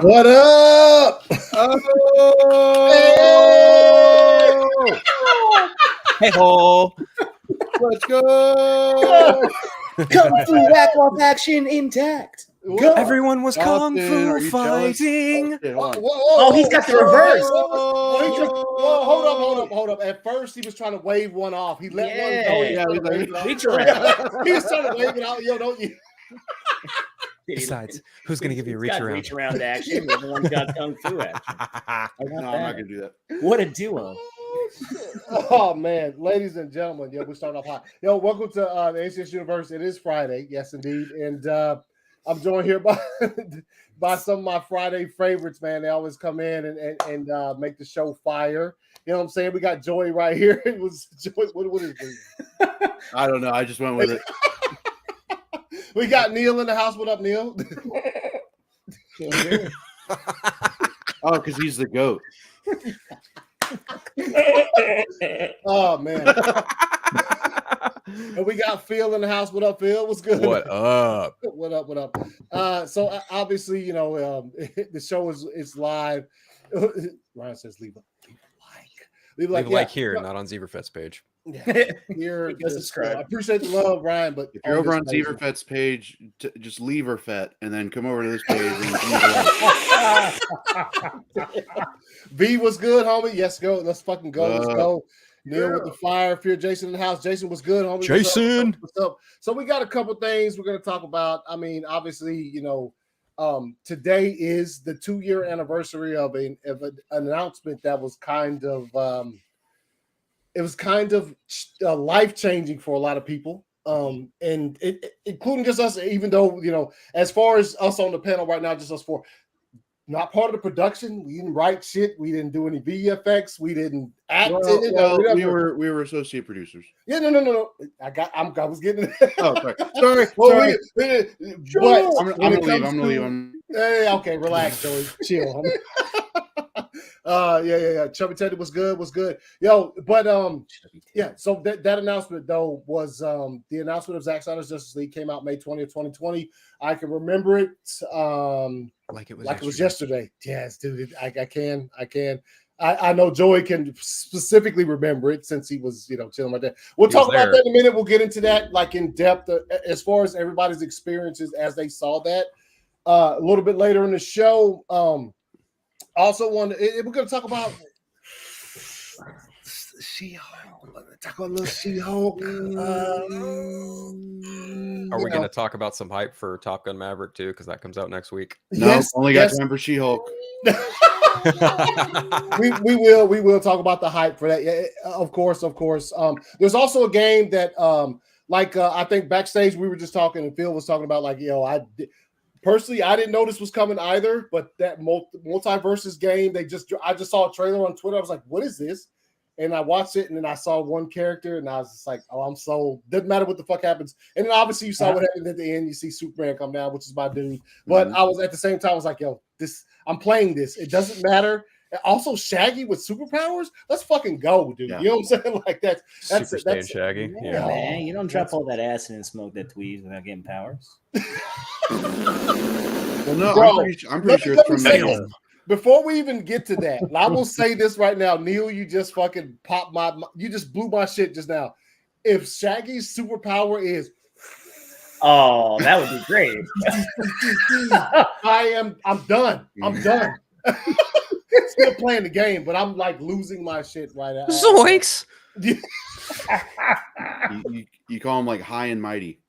What up? Oh! Hey ho! Let's go! Kung Fu whack-off action intact. Go. Everyone was kung Austin, fu are you jealous? fighting. Oh, shit, hold on. Oh, he's got the reverse. Hold up. At first, he was trying to wave one off. He let one go. Yeah, He was trying to wave it off. reach around. He was trying to wave it out. Yo, don't you? Besides, who's going to give you a He's reach got around? reach around action. The other one's got kung fu action. No, I'm not going to do that. What a duo. Oh, man. Ladies and gentlemen, yo, we starting off hot. Yo, welcome to the ACS Universe. It is Friday. Yes, indeed. And I'm joined here by by some of my Friday favorites, man. They always come in and make the show fire. You know what I'm saying? We got Joey right here. It was Joey. What is it? I don't know. I just went with it. We got Neil in the house. What up, Neil? Oh, because he's the GOAT. Oh, man. And we got Phil in the house. What up, Phil? What's good? What up? What up? So obviously, you know, the show is live. Ryan says leave a Leave a like here, not on Zeverfest's page. Yeah, here. Subscribe. I appreciate the love, Ryan, but If you're over on Zeverfet's page, just leave her fet and then come over to this page. V was good, homie. Yes, go. Let's fucking go. Let's go. Neil with the fire. Fear Jason in the house. Jason was good, homie. Jason. What's up? So we got a couple things we're going to talk about. I mean, obviously, you know, today is the 2-year anniversary of an announcement that was kind of life-changing for a lot of people. And including just us, even though, you know, as far as us on the panel right now, just us four, not part of the production. We didn't write shit. We didn't do any VFX. We didn't act in it. Well, we were associate producers. Yeah, no. I was getting it. Oh, sorry. Sorry. But I'm gonna leave. Hey, okay, relax, Joey. Chill, homie. Yeah. Chubby Teddy was good. Yo, but yeah. So that announcement though was the announcement of Zack Snyder's Justice League came out May 20th, 2020. I can remember it Like it was yesterday. Yes, dude. I can. I know Joey can specifically remember it since he was, you know, chilling with that. We'll talk about that in a minute. We'll get into that like in depth as far as everybody's experiences as they saw that a little bit later in the show. Also, we're going to talk about She-Hulk. Talk about a little She-Hulk. Are we going to talk about some hype for Top Gun Maverick too? Because that comes out next week. No, only got time for She-Hulk. we will talk about the hype for that. Yeah, of course. There's also a game that I think backstage we were just talking and Phil was talking about like, you know, personally, I didn't know this was coming either, but that multiverses game, I just saw a trailer on Twitter. I was like, what is this? And I watched it, and then I saw one character, and I was just like, oh, I'm sold. Doesn't matter what the fuck happens. And then obviously you saw what happened at the end. You see Superman come down, which is my dude. But I was at the same time, I was like, yo, I'm playing this. It doesn't matter. And also, Shaggy with superpowers. Let's fucking go, dude. Yeah. You know what I'm saying? Like that's Super Shaggy. Yeah, man. You don't drop all that acid and smoke that tweeze without getting powers. Well, no, bro, I'm pretty sure it's from Neil. Before we even get to that, I will say this right now, Neil. You just fucking you just blew my shit just now. If Shaggy's superpower is, oh, that would be great. I'm done. Still playing the game, but I'm like losing my shit right now. Zoinks! You call him like high and mighty.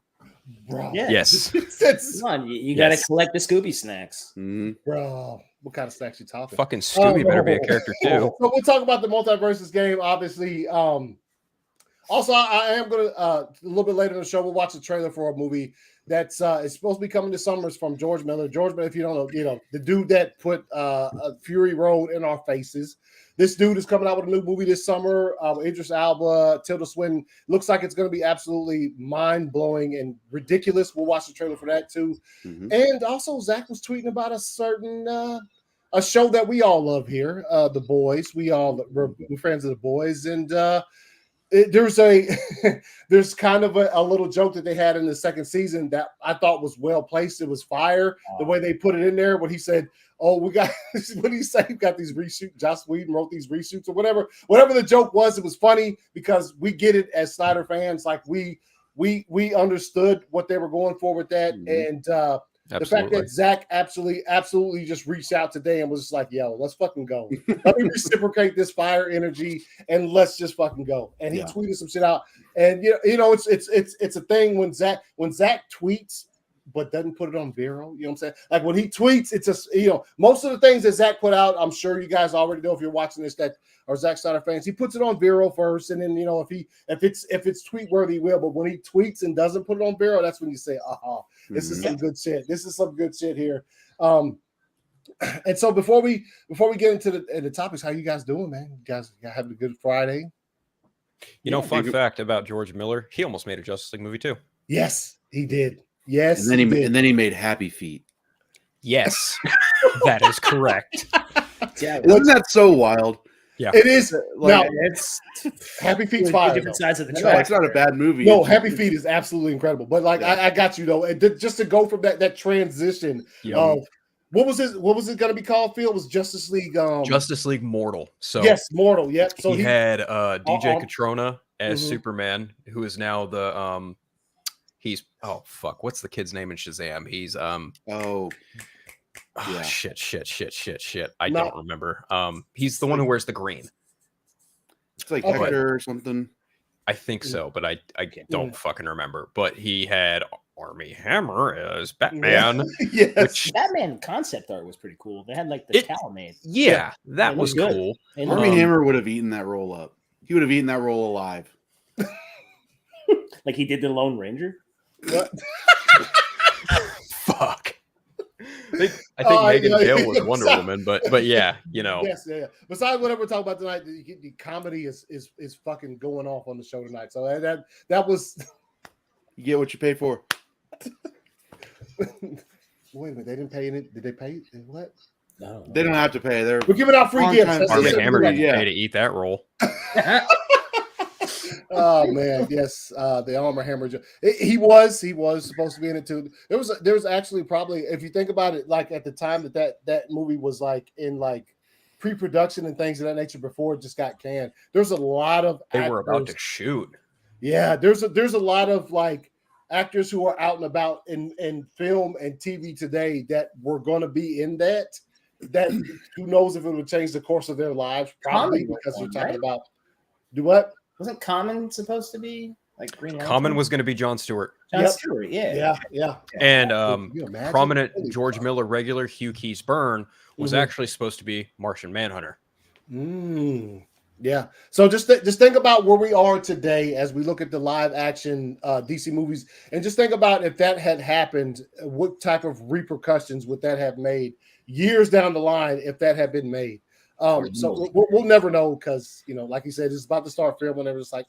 Bro. Yeah. Yes. Come on, you got to collect the Scooby snacks. Bro, what kind of snacks you talking? Fucking Scooby better be a character too. So we'll talk about the multiverses game. Obviously, Also, I am gonna a little bit later in the show we'll watch the trailer for a movie that's is supposed to be coming this summer. It's from George Miller. George Miller, if you don't know, the dude that put Fury Road in our faces. This dude is coming out with a new movie this summer. Idris Elba, Tilda Swinton. Looks like it's going to be absolutely mind-blowing and ridiculous. We'll watch the trailer for that too. Mhm. And also, Zach was tweeting about a certain a show that we all love here, The Boys. We're fans of The Boys, and there's kind of a little joke that they had in the second season that I thought was well placed. It was fire the way they put it in there. When he said, "Oh, we got," what did he say? We got these reshoots. Joss Whedon wrote these reshoots or whatever. Whatever the joke was, it was funny because we get it as Snyder fans. Like we understood what they were going for with that, and the fact that Zach absolutely just reached out today and was just like, "Yo, let's fucking go. Let me reciprocate this fire energy and let's just fucking go." And he tweeted some shit out. And it's a thing when Zach tweets but doesn't put it on Vero. You know what I'm saying? Like when he tweets, it's just most of the things that Zach put out, I'm sure you guys already know if you're watching this that are Zack Snyder fans. He puts it on Vero first, and then if it's tweet worthy, he will. But when he tweets and doesn't put it on Vero, that's when you say, this is some good shit. This is some good shit here. And so before we get into the topics, how you guys doing, man? You guys having a good Friday? Fun fact about George Miller, he almost made a Justice League movie too. Yes, he did. Yes, and then he made Happy Feet. Yes, that is correct. Yeah, isn't that so wild? Yeah, it is. Like, it's Happy Feet's fire. Different sides of the No, track. it's not a bad movie. No, Happy Feet is absolutely incredible. But I got you though. Just to go from that transition of what was it going to be called? Phil, it was Justice League. Justice League Mortal. So yes, Mortal. Yep. So he had DJ Catrona as Superman, who is now the he's what's the kid's name in Shazam? He's shit. I don't remember. He's the one who wears the green. It's like Hector or something. I think so, but I don't fucking remember. But he had Army Hammer as Batman. Yes. Batman concept art was pretty cool. They had like the cowl made. Yeah, that was cool. Army Hammer would have eaten that role up. He would have eaten that role alive. Like he did the Lone Ranger? What? Fuck. I think Megan Gale was Wonder Woman, but yeah, Yes, yeah. Besides whatever we're talking about tonight, the comedy is fucking going off on the show tonight. So that was you get what you pay for. Wait a minute, they didn't pay any. Did they pay? What? No. They don't have to pay. We're giving out free gifts. Army Hammer didn't pay to eat that role. Oh man, yes, the Armor Hammer. He was supposed to be in it too. There was actually probably, if you think about it, like at the time that movie was like in like pre-production and things of that nature before it just got canned. There's a lot of they were about to shoot. Yeah, there's a lot of like actors who are out and about in film and TV today that were going to be in that. That who knows if it would change the course of their lives? Probably because you're talking about do what. Wasn't Common supposed to be like Green Lantern? Common was going to be John Stewart. Stewart, yeah. And prominent George Miller regular Hugh Keys Byrne was actually supposed to be Martian Manhunter. Yeah. So just think about where we are today as we look at the live action DC movies, and just think about if that had happened, what type of repercussions would that have made years down the line if that had been made. So we'll never know because like you said, it's about to start filming. And it's like,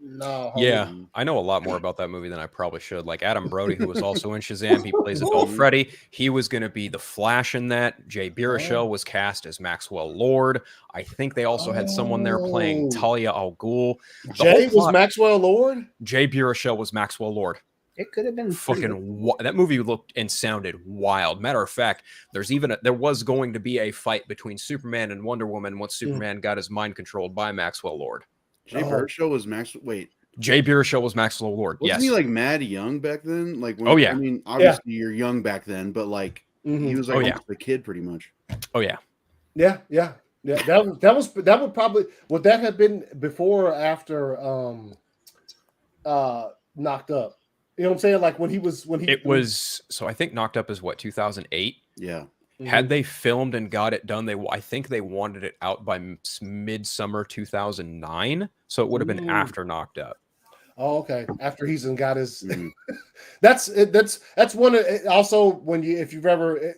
no. Yeah, I know a lot more about that movie than I probably should. Like Adam Brody, who was also in Shazam, he plays adult Freddy. He was going to be the Flash in that. Jay Baruchel was cast as Maxwell Lord. I think they also had someone there playing Talia al Ghul. Jay was Maxwell Lord. Jay Baruchel was Maxwell Lord. It could have been fucking that movie looked and sounded wild. Matter of fact, there was going to be a fight between Superman and Wonder Woman once Superman got his mind controlled by Maxwell Lord. Jay Baruchel was Maxwell. Wait, Jay Baruchel was Maxwell Lord. Wasn't he like mad young back then? Like, I mean, obviously you're young back then, but like he was like almost a kid, pretty much. Oh yeah. That would probably would that have been before or after Knocked Up? You know what I'm saying? Like when he was. So I think Knocked Up is what 2008. Yeah. Had they filmed and got it done, I think they wanted it out by midsummer 2009, so it would have been after Knocked Up. Oh, okay. After he's got his, Mhm. that's one of also when if you've ever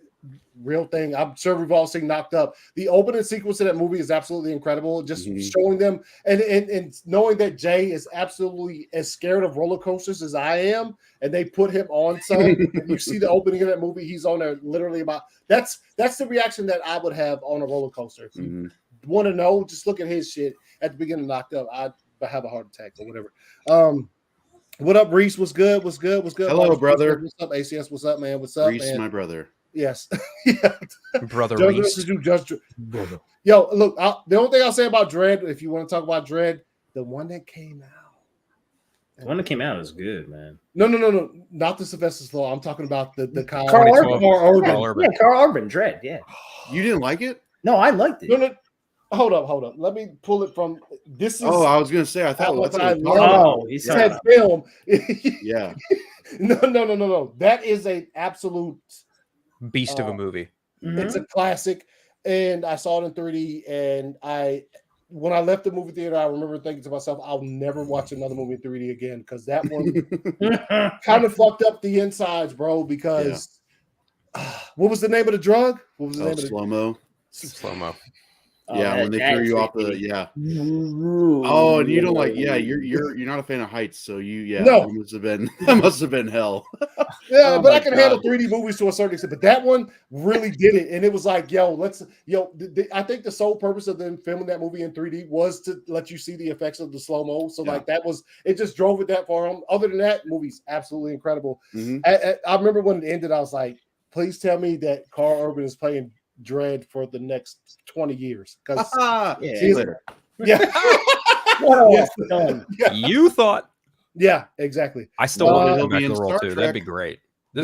real thing. I'm sure we've all seen Knocked Up. The opening sequence of that movie is absolutely incredible. Just showing them and knowing that Jay is absolutely as scared of roller coasters as I am, and they put him on some. And you see the opening of that movie, he's on there literally about that's the reaction that I would have on a roller coaster. If you want to know, just look at his shit at the beginning of Knocked Up. I'd have a heart attack or whatever. What up, Reese? What's good? Hello, Marcus, brother. What's up, ACS? What's up, man? What's up, Reese, man? my brother. Yes. Yeah. Brother Judge Reese. Brother. Yo, look, the only thing I'll say about Dread, if you want to talk about Dread, the one that came out. The one that came out is good, man. No. Not the Sylvester Stallone. I'm talking about the Carl Urban. Yeah, Carl Urban, Dread, yeah. You didn't like it? No, I liked it. No. Hold up. Let me pull it from this is I was gonna say I thought he said film. Yeah. No. That is an absolute beast of a movie. It's a classic, and I saw it in 3D. And when I left the movie theater, I remember thinking to myself, "I'll never watch another movie in 3D again," because that one kind of fucked up the insides, bro. Because what was the name of the drug? What was the name of the slow-mo? Slow-mo. Yeah, when they threw you off the and you don't like you're not a fan of heights, so that must have been hell. Yeah, but I can handle 3D movies to a certain extent, but that one really did it, and it was like, I think the sole purpose of them filming that movie in 3D was to let you see the effects of the slow mo. So like that was it, just drove it that far home. Other than that, movie's absolutely incredible. I remember when it ended, I was like, please tell me that Carl Urban is playing Dread for the next 20 years, because You thought exactly. I still want him back in the role too. That'd be great. He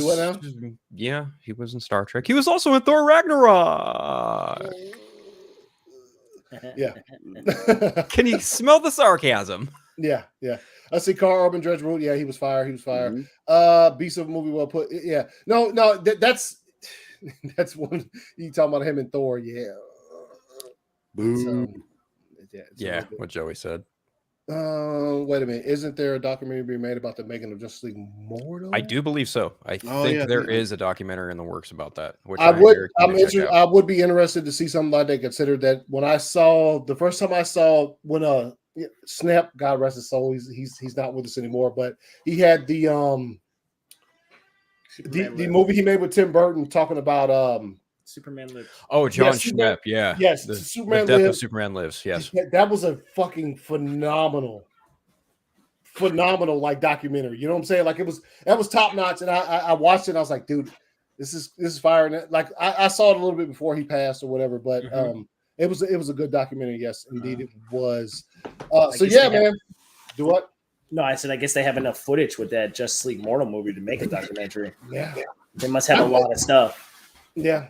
was in Star Trek. He was also in Thor Ragnarok. Yeah. Can you smell the sarcasm? Yeah. I see Carl Urban, Dredge Root. Yeah, he was fire. Beast of a movie well put. Yeah. No, that's one you talking about him and Thor. Yeah. Boom. What Joey said. Wait a minute. Isn't there a documentary being made about the making of Justice League Mortal? I do believe so. I think there is a documentary in the works about that. Which I would be interested to see something like that. Consider that when I saw the first time I saw when Snap, God rest his soul, he's not with us anymore, but he had the movie he made with Tim Burton talking about Superman Lives. Oh, John Schnepp, yeah. Yes, the Superman Death Lives. of Superman Lives, yes. That was a fucking phenomenal like documentary. You know what I'm saying? Like that was top notch, and I watched it and I was like, dude, this is fire. And like I saw it a little bit before he passed or whatever, but it was a good documentary. Yes, indeed it was. Man. Do what? No, I said I guess they have enough footage with that Justice League Mortal movie to make a documentary. Yeah. They must have a lot of stuff. Yeah.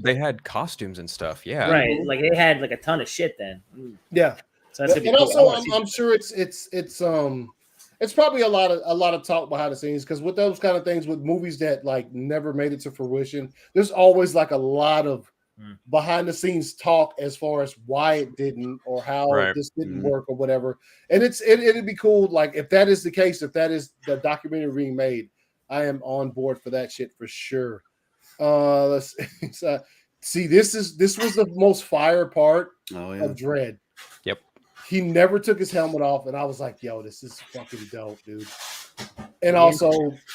They had costumes and stuff. Yeah. Right. Like they had like a ton of shit then. Yeah. So that's and also I'm sure it's probably a lot of talk behind the scenes, because with those kind of things, with movies that like never made it to fruition, there's always like a lot of behind the scenes talk as far as why it didn't or how this didn't work or whatever. And it'd be cool, like if that is the case, if that is the documentary being made, I am on board for that shit for sure. Let's see. This was the most fire part of Dread. Yep. He never took his helmet off, and I was like, "Yo, this is fucking dope, dude." And also,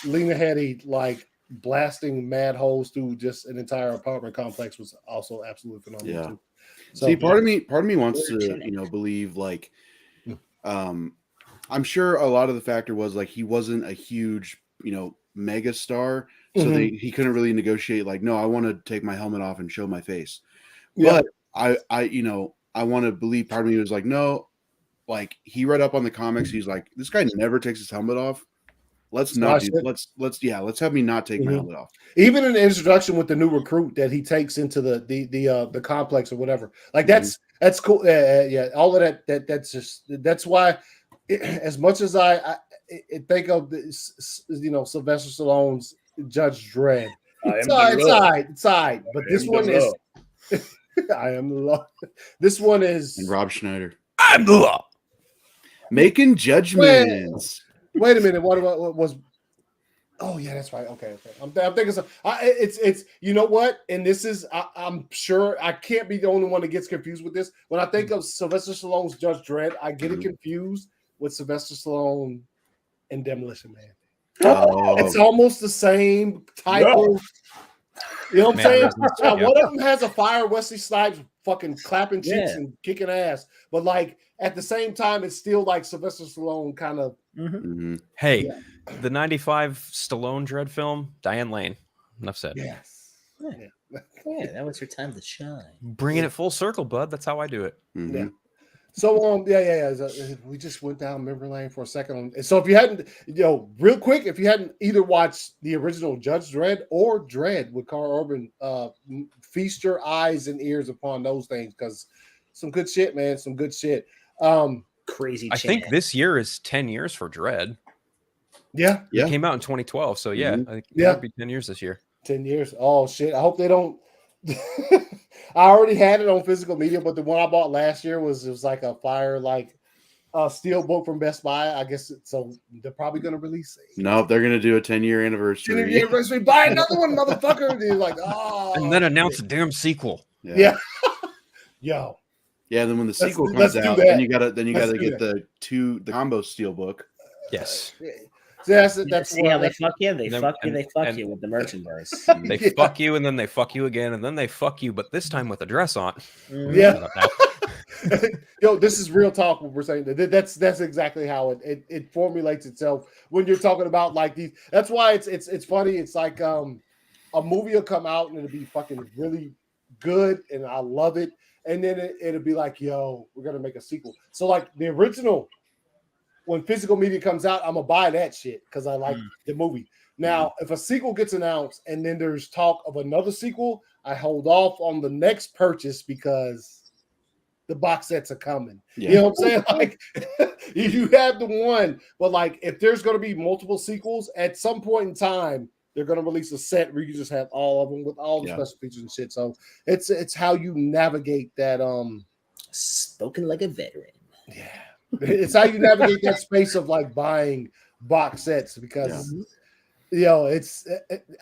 Lena Headey like blasting mad holes through just an entire apartment complex was also absolutely phenomenal. Yeah. Too. So, see, part of me wants to believe like, I'm sure a lot of the factor was like he wasn't a huge mega star, so he couldn't really negotiate like, no, I want to take my helmet off and show my face. But I want to believe part of me was like, no, like he read up on the comics, he's like, this guy never takes his helmet off. Let's have me not take my helmet off. Even in the introduction with the new recruit that he takes into the complex or whatever, like that's cool. All of that's why, as much as I think of this, Sylvester Stallone's Judge Dredd, I am It's the all law. right. It's all right. But this am one the is. law. I am the law. This one is. And Rob Schneider I'm the law. making judgments. Wait a minute. What was? Oh yeah, that's right. Okay. I'm thinking. It's you know what? And this is. I'm sure I can't be the only one that gets confused with this. When I think of Sylvester Stallone's Judge Dredd, I get it confused with Sylvester Stallone and Demolition Man. Oh, It's almost the same type No. of. You know what I'm saying? Mannerisms, Now, yeah. one of them has a fire Wesley Snipes fucking clapping cheeks Yeah. and kicking ass, but like at the same time, it's still like Sylvester Stallone kind of. mhm. Hey, Yeah. the 95 Stallone Dread film, Diane Lane. Enough said. Yes. Yeah, that was your time to shine. Bringing it full circle, bud. That's how I do it. Mhm. Yeah. So we just went down memory lane for a second. So if you hadn't, real quick, if you hadn't either watched the original Judge Dredd or Dredd with Carl Urban, feast your eyes and ears upon those things because some good shit, man. Some good shit. Crazy. I think this year is 10 years for Dread. Yeah, It came out in 2012, so yeah, Mhm. I think Yeah. it might be 10 years this year. 10 years. Oh shit. I hope they don't. I already had it on physical media, but the one I bought last year was like a fire steel book from Best Buy. I guess so they're probably gonna release it. Nope, they're gonna do a 10-year 10-year anniversary. anniversary. Buy another one, motherfucker. And you're like, oh, And then announce a damn sequel. yeah. Yo, Yeah, then when the sequel let's comes do out, that. then you gotta Let's do get the combo steel book. Yes. So that's See how they fuck you? They And- fuck you. They fuck and- you with the merchandise. They Yeah. fuck you, and then they fuck you again, and then they fuck you, but this time with a dress on. Yeah. Shut up now. Yo, this is real talk. What we're saying, that's exactly how it formulates itself when you're talking about like these. That's why it's funny. It's like a movie will come out and it'll be fucking really good, and I love it, and then it'll be like, yo, we're gonna make a sequel. So like the original, when physical media comes out, I'm gonna buy that shit because I like the movie. Now, if a sequel gets announced and then there's talk of another sequel, I hold off on the next purchase because the box sets are coming. Yeah. You know what I'm saying? Like you have the one, but like if there's gonna be multiple sequels at some point in time, they're gonna release a set where you just have all of them with all the special features and shit. So it's how you navigate that. Spoken like a veteran. Yeah. It's how you navigate that space of like buying box sets because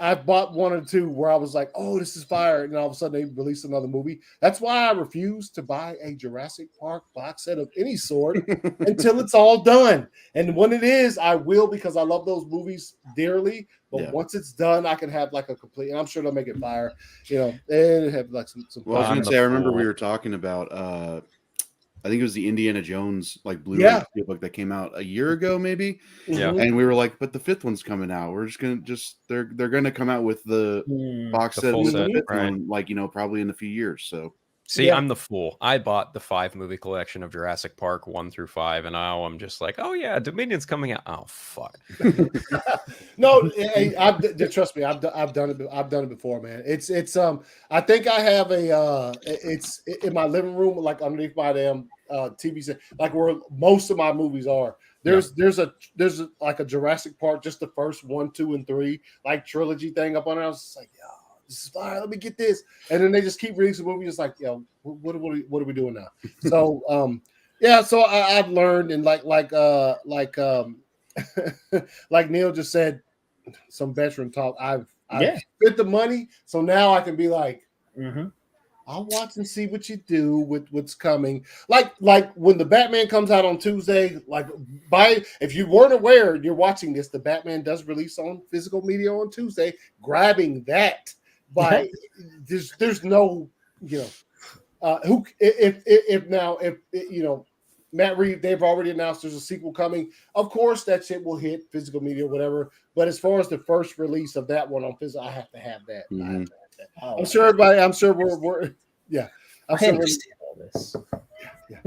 I've bought one or two where I was like, oh, this is fire, and all of a sudden they release another movie. That's why I refuse to buy a Jurassic Park box set of any sort until it's all done. And when it is, I will because I love those movies dearly. But once it's done, I can have like a complete, and I'm sure they'll make it fire, and have like some. Well, I was gonna say, I remember we were talking about I think it was the Indiana Jones like Blu-ray book that came out a year ago, maybe. Yeah. And we were like, but the fifth one's coming out. We're just gonna they're gonna come out with the box The set full with the set, fifth right. one, like probably in a few years. So See, I'm the fool. I bought the 5-movie collection of Jurassic Park 1 through 5, and now I'm just like, oh yeah, Dominion's coming out. Oh fuck. No, hey, trust me, I've done it. I've done it before, man. It's I think I have it's in my living room, like underneath my damn TV set, like where most of my movies are. There's like a Jurassic Park, just the first 1, 2, and 3, like trilogy thing up on there. I was just like, yo, this is fire. Let me get this, and then they just keep releasing movies. It's like, yo, what are we doing now? So so I've learned, and like like Neil just said, some veteran talk. I've spent the money, so now I can be like, I'll watch and see what you do with what's coming. Like when the Batman comes out on Tuesday, if you weren't aware, you're watching this, the Batman does release on physical media on Tuesday. Grabbing that by there's no if Matt Reeves, they've already announced there's a sequel coming. Of course, that shit will hit physical media, whatever. But as far as the first release of that one on physical, I have to have that. I'm sure everybody. I'm sure we're yeah. I understand all this. Yeah.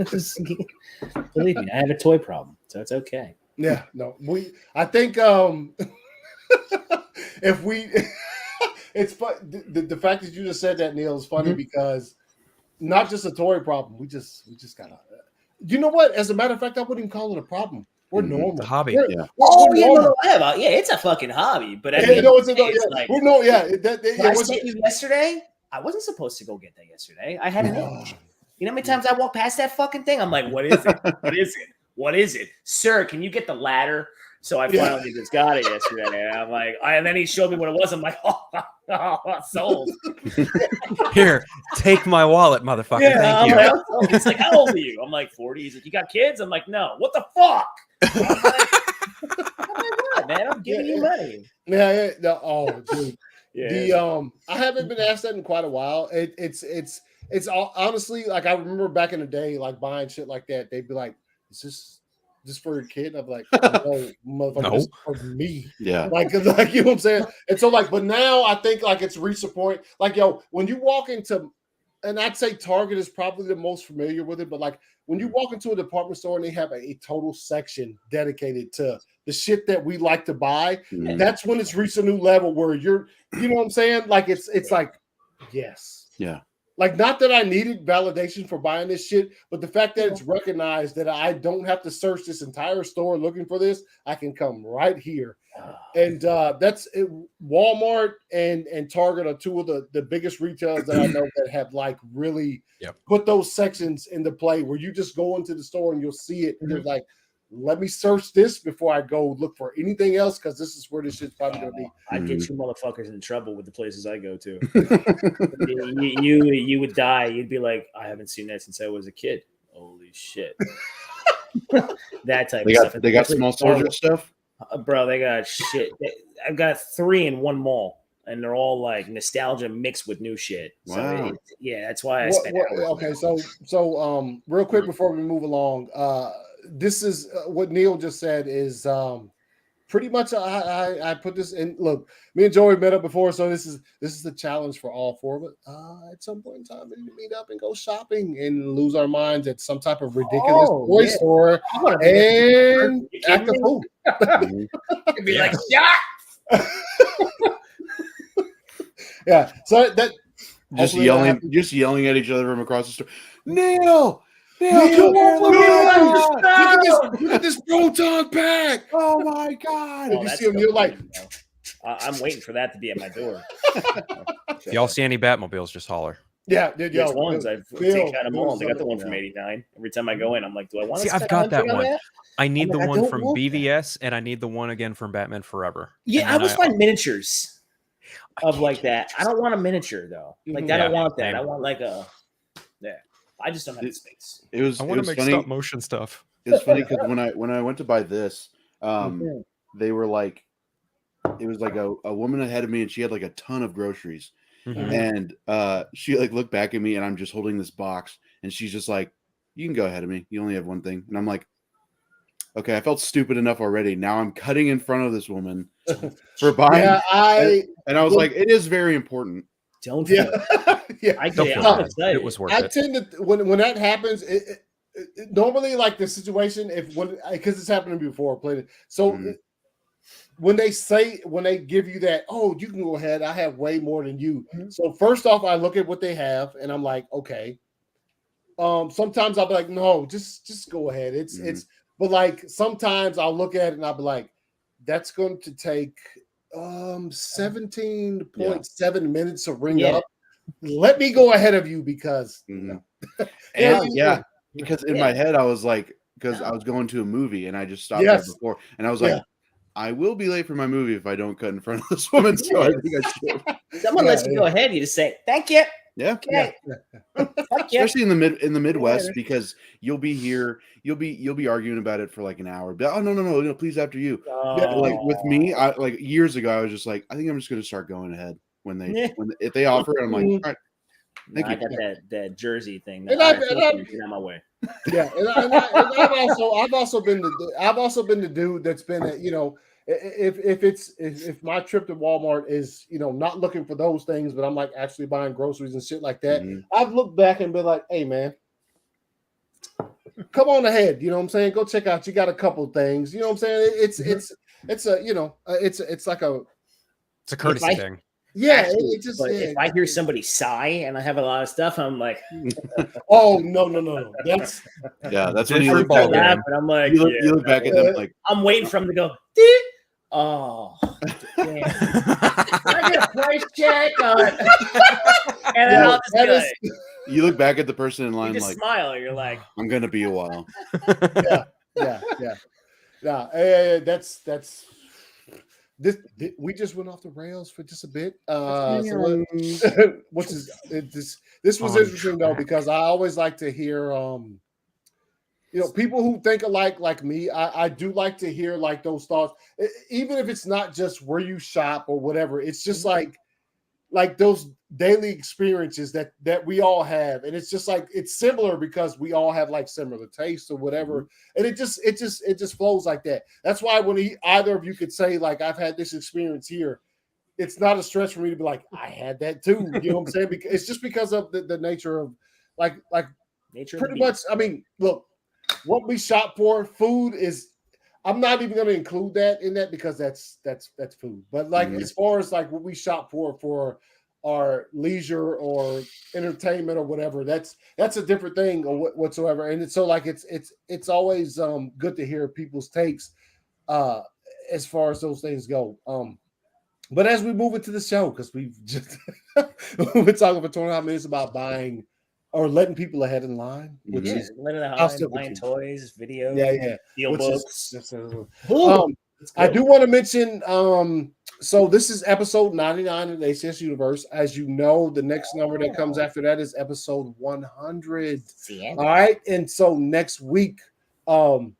Believe me, I have a toy problem, so it's okay. Yeah. No, I think if we, it's fun. The fact that you just said that, Neil, is funny because not just a toy problem. We just gotta. You know what? As a matter of fact, I wouldn't even call it a problem. We're Mhm. normal. It's a hobby. We're, Yeah. we're normal. It's a fucking hobby. But I Yeah, mean, no, it's like, we're no, yeah. I sent you yesterday. I wasn't supposed to go get that yesterday. I had an itch. You know how many times I walk past that fucking thing? I'm like, what is it? What is it? What is it? Sir, can you get the ladder? So I finally just got it yesterday. And I'm like, and then he showed me what it was. I'm like, sold. Here, take my wallet, motherfucker. Yeah, Thank you. like, he's like, how old are you? I'm like 40. He's like, you got kids? I'm like, no. What the fuck? I'm like what, man? I'm giving you money. Yeah, oh, dude. Yeah. I haven't been asked that in quite a while. It's all, honestly, like I remember back in the day, like buying shit like that. They'd be like, "Is this for your kid?" I'm like, "No, motherfucker, No. this is for me." Yeah. Like you know what I'm saying. And so, like, but now I think like it's reached a point. Like, yo, when you walk into, and I'd say Target is probably the most familiar with it, but like when you walk into a department store and they have a total section dedicated to the shit that we like to buy, Mhm. that's when it's reached a new level where you know what I'm saying? Like it's like, yes. Yeah. Like, not that I needed validation for buying this shit, but the fact that it's recognized that I don't have to search this entire store looking for this, I can come right here. And that's it. Walmart and Target are two of the biggest retailers that I know that have like really put those sections into play where you just go into the store and you'll see it. And you're like, let me search this before I go look for anything else because this is where this shit's probably going to be. I'd get you motherfuckers in trouble with the places I go to. you would die. You'd be like, I haven't seen that since I was a kid. Holy shit. That type of stuff. They got small soldier stuff? Bro, they got shit. I've got 3 in one mall, and they're all like nostalgia mixed with new shit. Wow. So that's why I spent hours. Okay, so real quick before we move along, this is what Neil just said is pretty much I put this in. Look, me and Joey met up before, so this is the challenge for all four of us. At some point in time, we need to meet up and go shopping and lose our minds at some type of ridiculous toy store and act a fool. It'd be like, yeah. Yeah. So that just yelling at each other from across the store. Neil, look at at this proton pack. Oh my god. You see him, you're like, I'm waiting for that to be at my door. If y'all see any Batmobiles, just holler. Yeah, dude. There's ones I've taken out of them all. They got the one from '89. Every time I go in, I'm like, do I want to? See, I've got that one. I need the one from BVS, and I need the one again from Batman Forever. Yeah, I was finding miniatures of like that. I don't want a miniature though. Like I don't want that. I want like a. Yeah, I just don't have the space. I want to make stop motion stuff. It's funny because when I went to buy this, they were like, it was like a woman ahead of me, and she had like a ton of groceries. Mm-hmm. And she like looked back at me, and I'm just holding this box, and she's just like, "You can go ahead of me. You only have one thing." And I'm like, "Okay." I felt stupid enough already. Now I'm cutting in front of this woman for buying. Yeah, I was like, "It is very important." Don't. Yeah, yeah. I don't feel bad. It was worth it. I tend to when that happens. It normally like the situation because it's happened to me before. I played it so. Mm-hmm. When they give you that, oh, you can go ahead. I have way more than you. Mm-hmm. So first off, I look at what they have, and I'm like, okay. Sometimes I'll be like, no, just go ahead. It's but like sometimes I'll look at it and I'll be like, that's going to take 17.7 minutes to ring up. Let me go ahead of you because because in my head I was like, because I was going to a movie and I just stopped there before, and I was like. I will be late for my movie if I don't cut in front of this woman. So I think I should. Someone lets you go ahead. You just say, "Thank you." Yeah. Okay. Especially in the Midwest, because you'll be here, you'll be arguing about it for like an hour. But no, please after you. Like with me, I like years ago, I was just like, I think I'm just going to start going ahead if they offer it. I'm like, all right. Thank you. I got that Jersey thing. And I've on my way. Yeah, and I've also been the dude that's been if my trip to Walmart is not looking for those things, but I'm like actually buying groceries and shit like that. Mm-hmm. I've looked back and been like, hey man, come on ahead. You know what I'm saying? Go check out. You got a couple things. You know what I'm saying? It's a courtesy thing. Yeah, Actually, it just but if I hear somebody sigh and I have a lot of stuff, I'm like, oh no. That's when you Different look ball back. game. and I'm like, You look back at them like, I'm waiting for them to go. "Dee." Oh, damn. Can I get a price check? And then I'll just be like, you look back at the person in you line just like, smile. You're like, I'm gonna be a while. yeah. That's this. We just went off the rails for just a bit. Which is this was interesting though, because I always like to hear people who think alike like me. I do like to hear like those thoughts, even if it's not just where you shop or whatever. It's just like those daily experiences that we all have, and it's just like it's similar because we all have like similar tastes or whatever, and it just flows like that. That's why when either of you could say like I've had this experience here, it's not a stretch for me to be like I had that too. You know what I'm saying? Because it's just because of the nature of like nature pretty much. I mean, look, what we shop for, food is. I'm not even going to include that in that because that's food. But like as far as like what we shop for our leisure or entertainment or whatever, that's a different thing or whatsoever. And it's so like it's always good to hear people's takes as far as those things go. But as we move into the show, because we've just we've been talking for 25 minutes about buying or letting people ahead in line, which is buying toys, videos, steel books. I do want to mention, so this is episode 99 in the ACS universe. As you know, the next number that comes after that is episode 100. All right, and so next week, and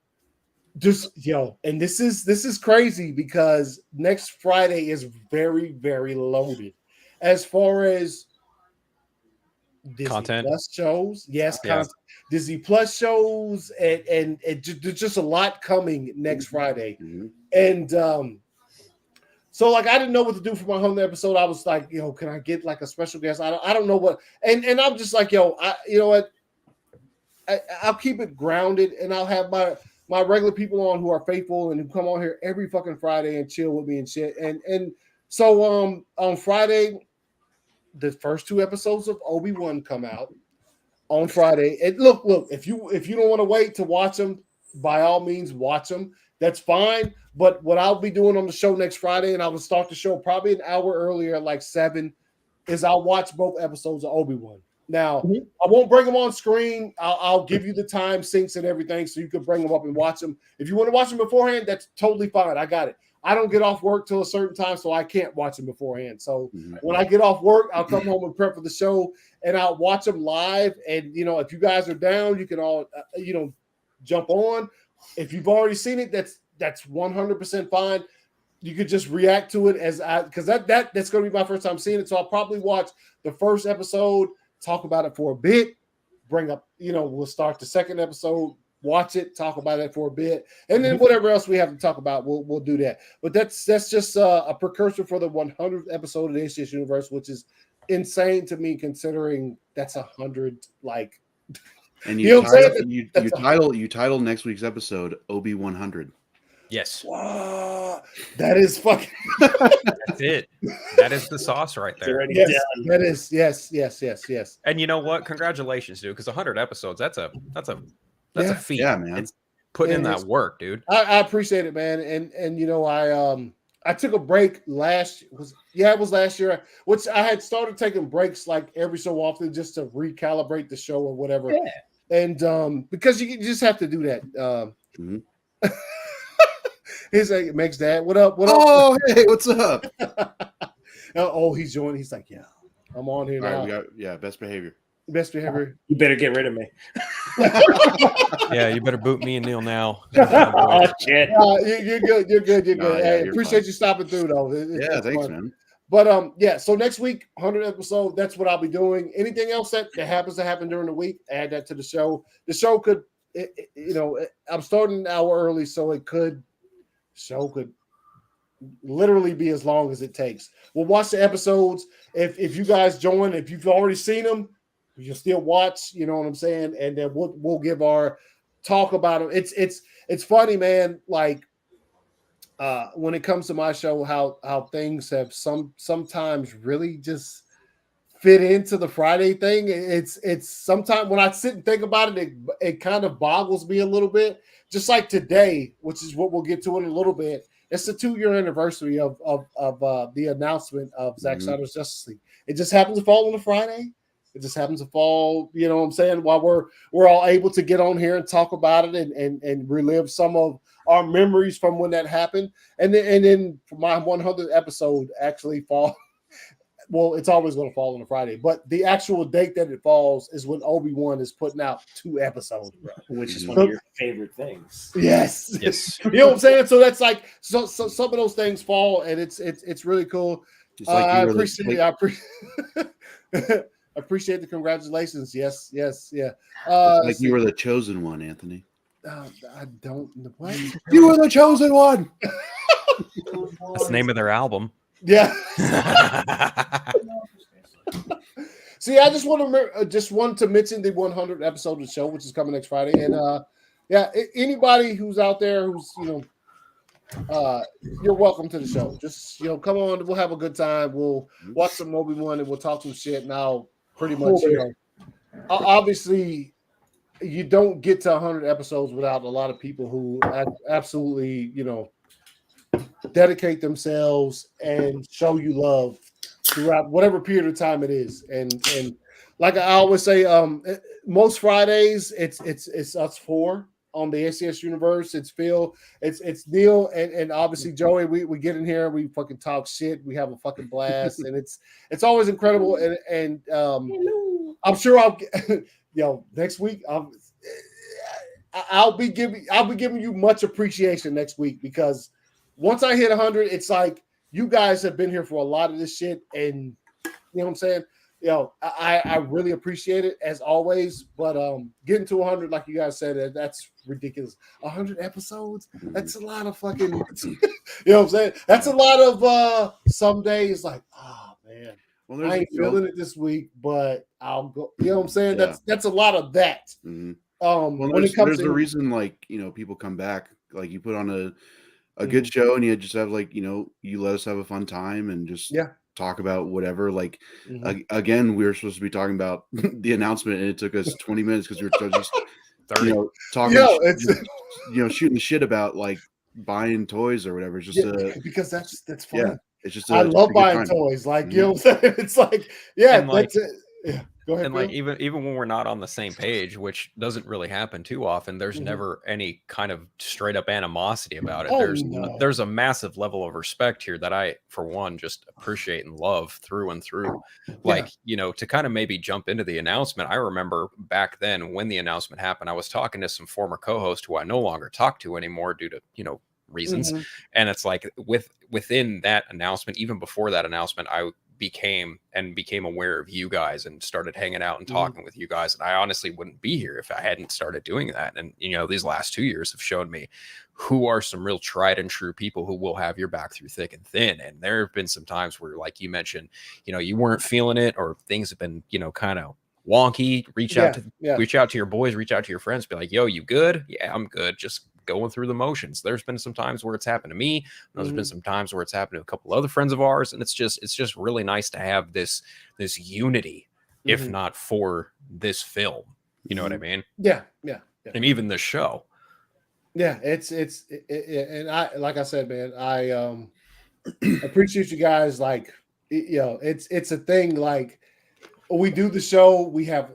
this is crazy because next Friday is very, very loaded as far as Disney content Plus shows. Yes, content. Disney Plus shows, and there's just a lot coming next Friday. And so like I didn't know what to do for my 100th episode. I was like, can I get like a special guest? I don't know what, and I'm just like, you know what? I'll keep it grounded, and I'll have my regular people on who are faithful and who come on here every fucking Friday and chill with me and shit. And so on Friday, the first 2 episodes of Obi-Wan come out on Friday. And look, if you don't want to wait to watch them, by all means watch them. That's fine. But what I'll be doing on the show next Friday, and I will start the show probably an hour earlier, like 7, is I'll watch both episodes of Obi-Wan. Now, I won't bring them on screen. I'll give you the time syncs and everything so you can bring them up and watch them. If you want to watch them beforehand, that's totally fine. I got it. I don't get off work till a certain time, so I can't watch them beforehand. So when I get off work, I'll come home and prep for the show, and I'll watch them live. And, if you guys are down, you can all, jump on. If you've already seen it, that's 100% fine. You could just react to it because that's going to be my first time seeing it. So I'll probably watch the first episode, talk about it for a bit, bring up, we'll start the second episode, watch it, talk about it for a bit, and then whatever else we have to talk about, we'll do that. But that's just a precursor for the 100th episode of the ACS universe, which is insane to me considering that's 100. Like, and you title next week's episode Obi 100. Yes. Wow, that is fucking. That's it. That is the sauce right there. Yes, that is. Yes. And you know what? Congratulations, dude. Because 100 episods. That's a feat. Yeah, man. It's putting in that work, dude. I appreciate it, man. And I took a break it was last year, which I had started taking breaks like every so often just to recalibrate the show or whatever. Yeah. And because you just have to do that. He's like, it makes that. What up? Oh, hey, what's up? He's joining. He's like, yeah, I'm on here now. Right, we got best behavior. You better get rid of me. Yeah, you better boot me and Neil now. Oh shit! You're good. Hey, appreciate you stopping through though. Thanks, man. But so next week, 100 episode. That's what I'll be doing. Anything else that happens to happen during the week, add that to the show. The show could, I'm starting an hour early, so show could literally be as long as it takes. We'll watch the episodes. If you guys join, if you've already seen them, you still watch. You know what I'm saying? And then we'll give our talk about them. It's funny, man. Like when it comes to my show, how things have sometimes really just fit into the Friday thing. It's sometimes when I sit and think about it, it kind of boggles me a little bit. Just like today, which is what we'll get to in a little bit. It's the 2-year anniversary of the announcement of Zack Snyder's Justice League. It just happens to fall on a Friday. It just happens to fall, you know what I'm saying, while we're all able to get on here and talk about it and relive some of our memories from when that happened. And then my 100th episode actually fall. Well, it's always going to fall on a Friday, but the actual date that it falls is when Obi-Wan is putting out 2 episodes, bro. Which is one of your favorite things. Yes. Yes. You know what I'm saying? So that's like so some of those things fall, and it's really cool. Like I appreciate I appreciate the congratulations. Yes, yeah. Like you were the chosen one, Anthony. I don't know what. You were the chosen one. That's the name of their album. Yeah. See, I just want to mention the 100th episode of the show, which is coming next Friday, and anybody who's out there who's you're welcome to the show. Just come on, we'll have a good time. We'll watch some Obi-Wan and we'll talk some shit. Now, pretty much, obviously, you don't get to 100 episodes without a lot of people who absolutely, dedicate themselves and show you love throughout whatever period of time it is. And like I always say, most Fridays it's us 4 on the ACS universe. It's Phil, it's Neil, and obviously Joey. We get in here, we fucking talk shit, we have a fucking blast, and it's always incredible. And I'm sure I'll next week I'll be giving you much appreciation next week, because once I hit 100, it's like you guys have been here for a lot of this shit, and you know what I'm saying? I really appreciate it as always, but getting to 100, like you guys said, that's ridiculous. 100 episodes? That's a lot of fucking, you know what I'm saying? That's a lot of some days like, oh man, I ain't feeling it this week, but I'll go. You know what I'm saying? Yeah. That's a lot of that. Mm-hmm. When it comes there's a reason, like, people come back, like you put on a good show and you just have you let us have a fun time and just talk about whatever. Like again, we were supposed to be talking about the announcement and it took us 20 minutes because we were just talking shooting the shit about like buying toys or whatever. It's just because that's fun. Yeah, it's just I love buying toys. Like you know what I'm saying? It's like that's it. Yeah. Go ahead, and Bill. like even when we're not on the same page, which doesn't really happen too often, there's never any kind of straight up animosity about it. There's a massive level of respect here that I, for one, just appreciate and love through and through. Like, to kind of maybe jump into the announcement. I remember back then when the announcement happened, I was talking to some former co-hosts who I no longer talk to anymore due to, reasons. And it's like within that announcement, even before that announcement, I became aware of you guys and started hanging out and talking with you guys. And I honestly wouldn't be here if I hadn't started doing that. And, these last 2 years have shown me who are some real tried and true people who will have your back through thick and thin. And there have been some times where, like you mentioned, you weren't feeling it, or things have been, kind of wonky. Reach out to your boys, reach out to your friends, be like, yo, you good? Yeah, I'm good. Just going through the motions. There's been some times where it's happened to me. There's been some times where it's happened to a couple other friends of ours. And it's just really nice to have this unity, if not for this film. You know what I mean? Yeah. And even this show. Yeah, and I, like I said, man, I appreciate you guys. Like, it's a thing. Like, we do the show, we have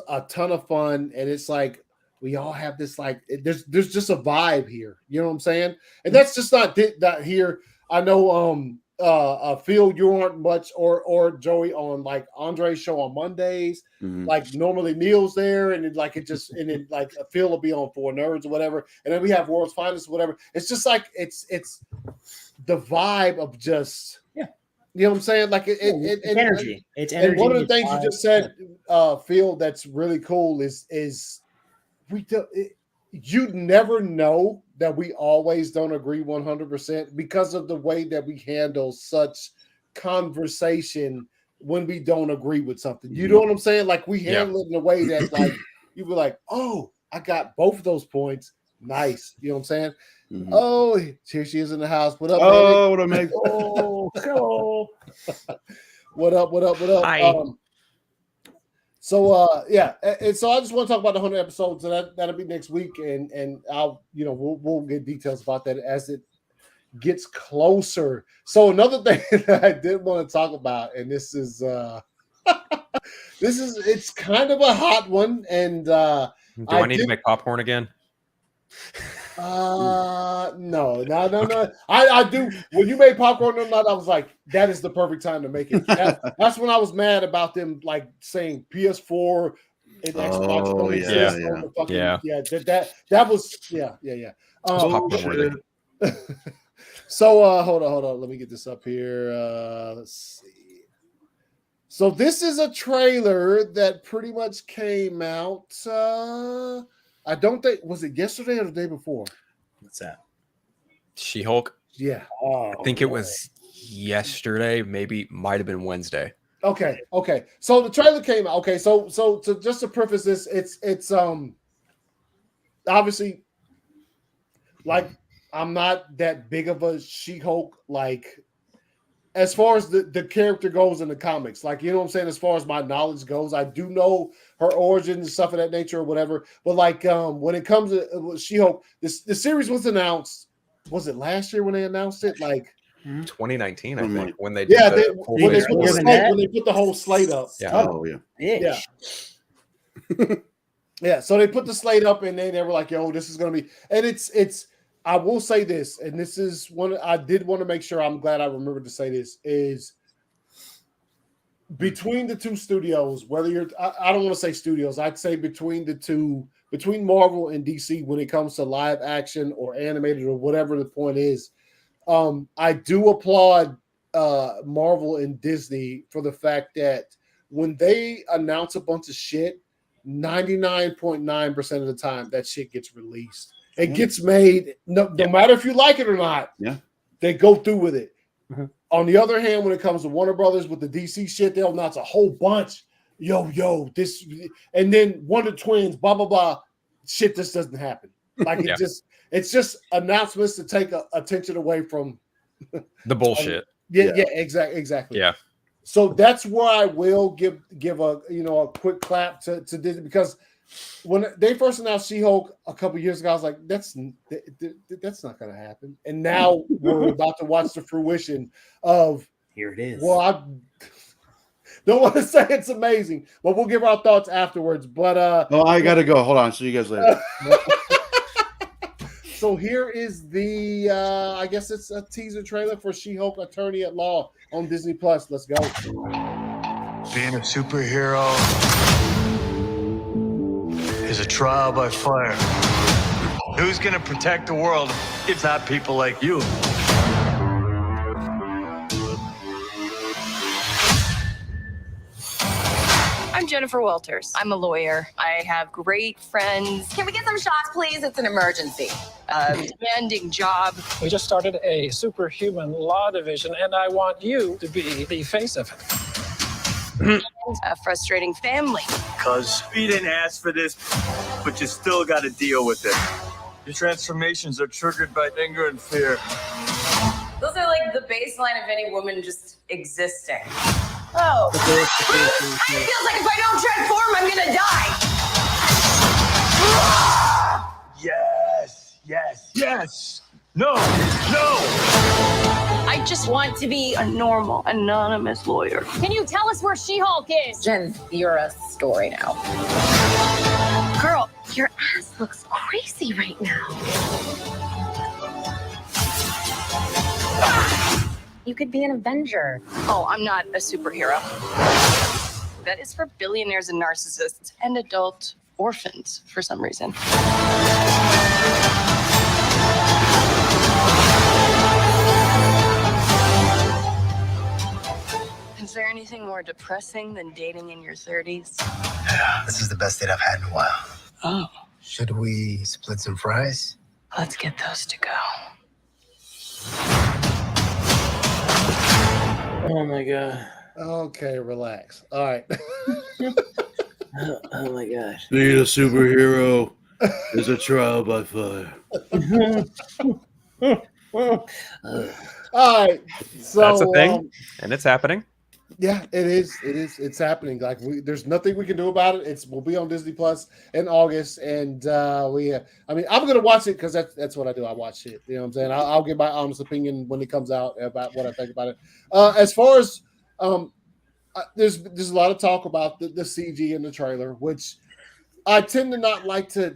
a ton of fun, and it's like we all have this, like, there's just a vibe here. You know what I'm saying? And that's just not that here. I know Phil, you aren't much, or Joey on like Andre's show on Mondays. Like normally Neil's there, and then like Phil will be on For Nerds or whatever, and then we have World's Finest or whatever. It's just like it's the vibe of just you know what I'm saying? Like it's energy. It's energy. And one of the things you just said, Phil, that's really cool is you'd never know that we always don't agree 100% because of the way that we handle such conversation when we don't agree with something. You know what I'm saying? Like we handle it in a way that like you were like, oh, I got both of those points. Nice. You know what I'm saying? Mhm. Oh, here she is in the house. What up, Oh, what a Meg. Oh, hello. What up? What up? What up? Hi. Yeah, and so I just want to talk about the 100 episodes, and that'll be next week, and I'll we'll get details about that as it gets closer. So another thing that I did want to talk about, and this is it's kind of a hot one, and Do I need to make popcorn again? no. I do. When you made popcorn or not, I was like, that is the perfect time to make it. That's when I was mad about them like saying PS4 and Xbox Oh, don't yeah, exist. yeah. on the fucking, Yeah. that was yeah. It's popcorn worthy. So hold on. Let me get this up here. Let's see. So this is a trailer that pretty much came out. I don't think was it yesterday or the day before. What's that? She-Hulk. Yeah. Oh, I think it was yesterday. Maybe might have been Wednesday. Okay. So the trailer came out. Okay. So just to preface this, it's obviously like I'm not that big of a She-Hulk like as far as the character goes in the comics, like, you know what I'm saying? As far as my knowledge goes, I do know her origin and stuff of that nature or whatever. But like, when it comes to She-Hulk, the series was announced. Was it last year when they announced it? Like 2019, I think, when they did when they put the whole slate up. Yeah. Oh, yeah. Yeah. So they put the slate up and they were like, yo, this is going to be, and it's, I will say this, and this is one I did want to make sure, I'm glad I remembered to say this, is between the two studios, whether you're, I don't want to say studios, I'd say between Marvel and DC when it comes to live action or animated or whatever the point is, I do applaud Marvel and Disney for the fact that when they announce a bunch of shit, 99.9% of the time that shit gets released. It gets made, no matter if you like it or not. Yeah, they go through with it. Mm-hmm. On the other hand, when it comes to Warner Brothers with the DC shit, they'll announce a whole bunch. Yo, this, and then Wonder Twins, blah blah blah. Shit, this doesn't happen. Like it's just announcements to take attention away from the bullshit. Exactly. Yeah. So that's where I will give a a quick clap to Disney, because when they first announced She-Hulk a couple years ago, I was like, that's not going to happen. And now we're about to watch the fruition of. Here it is. Well, I don't want to say it's amazing, but we'll give our thoughts afterwards. But I gotta go. Hold on. See you guys later. So here is the I guess it's a teaser trailer for She-Hulk Attorney at Law on Disney Plus. Let's go. Being a superhero is a trial by fire. Who's gonna protect the world if not people like you? I'm Jennifer Walters. I'm a lawyer. I have great friends. Can we get some shots, please? It's an emergency. A demanding job. We just started a superhuman law division, and I want you to be the face of it. A frustrating family. Because we didn't ask for this, but you still gotta deal with it. Your transformations are triggered by anger and fear. Those are like the baseline of any woman just existing. Oh. It feels like if I don't transform, I'm gonna die. Yes. No. I just want to be a normal, anonymous lawyer. Can you tell us where She-Hulk is? Jen, you're a story now. Girl, your ass looks crazy right now. You could be an Avenger. Oh, I'm not a superhero. That is for billionaires and narcissists and adult orphans for some reason. Is there anything more depressing than dating in your 30s? Yeah, this is the best date I've had in a while. Oh. Should we split some fries? Let's get those to go. Oh my god. Okay, relax. All right. Oh my gosh. Need a superhero. There's a trial by fire. All right, so That's a thing, and it's happening. Yeah, it is. It is. It's happening. Like there's nothing we can do about it. We'll be on Disney Plus in August, and I mean, I'm gonna watch it because that's what I do. I watch it. You know what I'm saying? I'll give my honest opinion when it comes out about what I think about it. As far as there's a lot of talk about the CG in the trailer, which I tend to not like to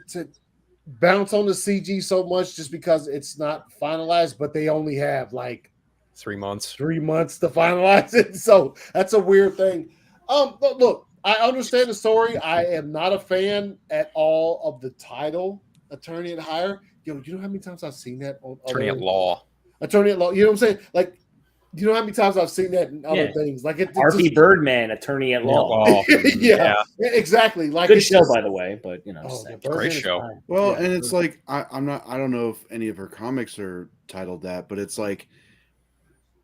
bounce on the CG so much just because it's not finalized. But they only have like 3 months. 3 months to finalize it. So that's a weird thing. But look, I understand the story. I am not a fan at all of the title Attorney at Hire. Yo, you know how many times I've seen that on Attorney at Law. Attorney at Law. You know what I'm saying? Like, you know how many times I've seen that in other things? Like it RP just, Birdman, Attorney at Law. yeah, exactly. Like Good it's show, just, by the way. But you know, great show. Well, and it's like I don't know if any of her comics are titled that, but it's like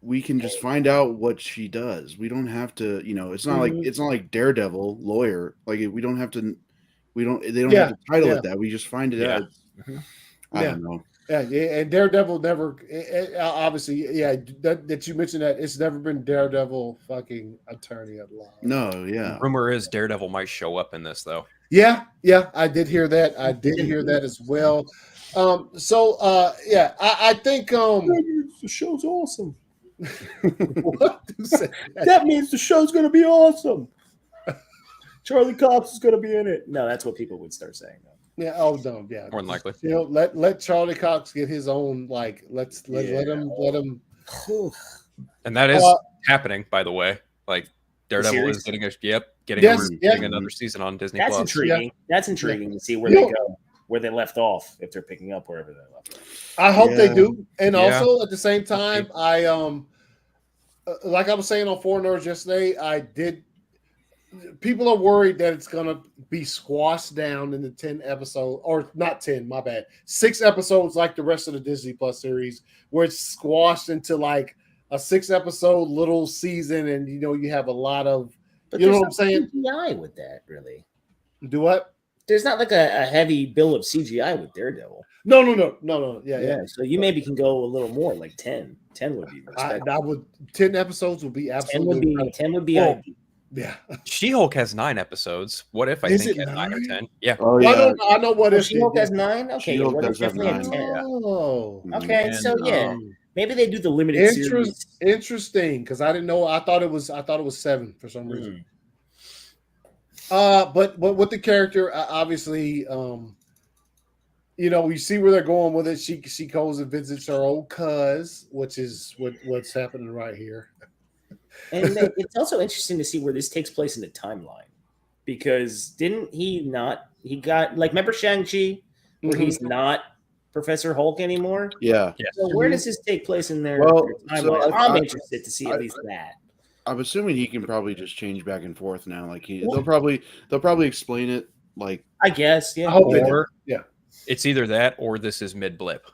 we can just find out what she does. We don't have to, you know, it's not like Daredevil lawyer. Like they don't have to title it that. We just find it out. I don't know. Yeah, and Daredevil never obviously, that you mentioned that it's never been Daredevil fucking Attorney at Law. No, yeah. Rumor is Daredevil might show up in this though. Yeah, I did hear that. I did hear that as well. I think the show's awesome. What? That means the show's going to be awesome. Charlie Cox is going to be in it. No, that's what people would start saying. Yeah. Oh no. Yeah. More than likely. You know, let Charlie Cox get his own. Like, let him. And that is happening, by the way. Like Daredevil is getting another season on Disney That's Plus. intriguing. Yeah. That's intriguing to see where they go, where they left off, if they're picking up wherever they left off. I hope they do. And also at the same time, I like I was saying on Four Nerds yesterday, people are worried that it's gonna be squashed down into 10 episodes, or not 10, my bad. 6 episodes like the rest of the Disney Plus series, where it's squashed into like a 6-episode little season, and you know, you have a lot of you know what I'm saying? CGI with that, really. Do what? There's not like a heavy bill of CGI with Daredevil. No. Yeah. So you maybe can go a little more, like 10. 10 would be I would 10 episodes would be absolutely 10 would be ideal. Yeah. She-Hulk has 9 episodes. What if I think it had 9 or 10? Yeah. Oh yeah. I know what if She-Hulk has 9. Okay, She-Hulk well, does have definitely 9. have 10. Oh. Okay, And, so yeah, maybe they do the limited series. Interesting, because I didn't know. I thought it was 7 for some reason. But with the character, obviously, you know, we see where they're going with it. She goes and visits her old cuz, which is what's happening right here. And it's also interesting to see where this takes place in the timeline, because didn't he not? He got like, remember Shang-Chi, where he's not Professor Hulk anymore. Yeah. So where does this take place in their timeline? So I'm interested to see at least that. I'm assuming he can probably just change back and forth now. Like they'll probably explain it. Like I guess, yeah. I hope it's either that or this is mid blip.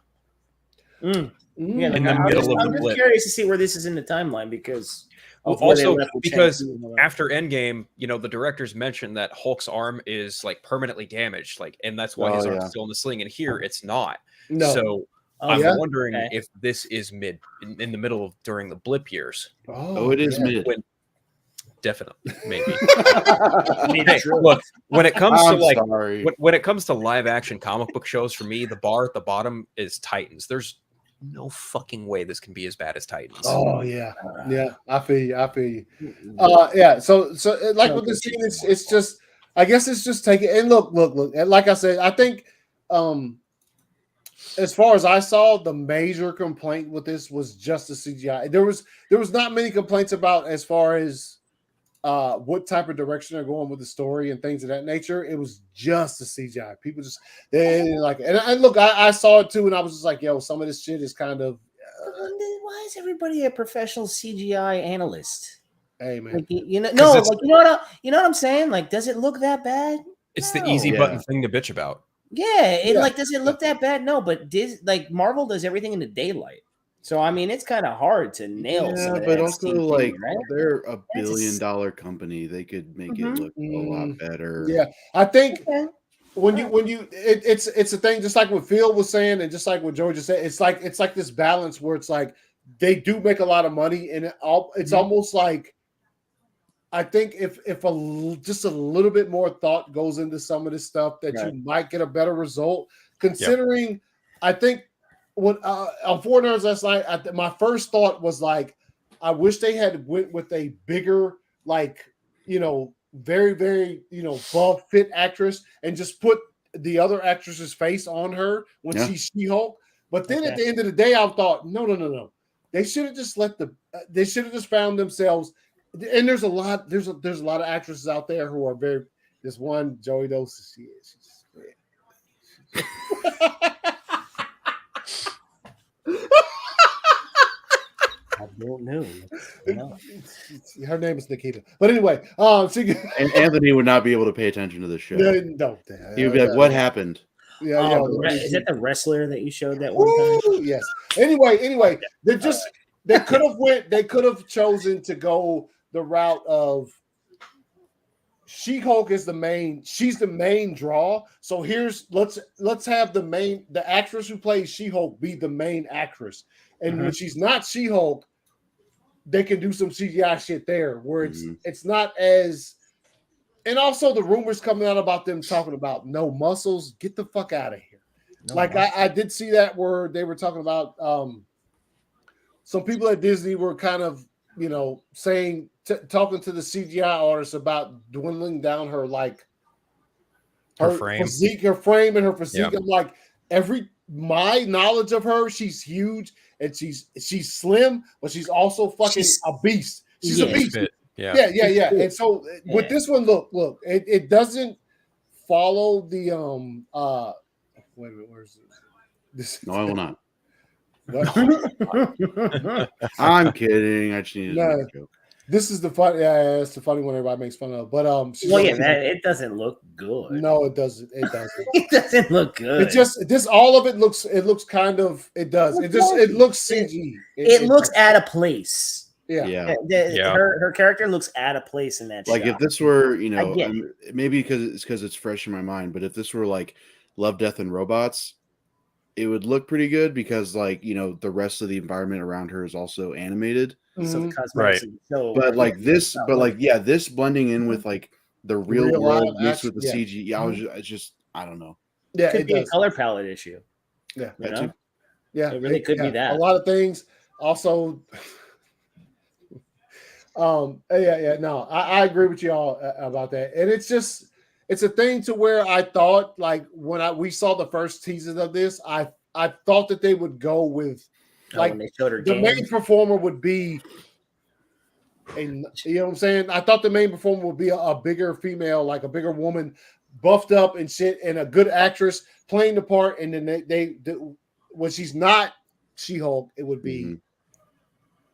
Yeah, In the middle of the I'm just blip. curious to see where this is in the timeline, because Also, because after Endgame, you know, the directors mentioned that Hulk's arm is like permanently damaged, like, and that's why his arm's still in the sling. And here, it's not. No. So I'm wondering if this is mid in the middle of during the blip years. Oh, it is mid. Definitely, maybe. Hey, look, when it comes to when it comes to live action comic book shows, for me, the bar at the bottom is Titans. There's no fucking way this can be as bad as Titans. Oh yeah, I feel you. Yeah. So like with this scene, it's just, I guess it's just taking, and look. And like I said, I think as far as I saw, the major complaint with this was just the CGI. There was not many complaints about as far as what type of direction they're going with the story and things of that nature. It was just the CGI. People just they like, and look, I saw it too, and I was just like, yo, some of this shit is kind of. Why is everybody a professional CGI analyst? Hey man, like, you know what I'm saying? Like, does it look that bad? It's the easy button thing to bitch about. Yeah, like, does it look that bad? No, but like Marvel does everything in the daylight. So I mean, it's kind of hard to nail. Yeah, but also like they're $1 billion company. They could make it look a lot better. Yeah, I think it's a thing, just like what Phil was saying, and just like what Georgia said. It's like this balance where it's like they do make a lot of money, and it's almost like I think if just a little bit more thought goes into some of this stuff, that you might get a better result. Considering, I think when on Four Nerds last night, my first thought was like, I wish they had went with a bigger, like, very, very, buff fit actress and just put the other actress's face on her when she's She-Hulk. But then at the end of the day, I thought, no. They should have just they should have just found themselves. And there's a lot of actresses out there who are very. There's one, Joey Dose. She's great. I don't know. Her name is Nikita. But anyway, and Anthony would not be able to pay attention to this show. No, he would be like, "What happened?" Yeah, is that the wrestler that you showed that one time? Yes. Anyway, they could have chosen to go the route of She-Hulk is she's the main draw. So let's have the actress who plays She-Hulk be the main actress. And when she's not She-Hulk, they can do some CGI shit there where it's not as. And also the rumors coming out about them talking about no muscles. Get the fuck out of here. I did see that where they were talking about some people at Disney were kind of, saying, talking to the CGI artists about dwindling down her her frame. Physique, her frame and her physique. Yeah. I'm like, my knowledge of her, she's huge and she's slim, but she's also fucking a beast. She's a beast. Yeah. And so with this one, look, it doesn't follow the wait a minute, where's this? No, I will not. I'm kidding. I just needed to make a joke. This is the fun. Yeah, it's the funny one everybody makes fun of. But it doesn't look good. No, it doesn't. It doesn't. It doesn't look good. It just all of it looks. It looks kind of. It does. It looks CG. It looks out of place. Yeah. Her character looks out of place in that. Like shot. if this were, maybe because it's fresh in my mind, but if this were like Love, Death, and Robots, it would look pretty good because the rest of the environment around her is also animated. So the right. This blending in with like the real world mixed with the CG. I don't know. Yeah, it could be a color palette issue. Yeah, yeah, it really could be that. A lot of things. Also, no, I agree with you all about that, and it's a thing to where I thought when we saw the first teasers of this, I thought that they would go with when they showed her the main performer would be you know what I'm saying? I thought the main performer would be a bigger female, like a bigger woman, buffed up and shit, and a good actress playing the part. And then they when she's not She-Hulk, it would be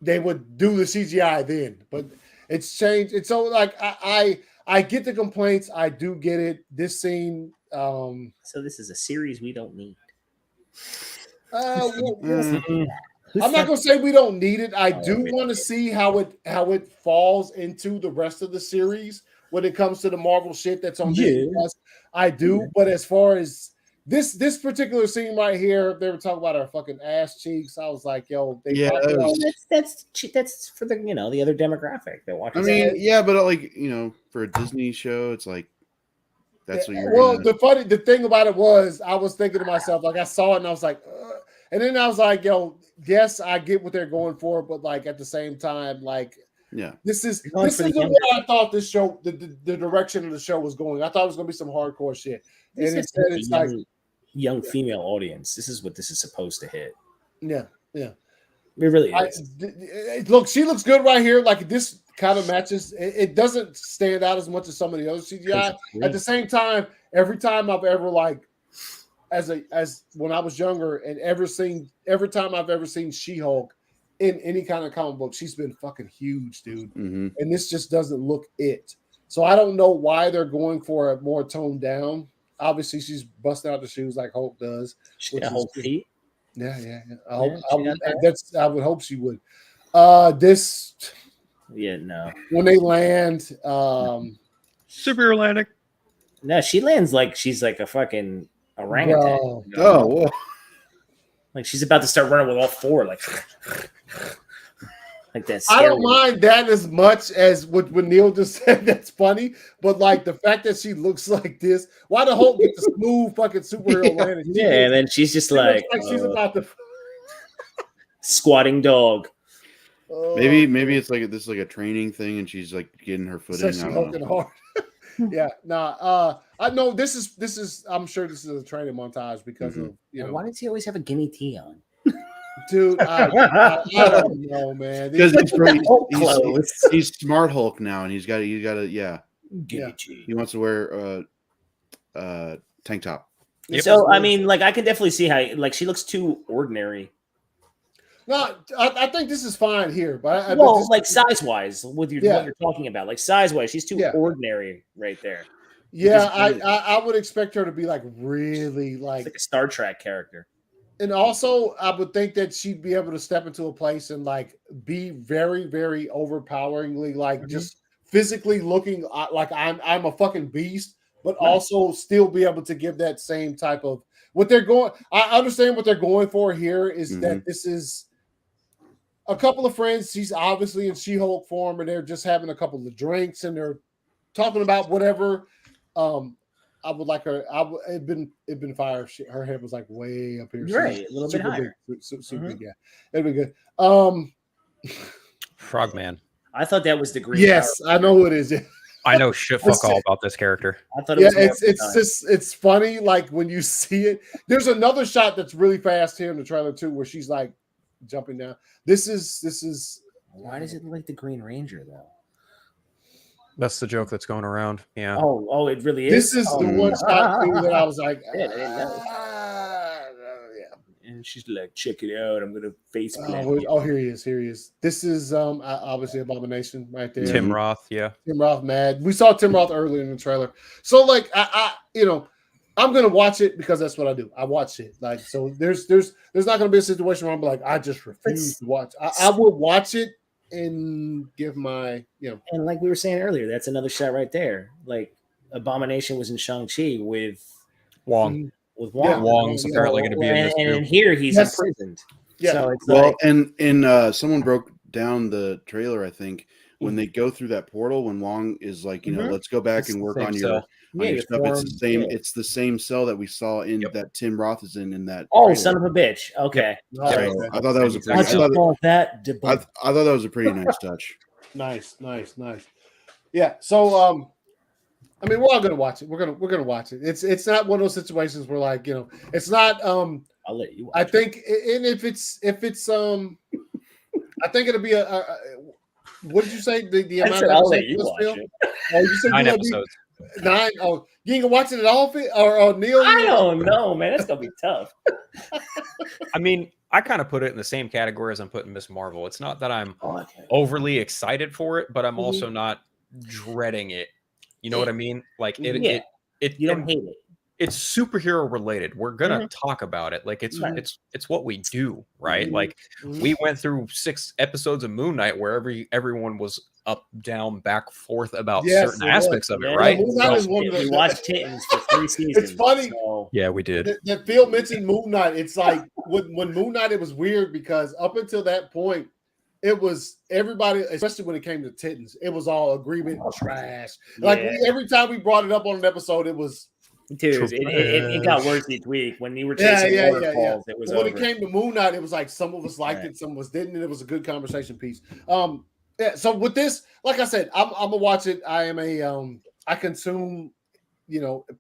they would do the CGI then, but it's changed. It's so I get the complaints. I do get it. This scene. So this is a series we don't need. I'm not gonna say we don't need it. I do want to see how it falls into the rest of the series when it comes to the Marvel shit that's on Disney Plus. I do, but as far as this particular scene right here, they were talking about her fucking ass cheeks. I was like, yo, that's for the other demographic that watches. I mean, but for a Disney show, it's like that's what you're. Well, the thing about it was, I was thinking to myself, I saw it and I was like, and then I was like, yo, yes, I get what they're going for, but at the same time, this is where I thought this show, the direction of the show was going. I thought it was going to be some hardcore shit, and instead it's like young female audience. This is what this is supposed to hit. Yeah. It really is. Look, she looks good right here. This kind of matches. It doesn't stand out as much as some of the other CGI. At the same time, every time I've ever as when I was younger and every time I've ever seen She-Hulk in any kind of comic book, she's been fucking huge, dude. Mm-hmm. And this just doesn't look it. So I don't know why they're going for a more toned down. Obviously, she's busting out the shoes like Hulk does. She got Hulk feet. Yeah. I would hope she would. No. When they land, Super Atlantic. No, she lands like she's like a fucking orangutan. Bro. Oh, whoa. Like she's about to start running with all four, like that. I don't mind that as much as what Neil just said. That's funny, but like the fact that she looks like this. Why the Hulk get the smooth fucking superhero landing? Yeah, and then she's just like she's about to squatting dog. Maybe it's like this is like a training thing, and she's like getting her footing. She's hulking hard. Yeah, nah. I know this is. I'm sure this is a training montage because of Why does he always have a guinea tea on? Dude, I don't know, man. Because he's Smart Hulk now, and he's got to He wants to wear tank top. So I mean, like I can definitely see how like she looks too ordinary. No, I think this is fine here, but like size wise, with what you're talking about, like size wise, she's too ordinary right there. Yeah, I would expect her to be like really like a Star Trek character. And also, I would think that she'd be able to step into a place and like be very, very overpoweringly, like just physically looking like I'm a fucking beast, but also still be able to give that same type of what they're going. I understand what they're going for here is that this is a couple of friends. She's obviously in She-Hulk form, and they're just having a couple of drinks and they're talking about whatever. I would like her. It'd been fire. Her head was like way up here, right? A little bit higher. Super big, yeah. It'd be good. Frogman. I thought that was the green. Yes, I know who it is. I know shit fuck all about this character. I thought it was it's funny. Like when you see it, there's another shot that's really fast here in the trailer too, where she's like jumping down. This is. Why does it look like the Green Ranger though? That's the joke that's going around. Yeah. Oh, it really is. This is the one shot that I was like, I didn't know. And she's like, check it out. I'm gonna face plant. Here he is. This is obviously Abomination right there. Tim Roth, yeah. Tim Roth, mad. We saw Tim Roth earlier in the trailer. So like I'm gonna watch it because that's what I do. I watch it. Like so there's not gonna be a situation where I'm like, I just refuse to watch. I will watch it and give my and like we were saying earlier, that's another shot right there. Like Abomination was in Shang-Chi with Wong. Wong's apparently going to be in this too. And here he's imprisoned. Yeah. So it's and someone broke down the trailer. I think when they go through that portal, when Wong is like, let's go back and work on your stuff. It's the same. Yeah. It's the same cell that we saw in that Tim Roth is in that. Oh, trailer. son of a bitch! Okay, so I thought that was a pretty. I thought that was a pretty nice touch. Nice. Yeah. So I mean, we're all gonna watch it. We're gonna watch it. It's not one of those situations where like it's not. I'll let you watch I think, and if it's I think it'll be a what did you say? The amount of I'll let you watch it. Oh, you said 9 episodes. 9. Oh, you ain't gonna watch it at all, or Neil? I don't know, man. That's gonna be tough. I mean, I kind of put it in the same category as I'm putting Miss Marvel. It's not that I'm overly excited for it, but I'm also not dreading it. You know what I mean? Like you don't hate it. It's superhero related. We're gonna talk about it. Like it's what we do, right? Like we went through 6 episodes of Moon Knight where everyone was up, down, back, forth about certain aspects of it, right? Moon Knight is one of we watched Titans for 3 seasons. It's funny. So. Yeah, we did. That Phil mentioned Moon Knight. It's like when Moon Knight, it was weird because up until that point, it was everybody, especially when it came to Titans, it was all agreement trash. Like every time we brought it up on an episode, it was. Dude, it got worse each week when we were chasing waterfalls. It was when it came to Moon Knight, it was like some of us liked it, some of us didn't, and it was a good conversation piece. Yeah. So with this, like I said, I'm gonna watch it. I am I consume,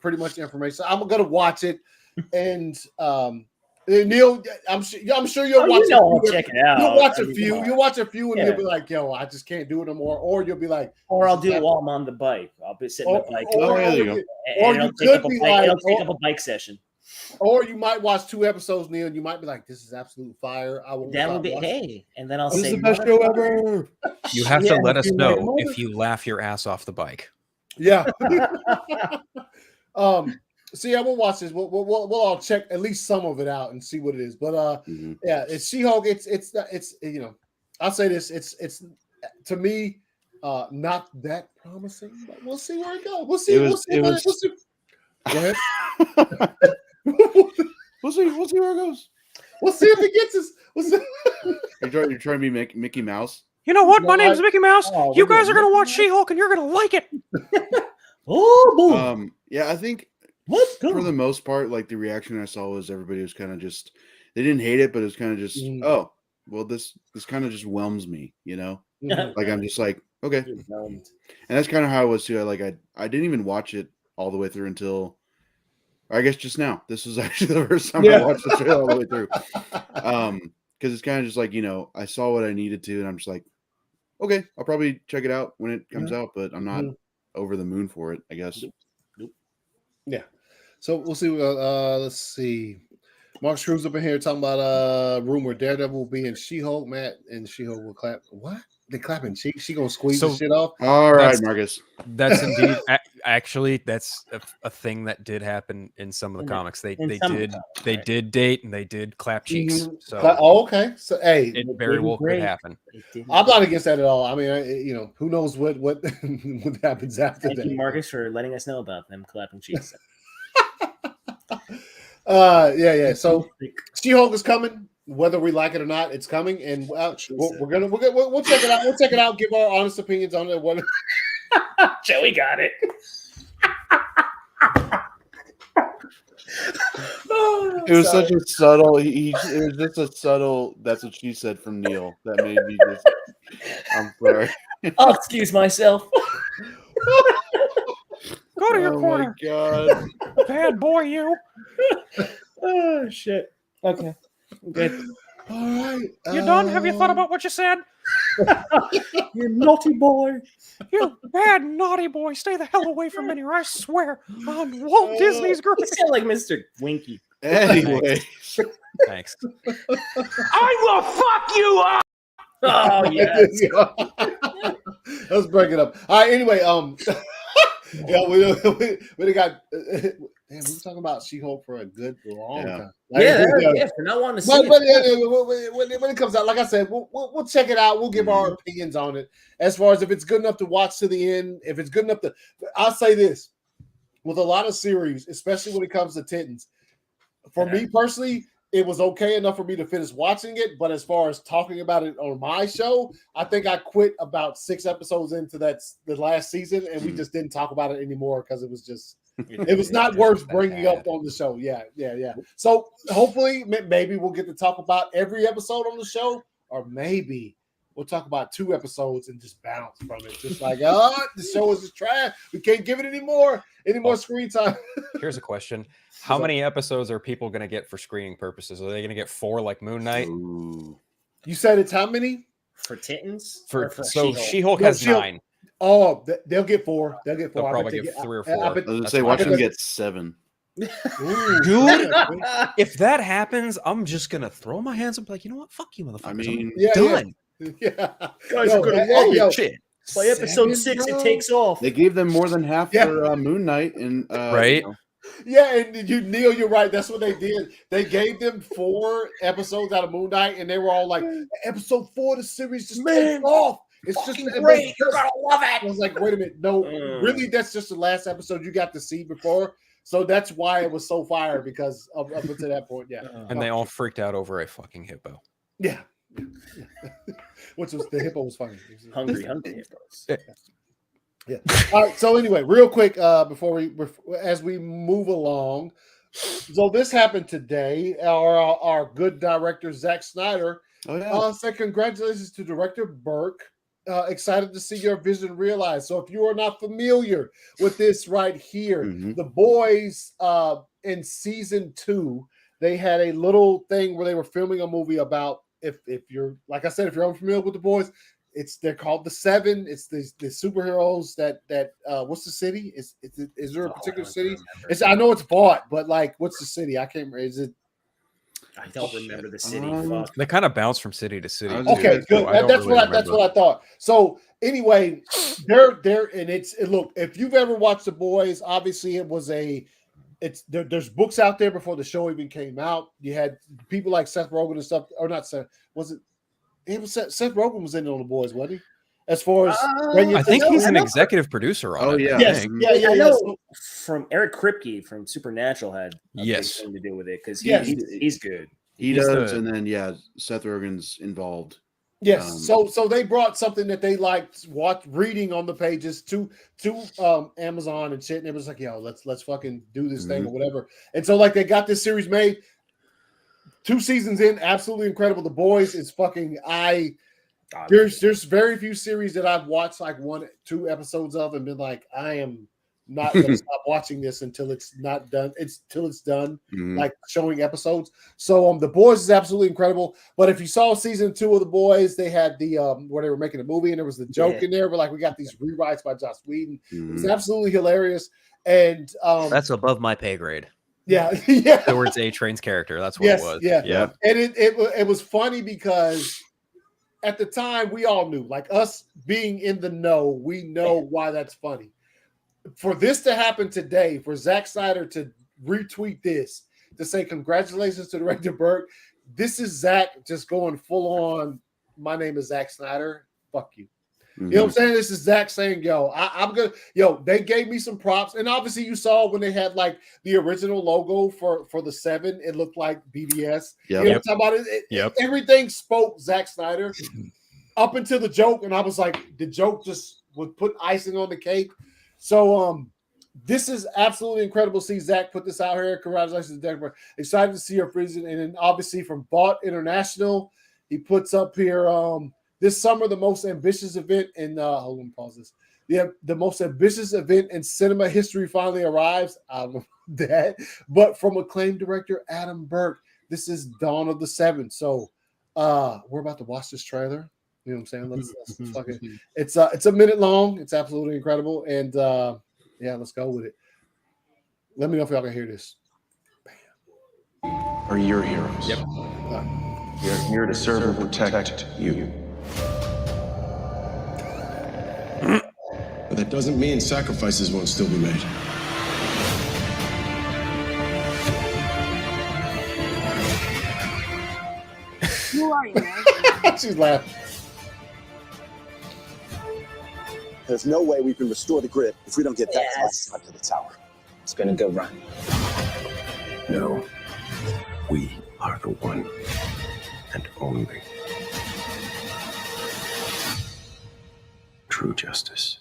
pretty much information. So I'm gonna watch it, and Neil, I'm sure you'll watch it. I'll check it out. You'll watch a few. You'll watch a few, and you'll be like, "Yo, I just can't do it no more." Or you'll be like, "Or I'll do it while I'm on the bike. I'll be sitting on the bike." Or you could be like, "It'll take up a bike session." Or you might watch 2 episodes, Neil, and you might be like, "This is absolute fire." I will. That would be and then I'll say, "This is the best show ever." You have to let us know if you laugh your ass off the bike. Yeah. So yeah, we'll watch this. We'll all check at least some of it out and see what it is. But yeah, it's She-Hulk. It's I'll say this. It's to me not that promising, but we'll see where it goes. We'll see. Go ahead. We'll see where it goes. We'll see if he gets us. We'll see. You're trying to be Mickey Mouse. You know what? My No, name's Mickey Mouse. Oh, You we're guys are doing gonna watch Mickey Mouse? She-Hulk, and you're gonna like it. Oh, boom. Yeah, I think Let's go. for the most part, like the reaction I saw was everybody was kind of just they didn't hate it, but it was kind of just oh well this kind of just whelms me, you know. Like I'm just like okay, and that's kind of how I was too. I didn't even watch it all the way through until I guess just now. This was actually the first time I watched the trailer all the way through. Because it's kind of just like, you know, I saw what I needed to, and I'm just like, okay, I'll probably check it out when it comes out, but I'm not over the moon for it, I guess. Yeah. So we'll see. Let's see. Mark Screws up in here talking about rumor Daredevil will be in She-Hulk, Matt, and She-Hulk will clap. What? They clapping? She gonna squeeze the shit off? All right, Marcus. That's indeed actually that's a thing that did happen in some of the comics. They did date and they did clap cheeks. So okay. So hey, it very well could happen. I'm not against that at all. I mean, you know, who knows what what happens after Thank that. you, Marcus, for letting us know about them clapping cheeks. Yeah. So She-Hulk is coming, whether we like it or not. It's coming, and we'll check it out. We'll check it out. Give our honest opinions on it. What Joey got it. It was such a subtle. It was just a subtle. That's what she said from Neil. That made me just. I'm sorry. I'll excuse myself. Go to your corner. Oh my god, bad boy, you. Oh shit. Okay. Good. All right. You done? Have you thought about what you said? You naughty boy. You bad naughty boy. Stay the hell away from me, or I swear on Walt Disney's grave. You sound like Mr. Winky. Anyway. Thanks. I will fuck you up. Oh yes. Let's break it up. All right. Anyway, yeah, we got. Damn, we were talking about She-Hulk for a good long time. Yeah, for not wanting to see it. When it comes out, like I said, we'll check it out. We'll give our opinions on it as far as if it's good enough to watch to the end. If it's good enough to, I'll say this: with a lot of series, especially when it comes to Titans, for me personally, it was okay enough for me to finish watching it. But as far as talking about it on my show, I think I quit about 6 episodes into the last season, and we just didn't talk about it anymore because it was just. It was not worth bringing up on the show. Yeah. So hopefully, maybe we'll get to talk about every episode on the show, or maybe we'll talk about 2 episodes and just bounce from it. Just like, the show is just trash. We can't give it any more screen time. Here's a question: how many episodes are people going to get for screening purposes? Are they going to get 4 like Moon Knight? Ooh. You said it's how many? For Titans? So She-Hulk? She-Hulk has 9. Oh, they'll get 4. They'll get 4. They'll probably get 3 or 4. I was gonna say, watch them get 7. Dude, if that happens, I'm just gonna throw my hands up, and be like, you know what? Fuck you, motherfuckers. I mean, done. Yeah. Guys are gonna love it. Shit. By episode 6, it takes off. they gave them more than half for Moon Knight, and Right? you know. Yeah, and Neil, you're right. That's what they did. They gave them 4 episodes out of Moon Knight, and they were all like, episode 4 of the series just takes off. It's just great. You're gonna love it. I was like, wait a minute. No, really, that's just the last episode you got to see before. So that's why it was so fire, because up until that point, yeah. And they all freaked out over a fucking hippo. Yeah. Which was the hippo was funny. Hungry hippos. Yeah. All right. So anyway, real quick, as we move along, so this happened today. Our good director Zack Snyder said congratulations to director Burke. Excited to see your vision realized. So if you are not familiar with this right here, The Boys in season 2, they had a little thing where they were filming a movie about if you're, like I said, if you're unfamiliar with The Boys, they're called the 7. It's the superheroes that what's the city? Is there a particular city? I know it's bought, but like what's the city? I can't remember. Is it? I don't remember the city. They kind of bounce from city to city. Okay, good. That's what I thought. So anyway, they're and look, if you've ever watched The Boys, obviously there's books out there before the show even came out. You had people like Seth Rogen and stuff, or not Seth. Was it? It was Seth Rogen was in on The Boys, wasn't he? as far as I think he's an executive producer on it. yeah. Yes, I think. yeah. I know So, from Eric Kripke from Supernatural had a big thing to do with it because Yes. he's good. He He's does, the- and then Seth Rogen's involved. yes. So they brought something that they liked reading on the pages to Amazon and shit, and it was like, yo, let's fucking do this thing or whatever. And so like they got this series made. 2 seasons in, absolutely incredible. The Boys is fucking there's very few series that I've watched like 1-2 episodes of and been like, I am not gonna stop watching this until it's not done. It's done, like showing episodes. So The Boys is absolutely incredible. But if you saw season 2 of The Boys, they had the where they were making a movie and there was the joke in there, but like we got these rewrites by Joss Whedon. It was absolutely hilarious. And that's above my pay grade. Yeah. Edward's A-Train's character. That's what it was. Yeah. And it was funny because at the time we all knew, like us being in the know, we know why that's funny. For this to happen today, for Zack Snyder to retweet this, to say congratulations to Director Burke, this is Zack just going full on, my name is Zack Snyder, fuck you. You know what I'm saying? This is Zach saying, yo, I'm good. Yo, they gave me some props. And obviously you saw when they had like the original logo for the 7, it looked like BBS. You know what I'm talking about? Everything spoke Zack Snyder up until the joke. And I was like, the joke just would put icing on the cake. So this is absolutely incredible to see Zach put this out here. Congratulations to Denver. Excited to see her freezing. And then obviously from Bought International, he puts up here this summer, the most ambitious event in hold on, pause this. Yeah, the most ambitious event in cinema history finally arrives. I love that. But from acclaimed director Adam Burke, this is Dawn of the Seven. So we're about to watch this trailer. You know what I'm saying? Let's fucking it's a minute long. It's absolutely incredible. And let's go with it. Let me know if y'all can hear this. Are your heroes. Yep. We are here to serve and protect you. But that doesn't mean sacrifices won't still be made. Who are you, man? She's laughing. There's no way we can restore the grid if we don't get that far to the tower. It's been a good run. No. We are the one and only true justice.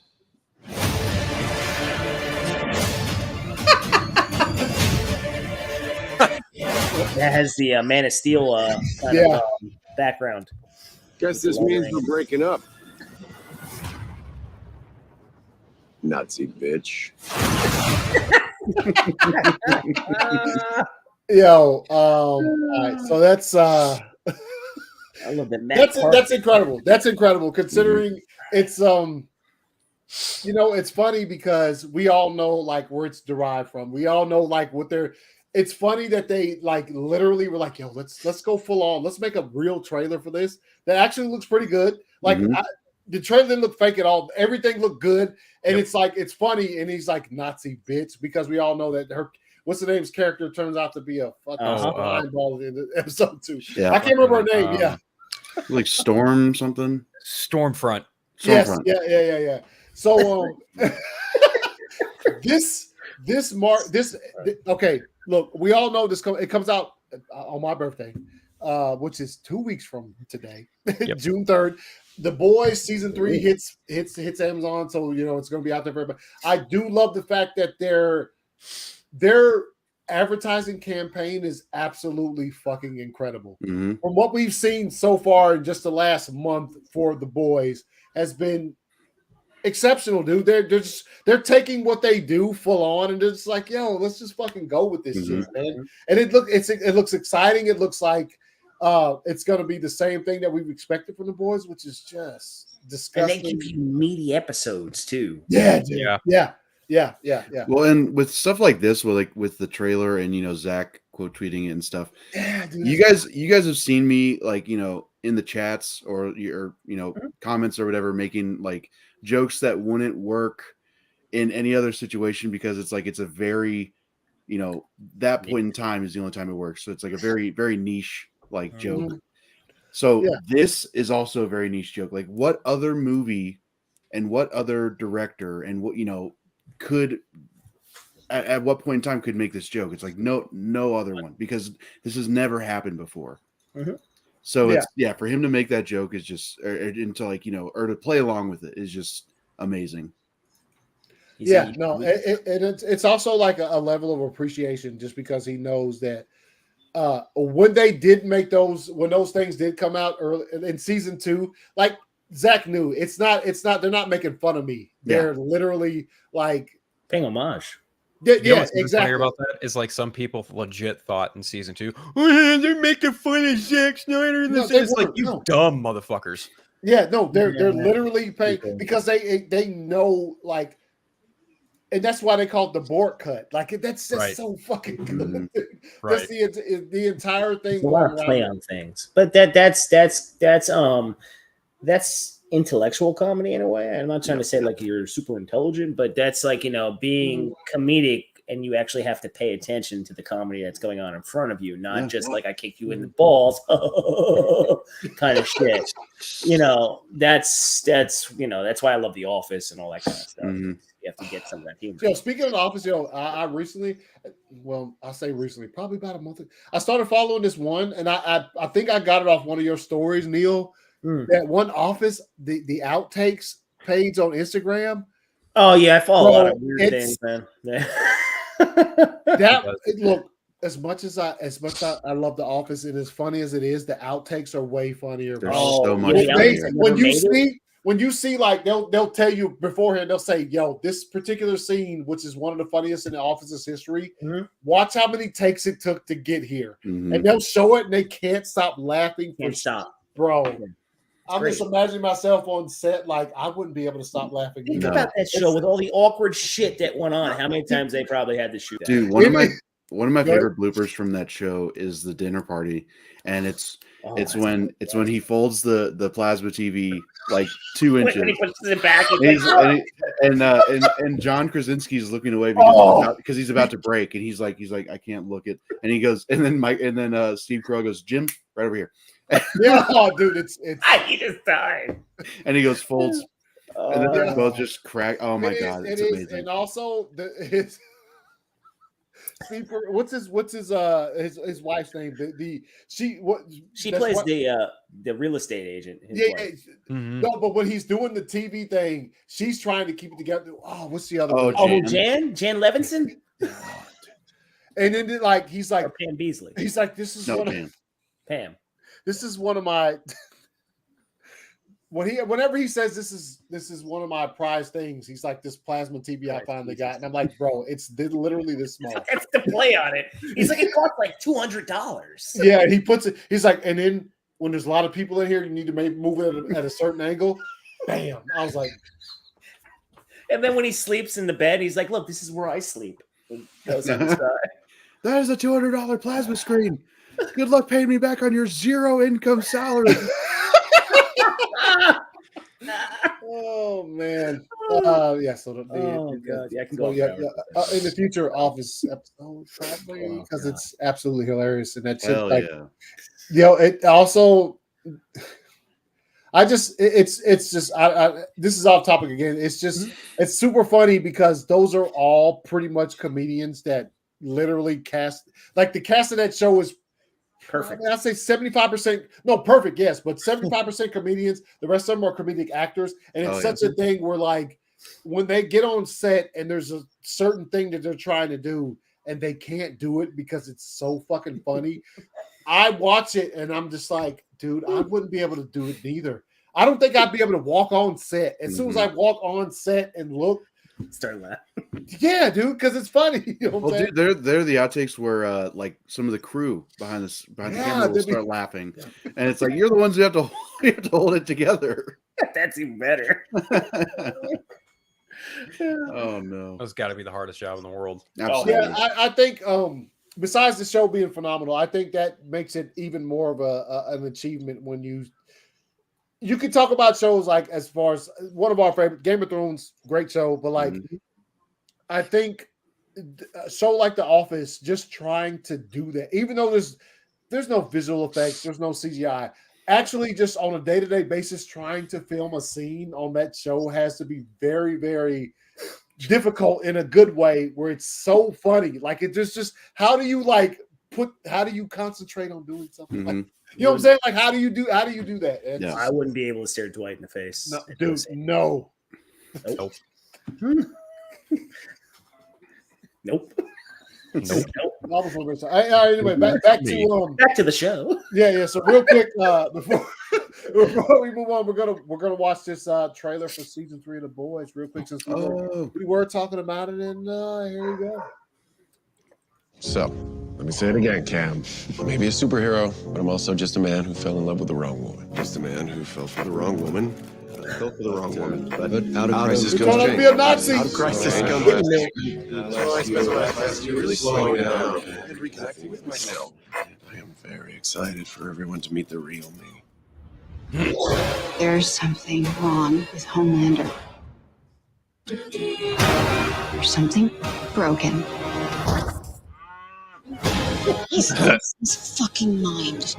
That has the Man of Steel kind of background. Guess this means we're breaking up. Nazi bitch. Yo, all right. So that's I love that. That's incredible. That's incredible considering it's it's funny because we all know like where it's derived from. We all know like what they're. It's funny that they like literally were like, yo, let's go full on. Let's make a real trailer for this that actually looks pretty good. Like the trailer didn't look fake at all. Everything looked good, and it's like it's funny. And he's like Nazi bitch because we all know that her what's the name's character turns out to be a fucking eyeball in the episode 2. Yeah, I can't remember her name. Like Storm something. Stormfront. Yes, yeah. So okay. Look, we all know this. It comes out on my birthday, which is 2 weeks from today, June 3rd. The Boys season 3 hits Amazon, so it's going to be out there for everybody. I do love the fact that their advertising campaign is absolutely fucking incredible. From what we've seen so far in just the last month for The Boys has been exceptional, dude. They're taking what they do full on and they're just like, yo, let's just fucking go with this shit, man. And it looks exciting. It looks like it's gonna be the same thing that we've expected from The Boys, which is just disgusting. And they give you meaty episodes too. Yeah, dude. Yeah. Well, and with stuff like this, with the trailer and Zach quote tweeting it and stuff. Yeah, dude. You guys have seen me like in the chats or your comments or whatever making like jokes that wouldn't work in any other situation because it's a very that point in time is the only time it works. So it's like a very very niche like joke. So this is also a very niche joke. Like, what other movie and what other director and what could at what point in time could make this joke? It's like no other one, because this has never happened before. Mhm. So it's for him to make that joke is just into like or to play along with it is just amazing. It's also like a level of appreciation just because he knows that when they did make when those things did come out early in season 2, like Zach knew they're not making fun of me. They're literally like paying homage. Funnier about that is like some people legit thought in season 2, oh, they're making fun of Zack Snyder. It's like, you dumb motherfuckers. Yeah, no, they're literally paying because they know, like, and that's why they call it the Bork cut. Like, that's just so fucking good. That's the entire thing. There's a lot of play on things, but that's intellectual comedy in a way. I'm not trying to say like you're super intelligent, but that's like being comedic, and you actually have to pay attention to the comedy that's going on in front of you, not just like I kick you in the balls kind of shit. That's why I love The Office and all that kind of stuff. You have to get some of that humor. Speaking of The Office, I recently, I say recently, probably about a month ago, I started following this one, and I think I got it off one of your stories, Neil. That one Office, the outtakes page on Instagram. Oh yeah, I follow a lot of weird things, man. Look, as much as I love The Office, and as funny as it is, the outtakes are way funnier. There's so much funnier. When you see like they'll tell you beforehand, they'll say, "Yo, this particular scene, which is one of the funniest in The Office's history, watch how many takes it took to get here," and they'll show it, and they can't stop laughing. Bro. I'm just imagining myself on set, like I wouldn't be able to stop laughing. Think about that show with all the awkward shit that went on. How many times they probably had to shoot that? Dude, one of my favorite bloopers from that show is the dinner party, and it's when he folds the plasma TV like 2 inches. When he puts it back, and John Krasinski's looking away because he's about to break, and he's like I can't look it, and he goes, and then Steve Carell goes, Jim, right over here. Dude, it's he just died. And he goes folds, and then they both just crack. Oh my god, it's amazing. And also what's his wife's name? She plays the real estate agent. No, but when he's doing the TV thing, she's trying to keep it together. Oh, what's the other one? Jan Levinson. And then like he's like Pam Beasley. He's like, this is Pam. This is one of my whenever he says this is one of my prized things, he's like, this plasma TV I finally got, and I'm like, bro, it's literally this small. That's the play on it. He's like, it cost like $200. Yeah, he puts it. He's like, and then when there's a lot of people in here, you need to move it at a certain angle. Bam! I was like, and then when he sleeps in the bed, he's like, look, this is where I sleep. Goes on the side. That is a $200 plasma screen. Good luck paying me back on your zero income salary. Oh man. Yeah. So God. Yeah, I can go. In the future Office episode probably because it's absolutely hilarious, and that's just like, it also. This is off topic again. It's just it's super funny because those are all pretty much comedians that literally cast, like the cast of that show is perfect. I mean, I'd say 75%. No, perfect, yes, but 75% comedians. The rest of them are comedic actors, and it's such a thing where like when they get on set and there's a certain thing that they're trying to do and they can't do it because it's so fucking funny. I watch it and I'm just like, dude, I wouldn't be able to do it neither. I don't think I'd be able to walk on set. As soon as I walk on set and look, start laughing. Yeah, dude, because it's funny. You know what I'm dude, they're the outtakes where like some of the crew behind the camera will start laughing, and it's like you're the ones who have to hold it together. That's even better. Oh no, that's got to be the hardest job in the world. Absolutely. Yeah, I think besides the show being phenomenal, I think that makes it even more of an achievement when you can talk about shows like, as far as one of our favorite, Game of Thrones, great show, but like I think a show like The Office, just trying to do that, even though there's no visual effects, there's no CGI. actually just on a day-to-day basis trying to film a scene on that show has to be very, very difficult in a good way where it's so funny. Like it just how do you concentrate on doing something like, you know what I'm saying? Like how do you do that? Yeah. I wouldn't be able to stare Dwight in the face. No, dude, no. Nope. Nope. Nope. All right, anyway, back to the show. Yeah. So real quick, before we move on, we're gonna watch this trailer for season 3 of The Boys real quick since we were talking about it, and here we go. So, let me say it again, Cam. I may be a superhero, but I'm also just a man who fell in love with the wrong woman. Just a man who fell for the wrong woman. Fell for the wrong woman. But out of crisis comes change. Be a Nazi. Out of crisis comes change. So I spent the last year really slowing down and reconnecting with myself. I am very excited for everyone to meet the real me. There's something wrong with Homelander. There's something broken. He's lost his fucking mind.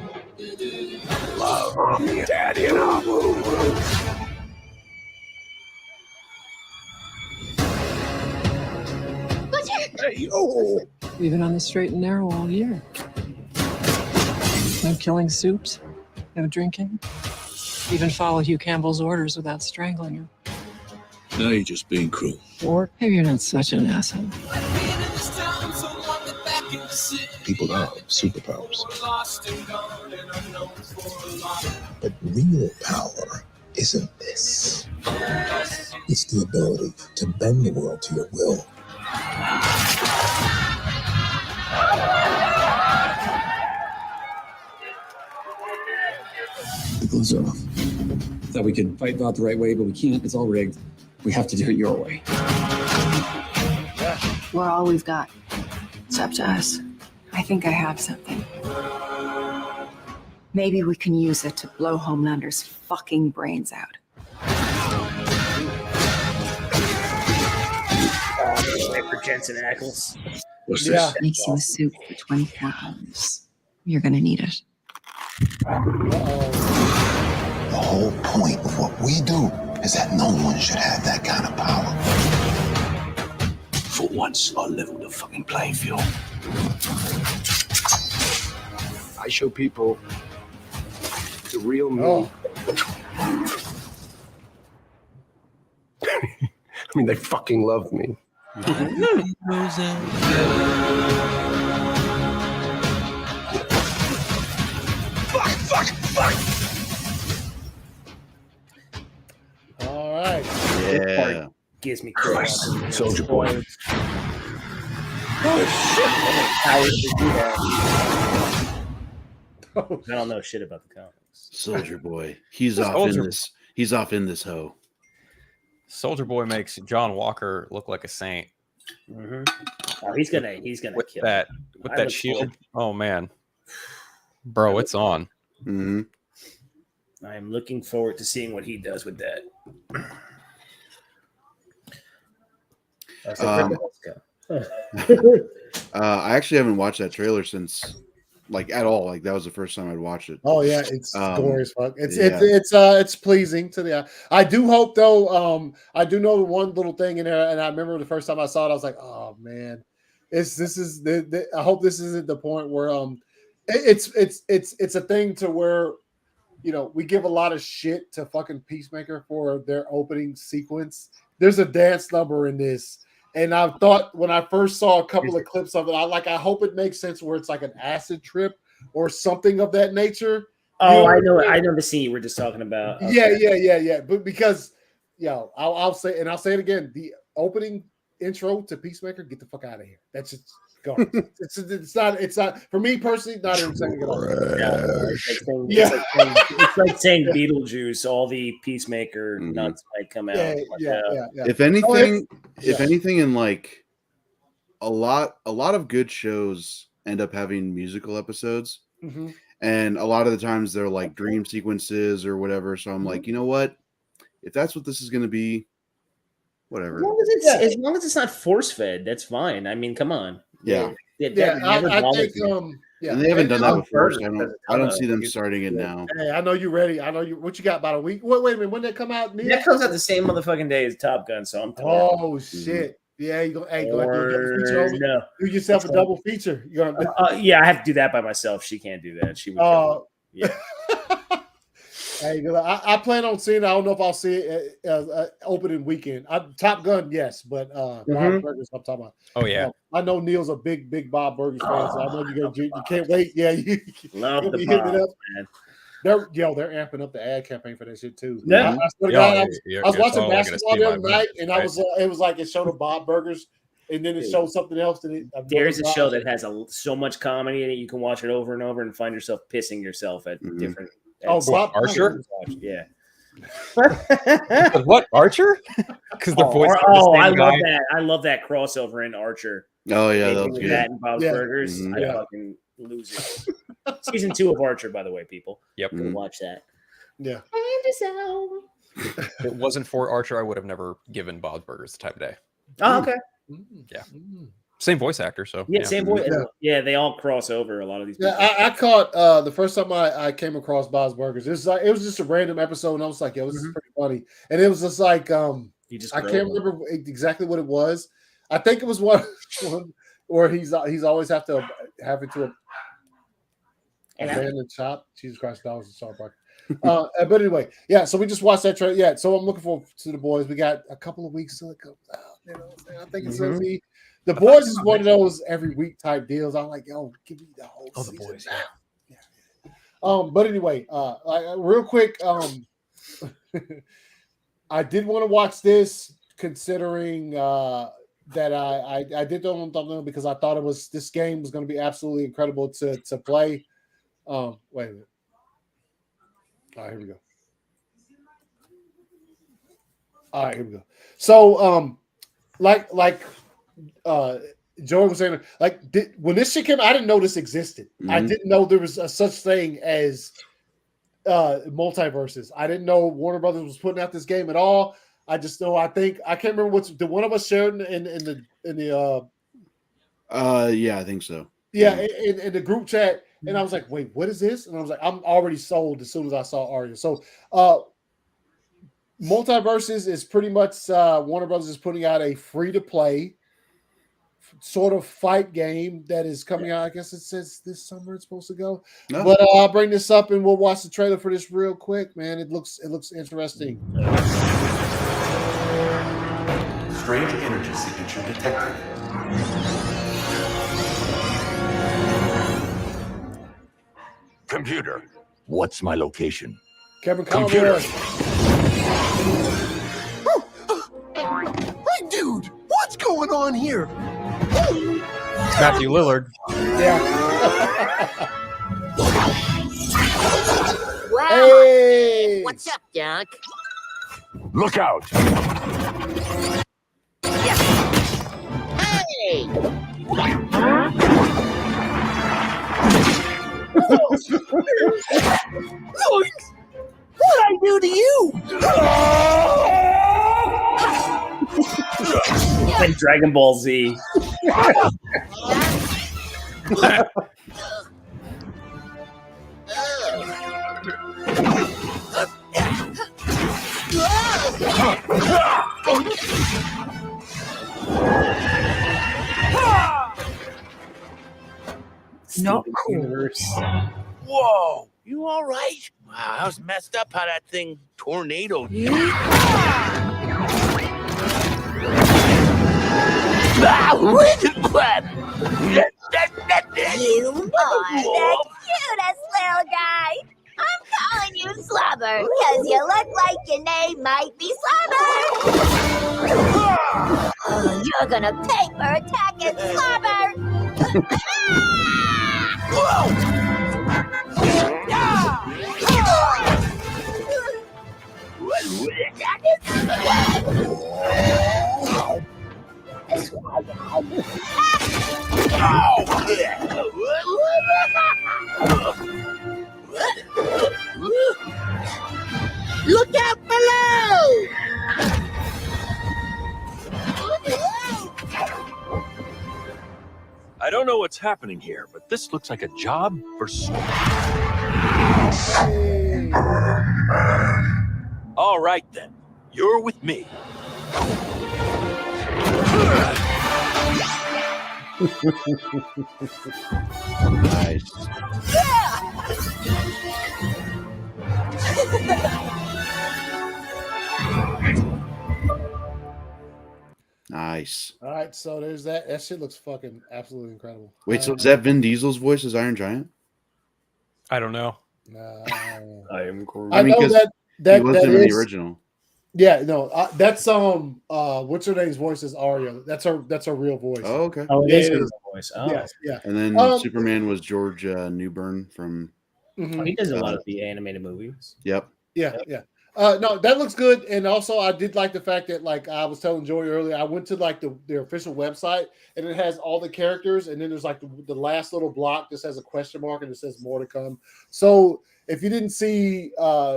Love Daddy and Abu. Butcher! We've been on the straight and narrow all year. No killing soups, no drinking. Even followed Hugh Campbell's orders without strangling him. Now you're just being cruel. Or maybe you're not such an asshole. People have superpowers. But real power isn't this. It's the ability to bend the world to your will. The gloves are off. Thought we could fight out the right way, but we can't. It's all rigged. We have to do it your way. We're all we've got. It's up to us. I think I have something. Maybe we can use it to blow Homelander's fucking brains out. For Jensen Ackles. What's this? Makes you a soup for 24 hours. You're gonna need it. The whole point of what we do is that no one should have that kind of power. For once, I'll level the fucking playing field. I show people the real me. I mean, they fucking love me. Fuck. All right. Yeah. Gives me Christ, Soldier Boy. How would you do that? I don't know shit about the comics. Soldier Boy. He's off in this hoe. Soldier Boy makes John Walker look like a saint. Mm-hmm. Oh, he's gonna with kill that him. with that shield. Oh man, bro, it's on. Mm-hmm. I am looking forward to seeing what he does with that. I actually haven't watched that trailer since, like, at all. Like, that was the first time I'd watched it. Oh yeah, it's glorious. Fuck. It's pleasing to the eye. I do hope though. I do know one little thing in there, and I remember the first time I saw it, I was like, oh man, I hope this isn't the point where it's a thing to where, you know, we give a lot of shit to fucking Peacemaker for their opening sequence. There's a dance number in this. And I thought when I first saw a couple of clips of it, I hope it makes sense where it's like an acid trip or something of that nature. Oh, I know the scene you were just talking about. Okay. Yeah. But because, I'll say it again. The opening intro to Peacemaker, get the fuck out of here. That's just gone. it's not for me personally. Not even saying it all. It's like saying Beetlejuice. All the Peacemaker nuts might come out. Yeah. If anything, in like a lot of good shows end up having musical episodes, and a lot of the times they're like dream sequences or whatever. So I'm like, you know what? If that's what this is going to be, whatever. As long as it's not force fed, that's fine. I mean, come on. Yeah. that never I bothered think me. And they haven't done that before, so Burgers, I don't see them starting it now. Hey, I know you ready. I know you. What you got about a week? Wait a minute. When did that come out? Neil? That comes out the same motherfucking day as Top Gun, so I'm torn. Oh shit! Yeah, you go. Hey, go ahead. Do a double feature on me. No. Do yourself a double feature. You gonna? Yeah, I have to do that by myself. She can't do that. She would. Kill me. Yeah. Hey, I plan on seeing it. I don't know if I'll see it opening weekend. Top Gun, yes, but Bob Burgers, I'm talking about. Oh yeah, I know Neil's a big Bob Burgers fan, so I know you can't wait. Yeah, you love the hitting Bob, it up. man. They're amping up the ad campaign for that shit too. Yeah. I swear to God, I was watching basketball the other night, and I was it was like it showed a Bob Burgers, and then it showed something else. There's a show that has so much comedy in it, you can watch it over and over and find yourself pissing yourself at different. Bob Archer? Yeah. What Archer? Because the voice. I love that. I love that crossover in Archer. Oh yeah, that was good. That and Bob's Burgers. I fucking lose it. Season 2 of Archer, by the way, people. Yep. Go watch that. Yeah. If it wasn't for Archer, I would have never given Bob's Burgers the time of day. Oh, okay. Yeah. Same voice actor, so same voice. Yeah, they all cross over. A lot of these. Yeah, I caught the first time I came across Bob's Burgers. It was just a random episode, and I was like, "Yo, this is pretty funny." And it was just like, I can't remember exactly what it was. I think it was one where he's always having to abandon shop. Jesus Christ, that was a sorry part. But anyway, yeah. So we just watched that trailer. Yeah. So I'm looking forward to The Boys. We got a couple of weeks to go. I think it's gonna be. The Boys is one of those every week type deals. I'm like, yo, give me the whole season. The Boys, yeah. But anyway, real quick, I did want to watch this, considering that I did throw on thumbnail because I thought this game was going to be absolutely incredible to play. Wait a minute. All right, here we go. All right, here we go. So, Joey was saying, when this shit came out, I didn't know this existed. I didn't know there was a such thing as multiverses. I didn't know Warner Brothers was putting out this game at all. I just know I can't remember did one of us share in the yeah, I think so. Yeah, in the group chat, and I was like, wait, what is this? And I was like, I'm already sold as soon as I saw Arya. So Multiverses is pretty much Warner Brothers is putting out a free-to-play sort of fight game that is coming out. I guess it says this summer it's supposed to go. No. But I'll bring this up and we'll watch the trailer for this real quick, man. It looks interesting. Strange energy signature detected. Computer, what's my location? Kevin Computer. Hey, dude, what's going on here? It's Matthew Lillard. Yeah. Wow. Hey. What's up, Doc? Look out! Hey! What'd I do to you? Like Dragon Ball Z. Not cool. Whoa! You all right? Wow, that was messed up how that thing tornadoed you. You are the cutest little guy. I'm calling you Slobber because you look like your name might be Slobber. Oh, you're gonna pay for attacking Slobber. Look out below! I don't know what's happening here, but this looks like a job for All right, then. You're with me. Nice. Nice. All right, so there's that. That shit looks fucking absolutely incredible. Wait, so is that Vin Diesel's voice as Iron Giant? I don't know. I am I know that he was that him in the is- original. Yeah, no, that's what's her name's voice is Arya. That's her real voice. Oh, okay. Oh, it Yeah, is it her is. voice. Oh. Yes, yeah. And then Superman was George Newbern from. Oh, he does a lot of the animated movies. Yep. Yeah, yeah. No, that looks good. And also, I did like the fact that, like I was telling Joey earlier, I went to like their official website, and it has all the characters, and then there's like the last little block just has a question mark, and it says more to come. So if you didn't see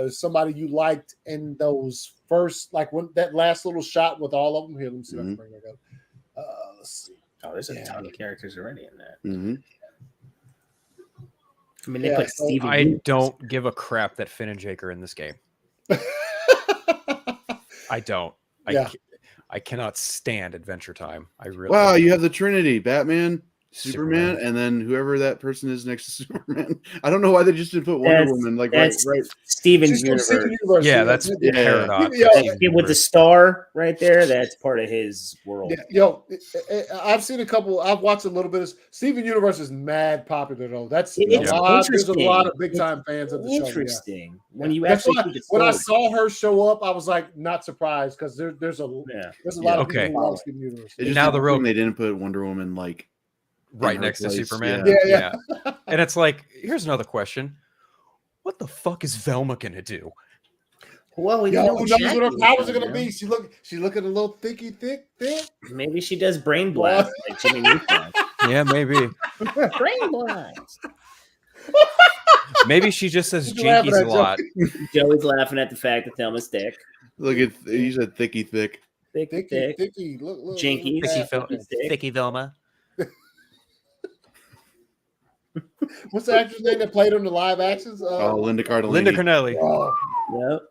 somebody you liked in those first, like when that last little shot with all of them, here, let me see if I can bring that up. Let's see. Oh, there's a ton of characters already in that. Mm-hmm. I mean, they put Steven. I don't give a crap that Finn and Jake are in this game. I don't. I cannot stand Adventure Time. I really. Wow, you have the Trinity: Batman, Superman, and then whoever that person is next to Superman. I don't know why they just didn't put Wonder Woman like right. Steven's universe. Yeah, that's Paradox. With the star right there, that's part of his world. Yeah, I've seen a couple. I've watched a little bit of Steven Universe is mad popular though. That's It's there's a lot of interesting. big time fans of the show. Interesting. Yeah. When you That's actually why see the when I story. saw her show up, I was like not surprised because there's a lot of people who love Steven Universe. It just Now the real they didn't put Wonder Woman like right in her next to place. Superman. Yeah. And it's like, here's another question: what the fuck is Velma gonna do? Well, we Yo, know who what knows Jackie what her is powers are gonna gonna do. be? She looking a little thick. Maybe she does brain blast like Jimmy Neutron. Yeah, maybe. Brain blast. Maybe she just says Who's laughing jinkies at a lot. Joey's laughing at the fact that Thelma's thick. Look at you said thicky thick. Thicky. Look. Jinkies. Thicky Velma. What's the actress name that played on the live actions? Linda Cardellini. Linda Cardellini. Oh, Yep.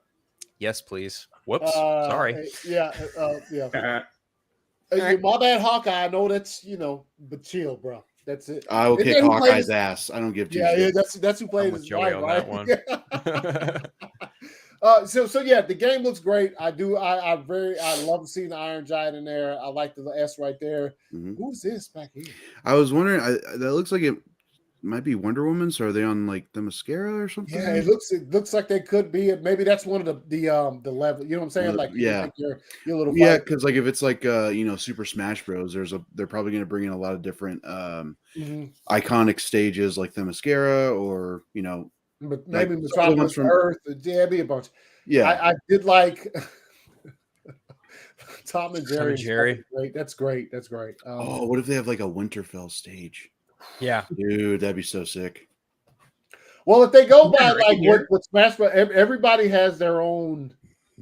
Yes, please. Whoops. Sorry. Yeah. My bad, Hawkeye. I know that's but chill, bro. That's it. I will And kick then who played Hawkeye's his- ass. I don't give two Yeah, shits. that's who played I'm with his Joey wife, on right? that one. So yeah, the game looks great. I love seeing the Iron Giant in there. I like the S right there. Who's this back here? I was wondering. That looks like it might be Wonder Woman. So are they on like the mascara or something? Yeah, it looks like they could be. Maybe that's one of the level. You know what I'm saying? Like yeah. like your little Yeah, fight. because like if it's like Super Smash Bros, they're probably going to bring in a lot of different iconic stages like the mascara or But like maybe some of the ones Metropolis Earth. Yeah, it'd be a bunch. Yeah. I did like Tom and Jerry. is Jerry. fucking Great. That's great. That's great. what if they have like a Winterfell stage? Yeah, dude, that'd be so sick. Well, if they go by like what Smash Bros, everybody has their own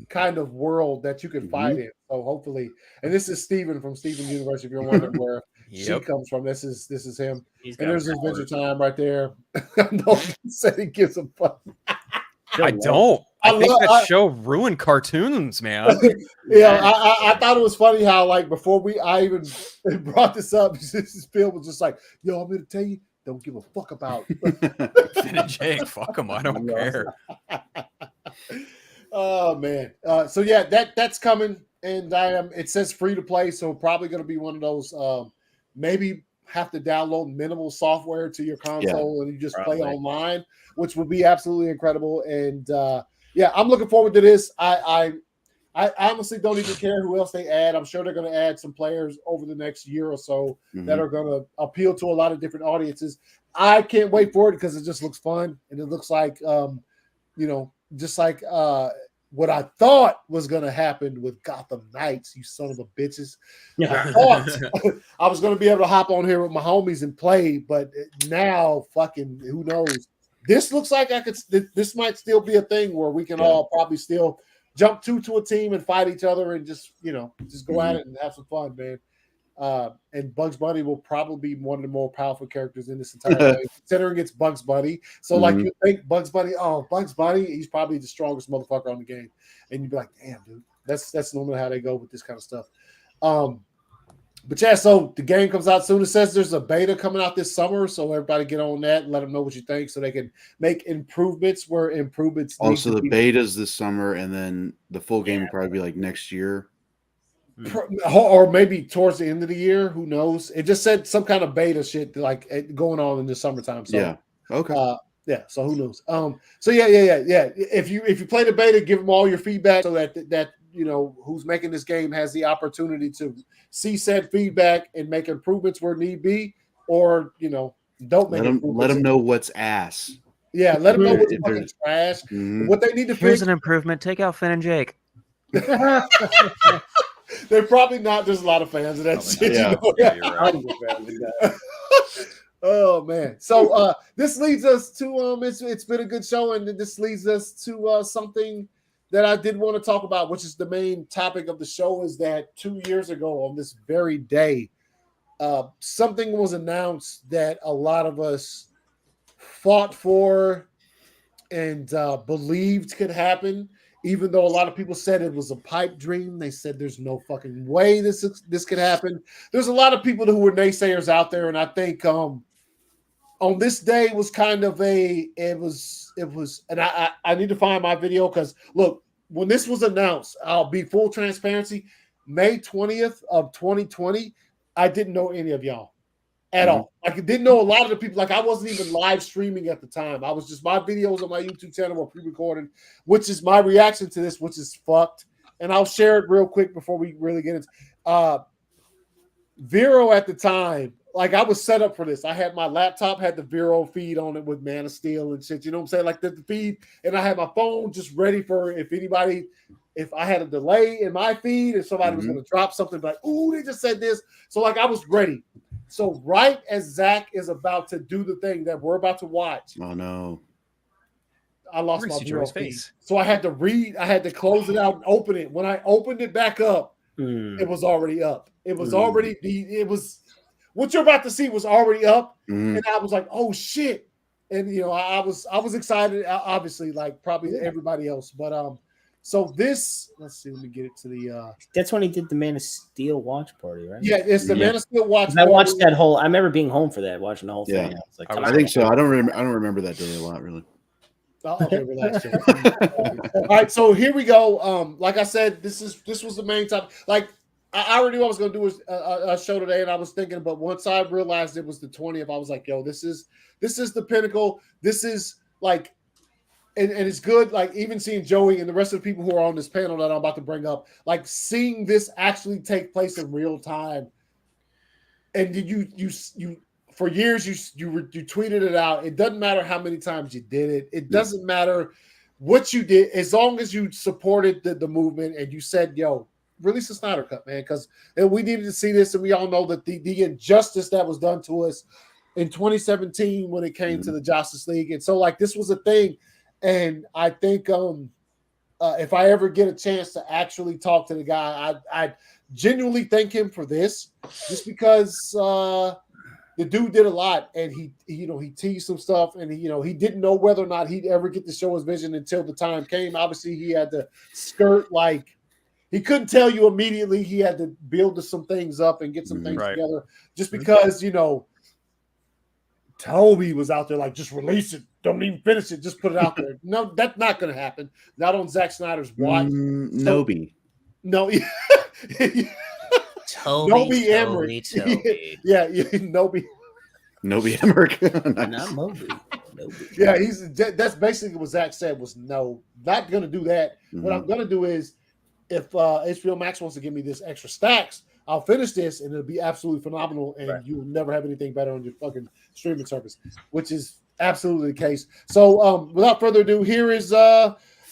kind of world that you can fight in. So hopefully, and this is Steven from Steven Universe. If you're wondering where she comes from, this is him. And there's Adventure Time right there. I know he said he gives a fuck. I don't. I think that show ruined cartoons, man. Yeah, I thought it was funny how like before I even brought this up, Phil was just like, "Yo, I'm going to tell you, don't give a fuck about Finn and Jake. Fuck them. I don't care." Oh man. So yeah, that's coming, and it says free to play, so probably going to be one of those. Maybe have to download minimal software to your console and you just play online, which would be absolutely incredible. And yeah, I'm looking forward to this. I honestly don't even care who else they add. I'm sure they're going to add some players over the next year or so that are going to appeal to a lot of different audiences. I can't wait for it because it just looks fun, and it looks like just like what I thought was going to happen with Gotham Knights, you son of a bitches. I thought I was going to be able to hop on here with my homies and play, but now fucking who knows? This looks like this might still be a thing where we can all probably still jump to a team and fight each other and just go at it and have some fun, man. And Bugs Bunny will probably be one of the more powerful characters in this entire game, considering it's Bugs Bunny. So, like, you think Bugs Bunny, he's probably the strongest motherfucker on the game. And you'd be like, damn, dude, that's normally how they go with this kind of stuff. But yeah, so the game comes out soon. It says there's a beta coming out this summer, so everybody get on that and let them know what you think, so they can make improvements where improvements. Also, the beta's this summer, and then the full game will probably be like next year, or maybe towards the end of the year. Who knows? It just said some kind of beta shit like going on in the summertime. So, yeah, okay, yeah. So who knows? So yeah. If you play the beta, give them all your feedback so that who's making this game has the opportunity to see said feedback and make improvements where need be, or don't make improvements. Let them know what's ass. Yeah, let them know what's fucking trash. What they need to Here's fix. an improvement. Take out Finn and Jake. They're probably not. There's a lot of fans of that shit. Yeah. You're right. Oh man. So this leads us to it's been a good show, and this leads us to something that I did want to talk about, which is the main topic of the show, is that 2 years ago on this very day, something was announced that a lot of us fought for and believed could happen, even though a lot of people said it was a pipe dream. They said there's no fucking way this could happen. There's a lot of people who were naysayers out there, and I think on this day was kind of it was, and I need to find my video, because look, when this was announced, I'll be full transparency, May 20th of 2020, I didn't know any of y'all at all. Like, I didn't know a lot of the people. Like, I wasn't even live streaming at the time. I was just, my videos on my YouTube channel were pre-recorded, which is my reaction to this, which is fucked. And I'll share it real quick before we really get into Vero at the time. Like, I was set up for this. I had my laptop, had the Vero feed on it with Man of Steel and shit. You know what I'm saying? Like, the feed. And I had my phone just ready for if I had a delay in my feed and somebody was going to drop something like, ooh, they just said this. So, like, I was ready. So, right as Zach is about to do the thing that we're about to watch. Oh, no. I lost my Vero feed. So, I had to close it out and open it. When I opened it back up, it was already up. It was what you're about to see was already up, and I was like, "Oh shit!" And I was excited, obviously, like probably everybody else. But so this, let's see, let me get it to the. That's when he did the Man of Steel watch party, right? Yeah, it's the Man of Steel watch. I watched that whole. I remember being home for that, watching the whole thing. Yeah, I was like, I think so. I don't remember that day a lot, really. Okay, relax. All right, so here we go. Like I said, this was the main topic. Like, I already knew I was going to do a show today, and I was thinking, but once I realized it was the 20th, I was like, yo, this is the pinnacle. This is like, and it's good, like, even seeing Joey and the rest of the people who are on this panel that I'm about to bring up, like, seeing this actually take place in real time. And you for years you tweeted it out. It doesn't matter how many times you did it. It doesn't matter what you did, as long as you supported the movement and you said, yo, release the Snyder Cut, man, because we needed to see this, and we all know that the injustice that was done to us in 2017 when it came to the Justice League. And so, like, this was a thing, and I think if I ever get a chance to actually talk to the guy, I genuinely thank him for this, just because the dude did a lot, and he teased some stuff, and he didn't know whether or not he'd ever get to show his vision until the time came. Obviously, he had to skirt, like, he couldn't tell you immediately. He had to build some things up and get some things together, just because, Toby was out there like, just release it. Don't even finish it. Just put it out there. No, that's not going to happen. Not on Zack Snyder's watch. Noby. No. Toby Emmerich. Yeah, Noby. Noby Emmerich. Nice. Not Moby. Yeah, that's basically what Zach said was no, not going to do that. What I'm going to do is, if HBO Max wants to give me this extra stacks, I'll finish this and it'll be absolutely phenomenal, and you will never have anything better on your fucking streaming service, which is absolutely the case. So without further ado, here is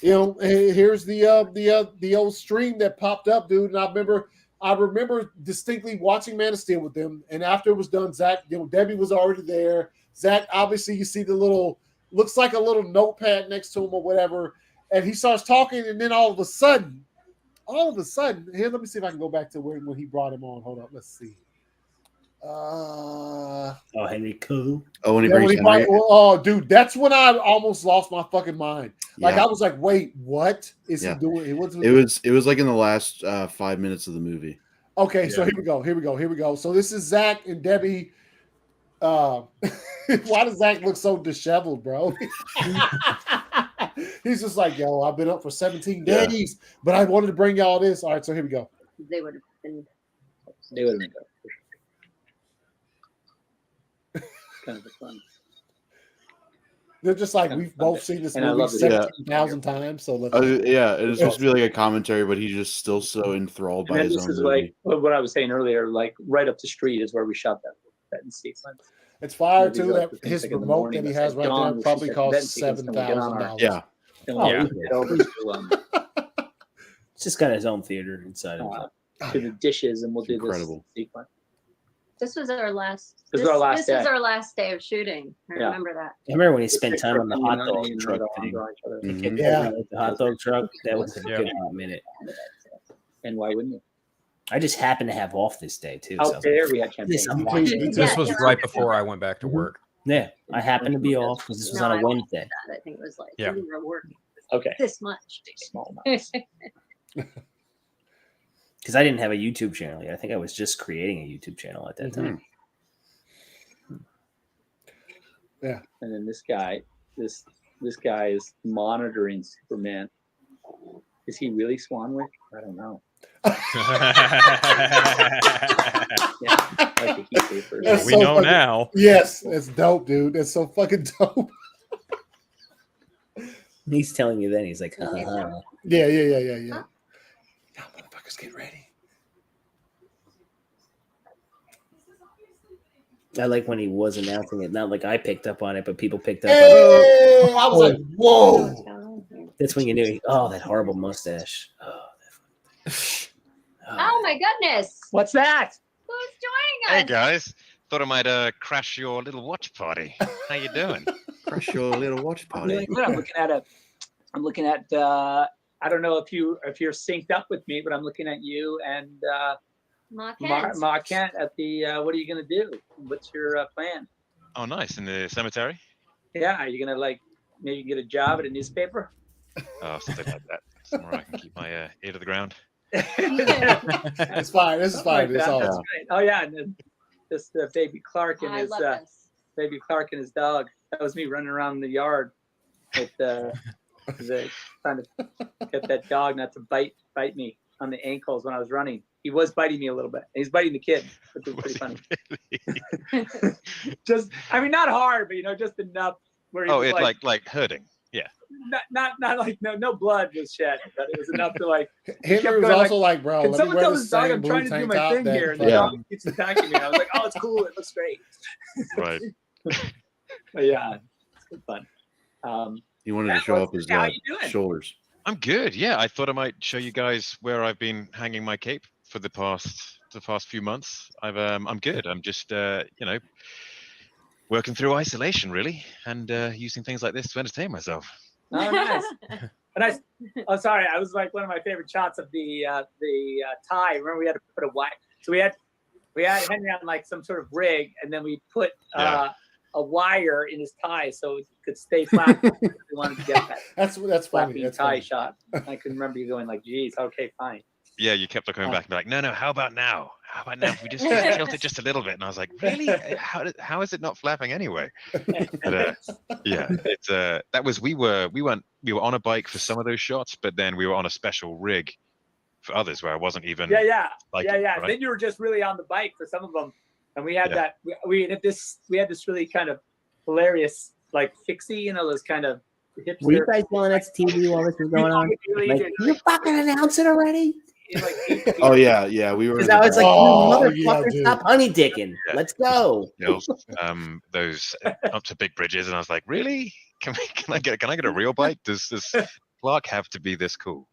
here's the old stream that popped up, dude. And I remember distinctly watching Man of Steel with them, and after it was done, Zach, Debbie was already there. Zach, obviously, you see the looks like a little notepad next to him or whatever, and he starts talking, and then all of a sudden, here, let me see if I can go back to when he brought him on. Hold up, let's see. Henry Cavill. Oh, when he Yeah, brings Henry. oh, dude, that's when I almost lost my fucking mind. Like Yeah. I was like, wait, what is he Yeah. doing? It was like in the last 5 minutes of the movie. okay. So here we go. So this is Zach and Debbie. Why does Zach look so disheveled, bro? He's just like, yo, I've been up for 17 days, but I wanted to bring y'all this. All right, so here we go. They would have been. They would have been kind of fun. They're just like, we've both seen this movie 17,000 times. So let's it's supposed to be like a commentary, but he's just still so enthralled by his own This is movie. like what I was saying earlier. Like right up the street is where we shot that in sequence. It's fire too. That his remote that he has right there probably costs $7,000. Yeah. It's just got his own theater inside of it. To the dishes, and we'll do this sequence. This was our last. This was our last This day. was our last day of shooting. I remember that. I remember when he spent time on the hot dog truck thing. Yeah, the hot dog truck. That was a good hot minute. And why wouldn't you? I just happened to have off this day too. Out there, we had champagne. This was right before I went back to work. Yeah, I happened to be off because this was on a Wednesday. I think it was like Yeah. we were working. Okay. This much. Small amounts. Because I didn't have a YouTube channel yet. I think I was just creating a YouTube channel at that time. Yeah. And then this guy is monitoring Superman. Is he really Swanwick? I don't know. That's we so know fucking, now. Yes, that's dope, dude. That's so fucking dope. He's telling you then. He's like, ha, ha, ha. Yeah. Y'all motherfuckers get ready. I like when he was announcing it. Not like I picked up on it, but people picked up Hey, on it. I was like, whoa. That's when you knew. That horrible mustache. Oh my goodness! What's that? Who's joining us? Hey guys, thought I might crash your little watch party. How you doing? Crash your little watch party. Really good. I'm looking at I don't know if you're synced up with me, but I'm looking at you and Ma Kent at the what are you gonna do? What's your plan? Oh, nice. In the cemetery? Yeah, are you gonna like maybe get a job at a newspaper? Oh, something like that. Somewhere I can keep my ear to the ground. It's fine. This is fine. It's all. That's great. Oh yeah, and then this baby Clark and his baby Clark and his dog. That was me running around the yard with trying to get that dog not to bite me on the ankles when I was running. He was biting me a little bit. He's biting the kid, which was pretty funny. Just, I mean, not hard, but just enough where he was it's like hurting. Yeah. Not like no blood was shed, but it was enough to like. Henry was also like, bro, can let me someone wear tell the this dog same I'm blue trying to do tank my top thing that here, and the dog keeps attacking me. I was like, oh, it's cool. It looks great. Right. But yeah, it's good fun. He wanted to show up his how you doing? shoulders. I'm good. Yeah, I thought I might show you guys where I've been hanging my cape for the past few months. I'm good. I'm just working through isolation really, and using things like this to entertain myself. Oh, nice. Nice. Oh, sorry. I was like one of my favorite shots of the tie. Remember, we had to put a wire. So we had Henry on like some sort of rig, and then we put a wire in his tie so it could stay flat. We wanted to get that. That's funny. That's tie funny. shot. I can remember you going like, "Geez, okay, fine." Yeah, you kept coming back and be like, no, how about now? How about now if we just tilt it just a little bit? And I was like, really? How is it not flapping anyway? But, yeah, it's that was we were on a bike for some of those shots, but then we were on a special rig for others where I wasn't even. Yeah. Right? Then you were just really on the bike for some of them, and we had that. We had this really kind of hilarious like fixie, those kind of. Hipster. Were you guys yelling at the TV while this was going on? Like, you fucking announce it already? Oh yeah, we were. Because I was like, motherfucker, stop honey dicking. Yeah. Let's go. Those up to big bridges, and I was like, really? Can I get a real bike? Does Clark have to be this cool?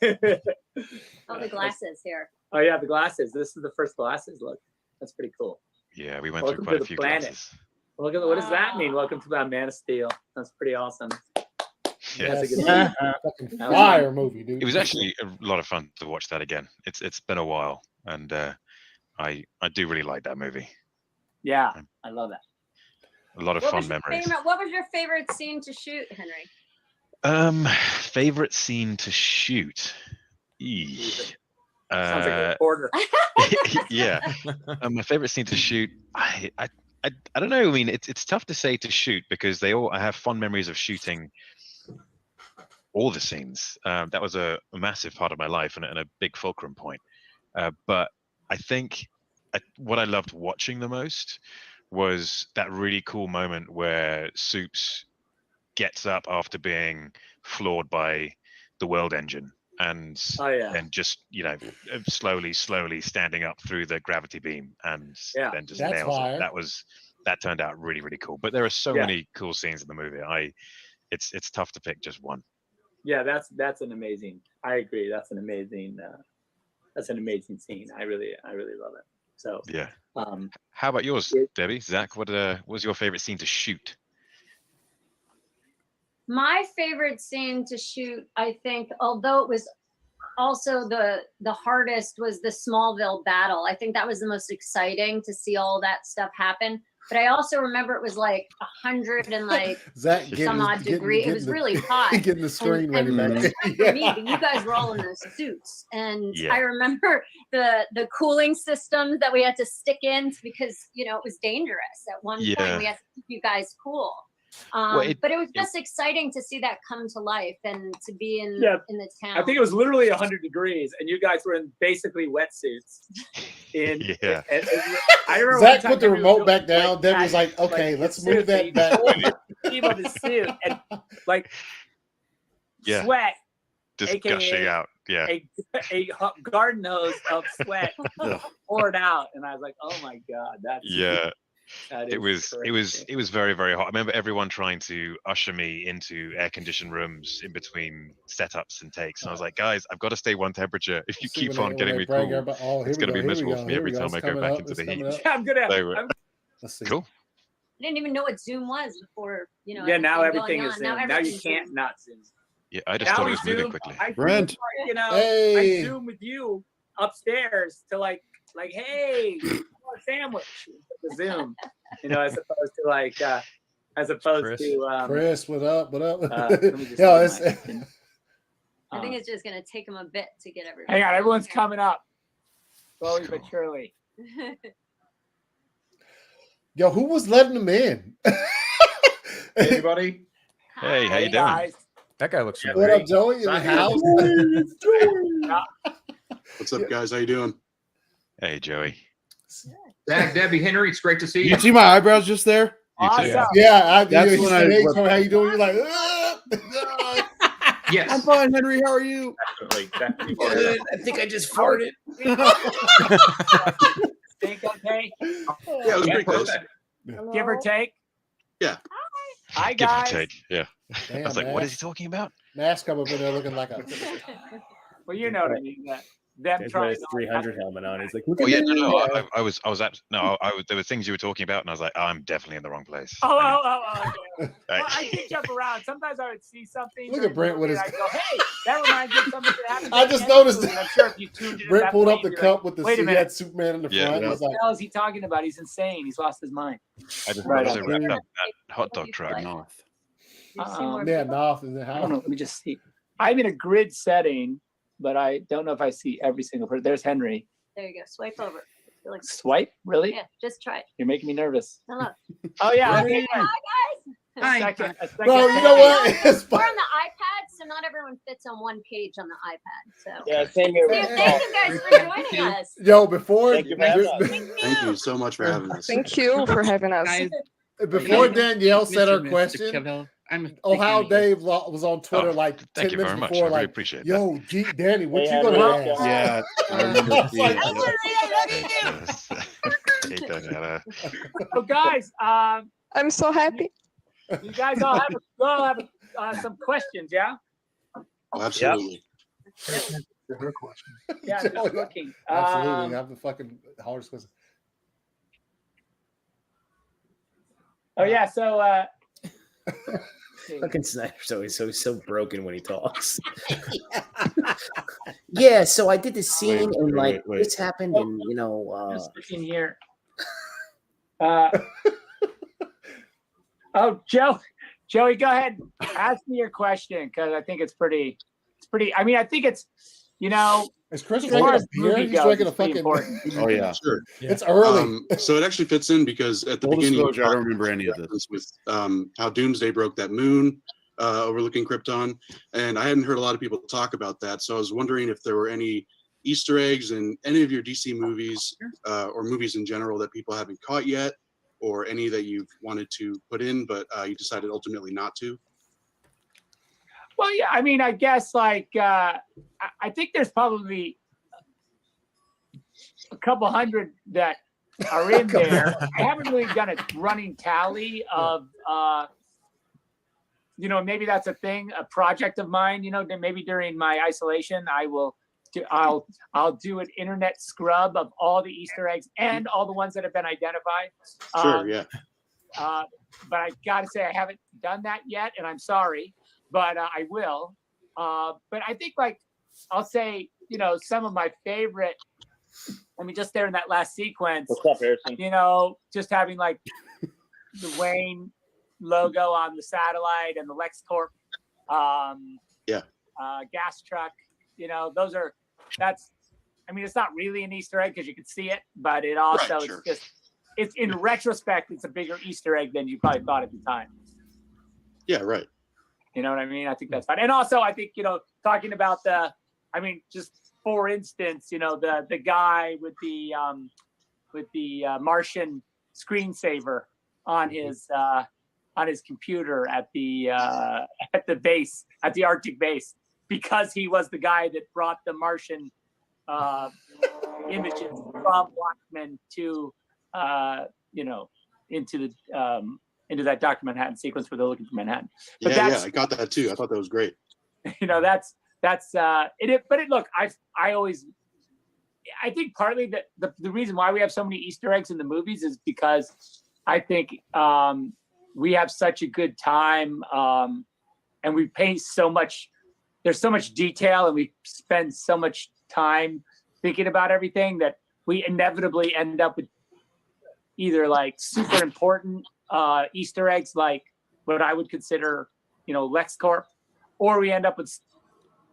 Oh, the glasses here. Oh yeah, the glasses. This is the first glasses. Look, that's pretty cool. Yeah, we went through quite a few glasses. Look at what does that mean? Welcome to the Man of Steel. That's pretty awesome. Yeah, that's a good fucking fire movie, dude. It was actually a lot of fun to watch that again. It's been a while, and I do really like that movie. Yeah, I love that. A lot of What fun was your memories. What was your favorite scene to shoot, Henry? Favorite scene to shoot. Sounds like a reporter. Yeah. My favorite scene to shoot. I don't know. I mean, it's tough to say to shoot because I have fond memories of shooting all the scenes. That was a massive part of my life and a big fulcrum point. But I think what I loved watching the most was that really cool moment where Soups gets up after being floored by the world engine and just slowly standing up through the gravity beam and then just That's nails fire. it. That turned out really, really cool. But there are so many cool scenes in the movie. It's tough to pick just one. Yeah, that's an amazing. I agree. That's an amazing scene. I really love it. So yeah. How about yours, Debbie? Zach, what was your favorite scene to shoot? My favorite scene to shoot, I think, although it was also the hardest, was the Smallville battle. I think that was the most exciting to see all that stuff happen. But I also remember it was like 100 and like Zach some odd degree. It was really hot. Getting the screen ready back there. For me, but you guys were all in those suits, and I remember the cooling systems that we had to stick in because it was dangerous at one point. We had to keep you guys cool. But it was just exciting to see that come to life and to be in the town. I think it was literally 100 degrees, and you guys were in basically wetsuits. I remember Zach put the remote back down. Debbie was like, "Okay, let's move that back." Sleeve of his suit and sweat, just AKA gushing out. Yeah, a garden hose of sweat poured out, and I was like, "Oh my god, that's It was very, very hot. I remember everyone trying to usher me into air-conditioned rooms in between setups and takes. And I was like, guys, I've got to stay one temperature. If you keep on getting me cool, it's going to be miserable for me every time I go back into the heat. Let's see. Cool. I didn't even know what Zoom was before, Yeah, now everything is Zoom. Now you can't not Zoom. Yeah, I just thought it was moving quickly. Brent. I Zoom with you upstairs to like, hey, a sandwich. The Zoom, as opposed to Chris, what up? What up? I think it's just gonna take him a bit to get everyone. Hang on, everyone's coming up. Slowly but surely. Yo, who was letting them in? Hey, everybody. Hey, how you doing? Guys. That guy looks What up, Joey? In the house? What's up, guys? How you doing? Hey, Joey. Zach, Debbie, Henry, it's great to see you. You see my eyebrows just there? Awesome. Yeah, That's when hey, Joey, how you doing? You're like, Yes. I'm fine, Henry. How are you? Definitely. I think I just farted. Think okay? Yeah, it was pretty close. Give or take. Yeah. Hi, Give or guys. take. Yeah. Damn, I was like, man. what is he talking about? Mask come up in there looking like a. Well, you know what I mean. Them trying his 300 helmet on. He's like, Oh yeah, no. I was there were things you were talking about, and I was like, I'm definitely in the wrong place. Okay. Well, I did jump around. Sometimes I would see something. Look at Brent with his. I go, hey, that reminds me of something that happened. I just noticed I'm sure if you tuned in. Brent pulled up the cup with the wait a he minute. had Superman in the front. What the hell is he talking about? He's insane. He's lost his mind. I just wrapped up that hot dog truck. North. Yeah, North in the I house. don't know. Let me just see. I'm in a grid setting, but I don't know if I see every single person. There's Henry. There you go. Swipe over. Like, Swipe? Really? yeah, just try it. You're making me nervous. Hello. Oh yeah. Hi, Okay. guys. A second. Bro, you know what? It's We're on the iPad, so not everyone fits on one page on the iPad. So Yeah, same here. thank you guys for joining us. Yo, before Thank you for having us. Thank you so much for having us. Thank you for having us. before Danielle said her question, Cavill, Ohio Dave was on Twitter like 10 Thank you minutes very much. before, I really like, appreciate yo, Danny, what Yeah, you gonna well, ask? Yeah. I remember seeing that. So guys, I'm so happy. you guys all have some questions, yeah? Absolutely. Her question. Yeah, just looking. Absolutely. I have the fucking hardest question. Oh yeah, so Fucking Snyder's always so broken when he talks. Yeah, so I did this scene and like this happened, and just looking here. Oh, Joey, go ahead. Ask me your question because I think it's pretty. I mean, I think it's, Is Chris as drinking far a as beer? movie He's goes, drinking a it's pretty fucking. important. Oh yeah, Sure. It's early. So it actually fits in because at the Full beginning, disclosure, I don't remember any of this. with how Doomsday broke that moon overlooking Krypton, and I hadn't heard a lot of people talk about that. So I was wondering if there were any Easter eggs in any of your DC movies or movies in general that people haven't caught yet, or any that you've wanted to put in but you decided ultimately not to. Well, yeah, I mean, I guess like I think there's probably a couple hundred that are in there. I haven't really done a running tally of, maybe that's a thing, a project of mine. Maybe during my isolation, I'll do an internet scrub of all the Easter eggs and all the ones that have been identified. Sure, yeah. But I got to say, I haven't done that yet, and I'm sorry, but I will. But I think, like, I'll say, some of my favorite. I mean, just there in that last sequence, What's up, Harrison? just having like the Wayne logo on the satellite and the LexCorp, gas truck. I mean, it's not really an Easter egg because you can see it, but it also Right, sure. it's in retrospect, it's a bigger Easter egg than you probably thought at the time. Yeah, right. You know what I mean? I think that's fine. And also, I think, talking about just for instance, the guy with the Martian screensaver on his computer at the base, at the Arctic base, because he was the guy that brought the Martian images from Watchmen to into that Dr. Manhattan sequence where they're looking for Manhattan. But I got that too. I thought that was great. That's it. But look, I think partly that the reason why we have so many Easter eggs in the movies is because I think we have such a good time, and we pay so much. There's so much detail, and we spend so much time thinking about everything that we inevitably end up with either like super important Easter eggs, like what I would consider, LexCorp, or we end up with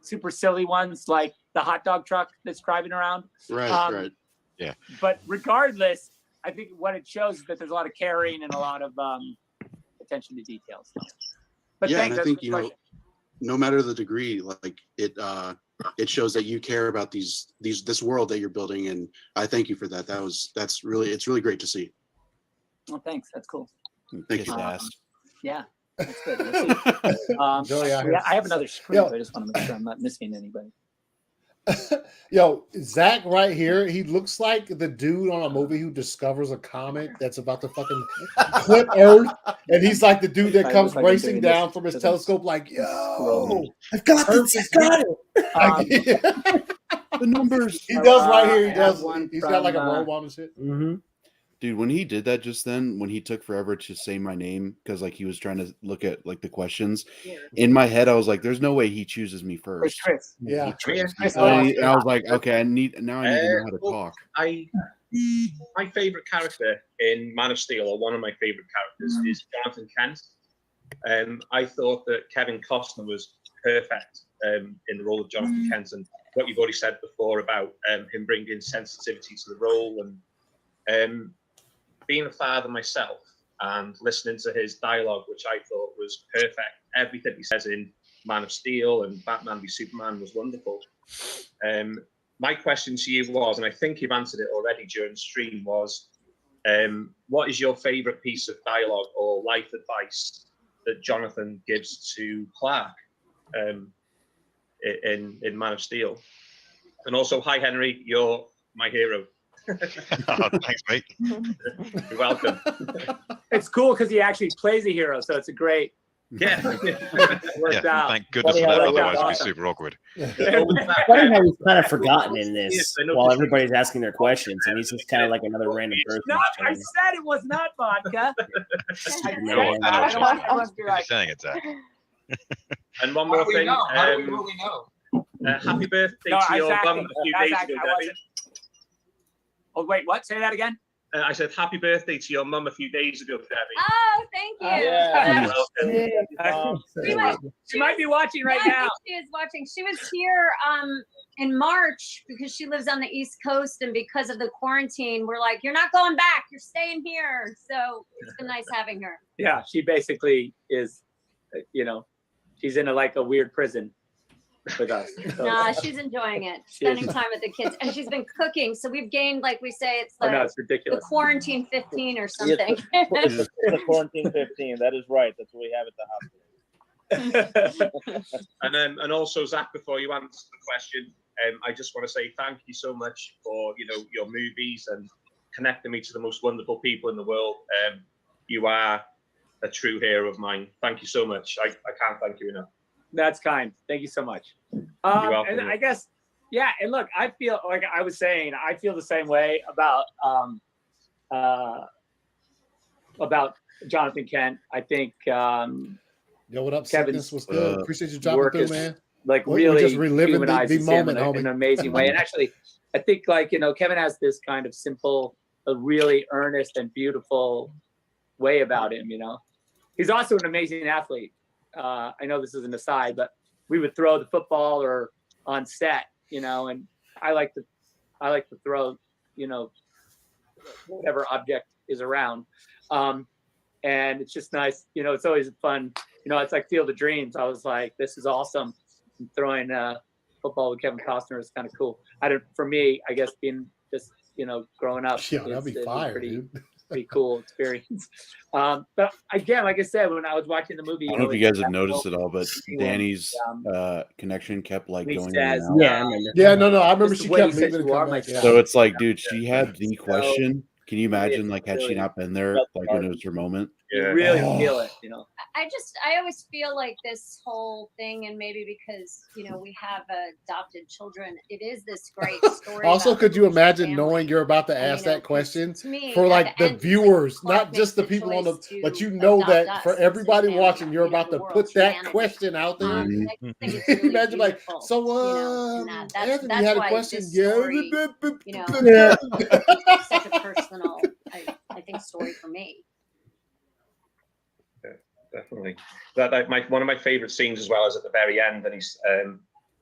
super silly ones like the hot dog truck that's driving around. Right, right. Yeah. But regardless, I think what it shows is that there's a lot of caring and a lot of attention to details. But Yeah, thanks. and I think, no matter the degree, like it shows that you care about this world that you're building, and I thank you for that. It's really great to see. Well, thanks. That's cool. Thank you. Yeah, that's good. Let's see. I have another screen. I just want to make sure I'm not missing anybody. Yo, Zach right here, he looks like the dude on a movie who discovers a comet that's about to fucking clip Earth, and he's like the dude that comes racing down from his telescope like, yo, I've got this, got it. The numbers. He does right here. He does. He's got like a robot and shit. Mm-hmm. Dude, when he did that just then, when he took forever to say my name because like he was trying to look at like the questions, in my head I was like, "There's no way he chooses me first." Chris. Yeah. And I was like, "Okay, I need to know how to talk." My favorite character in Man of Steel, or one of my favorite characters, is Jonathan Kent. I thought that Kevin Costner was perfect in the role of Jonathan Kent, and what you've already said before about him bringing sensitivity to the role, and being a father myself and listening to his dialogue, which I thought was perfect. Everything he says in Man of Steel and Batman v Superman was wonderful. My question to you was, and I think you've answered it already during the stream, was what is your favorite piece of dialogue or life advice that Jonathan gives to Clark in Man of Steel? And also, hi, Henry, you're my hero. Oh, thanks, mate. You're welcome. It's cool because he actually plays a hero, so it's a great. Yeah. Worked out. Thank goodness for that. Otherwise, it'd be super awkward. It's funny how he's kind of forgotten in this while everybody's asking their questions, and he's just kind of like another random person. No, I said it was not vodka. I don't want everyone to be like, saying it, Zach. And one more thing. How do we know? Happy birthday to your bum a few days ago, Debbie. Oh, wait, what? Say that again? I said happy birthday to your mum a few days ago, Debbie. Oh, thank you. Yeah. She might be watching right yeah, I now. think she is watching. She was here in March because she lives on the East Coast, and because of the quarantine, we're like, you're not going back, you're staying here. So it's been nice having her. Yeah, she basically is, she's in like a weird prison with us. So Nah, she's enjoying it, spending time with the kids, and she's been cooking. So we've gained, like we say, it's like it's ridiculous. the quarantine 15 or something. It's the quarantine 15. That is right. That's what we have at the hospital. And also, Zach, before you answer the question, I just want to say thank you so much for your movies and connecting me to the most wonderful people in the world. You are a true hero of mine. Thank you so much. I can't thank you enough. That's kind. Thank you so much. You're welcome. And I guess, yeah. And look, I feel like I was saying, I feel the same way about Jonathan Kent. I think Yo, what up, Kevin's Sickness? What's good? Appreciate you dropping work through, is, man. like We really just reliving humanizes the him moment, in homie. an amazing way. And actually, I think Kevin has this kind of simple, a really earnest and beautiful way about him. He's also an amazing athlete. I know this is an aside, but we would throw the football or on set, and I like to throw, whatever object is around. And it's just nice. It's always fun. It's like Field of Dreams. I was like, this is awesome. Throwing football with Kevin Costner is kind of cool. For me, I guess being just, growing up, Yeah, that'd be fire, pretty dude. cool experience. But again, like I said, when I was watching the movie, I don't know if you guys have noticed it all, but Danny's connection kept like going in and out. Yeah, I remember. Yeah, no, I remember Just she the way kept he said leaving and you are coming my back. Yeah. So it's like, dude, she had the question. Can you imagine, Really, had she not been there, like when it was her moment? You really Oh. feel it, I always feel like this whole thing, and maybe because we have adopted children, it is this great story. Also, about could you imagine family. knowing you're about to And, ask that question to me, for at like the the end, it's viewers, Clark not just the makes the people on the, choice but to you know adopt that us for as his everybody family, watching, you're about the to world's put that humanity. question out there. I think it's really Imagine like, beautiful, so and Anthony that's had a why question. this Yeah. story, Yeah. it's such a personal, I think, story for me. Definitely. One of my favorite scenes as well is at the very end, and he's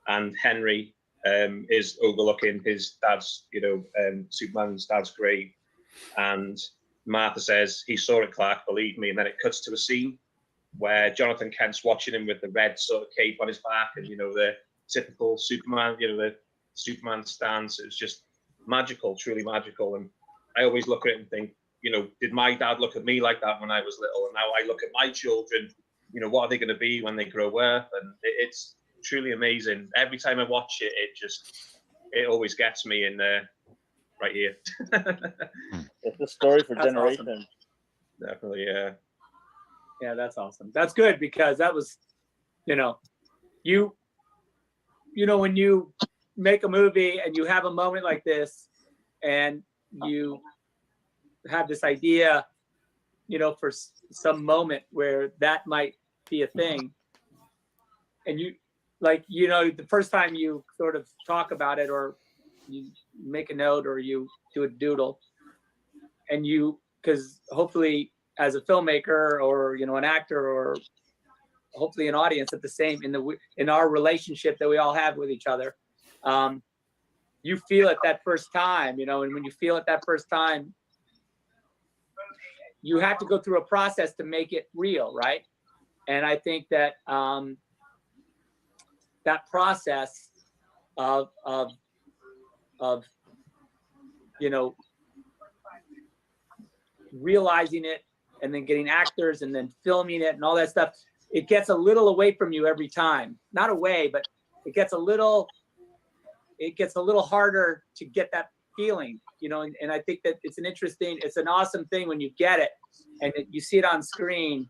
and Henry is overlooking his dad's, Superman's dad's grave, and Martha says, "He saw it, Clark, believe me." And then it cuts to a scene where Jonathan Kent's watching him with the red sort of cape on his back, and the typical Superman, the Superman stance. It's just magical, truly magical. And I always look at it and think, did my dad look at me like that when I was little? And now I look at my children, what are they going to be when they grow up? And it's truly amazing. Every time I watch it, it always gets me in there, right here. It's a story for That's generations. awesome. Definitely, yeah. Yeah, that's awesome. That's good, because that was, when you make a movie and you have a moment like this, and you have this idea, for some moment where that might be a thing, and the first time you sort of talk about it, or you make a note, or you do a doodle, and because hopefully as a filmmaker, or an actor, or hopefully an audience at the same, in our relationship that we all have with each other, you feel it that first time, and when you feel it that first time, you have to go through a process to make it real, right? And I think that that process of realizing it, and then getting actors, and then filming it, and all that stuff, it gets a little away from you every time. Not away, but it gets a little harder to get that feeling, and I think that it's an awesome thing when you get it, and you see it on screen,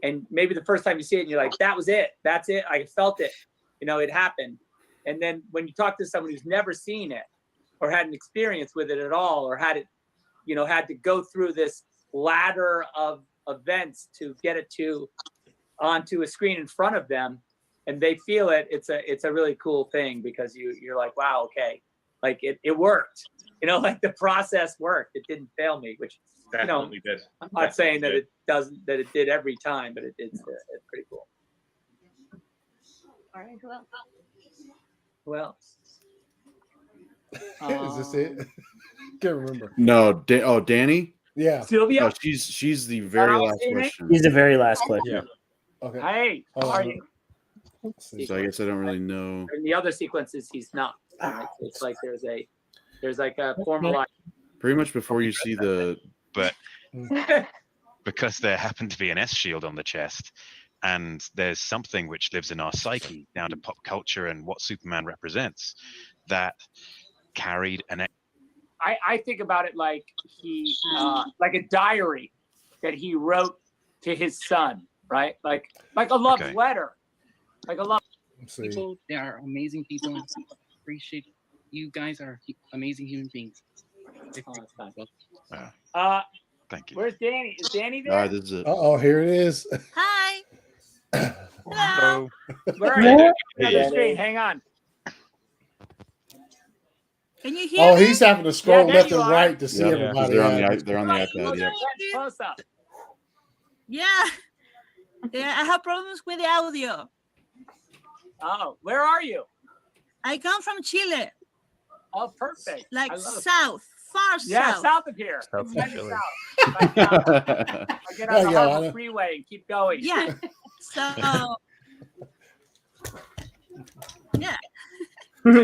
and maybe the first time you see it, and you're like, that was it, that's it, I felt it, it happened. And then when you talk to someone who's never seen it, or had an experience with it at all, or had it, had to go through this ladder of events to get it onto a screen in front of them, and they feel it, it's a really cool thing, because you're like, wow, okay, like it worked. You know, like the process worked. It didn't fail me, which Definitely did. I'm not saying that it doesn't, that it did every time, but it's pretty cool. All right, who else? Who else? Is this it? Can't remember. No, Danny. Yeah. Sylvia. No, she's the very I'll last say your name? question. He's the very last question. Yeah. Okay. Hey, how are you? So I guess I don't really know. In the other sequences, he's not. It's like there's like a formalized. Pretty much before you see the. But because there happened to be an S shield on the chest, and there's something which lives in our psyche down to pop culture and what Superman represents, that carried an. I think about it like he like a diary that he wrote to his son, right? Like a love letter, like a love. People, they are amazing people. Appreciate you guys are amazing human beings. Thank you. Where's Danny? Is Danny there? This is it. Oh, here it is. Hi. Hello. Where are you? Another stream. Hang on. Can you hear Oh, me? he's having to scroll there left you and are. right to see everybody. They're on the iPad. Yeah. Close up. Yeah. Yeah, I have problems with the audio. Oh, where are you? I come from Chile, Oh, perfect. like I love it. south, far Yeah, south. south of here. South of Kind Chile. south. I get on the Yeah, Harbor I- Freeway and keep going. Yeah. So, yeah.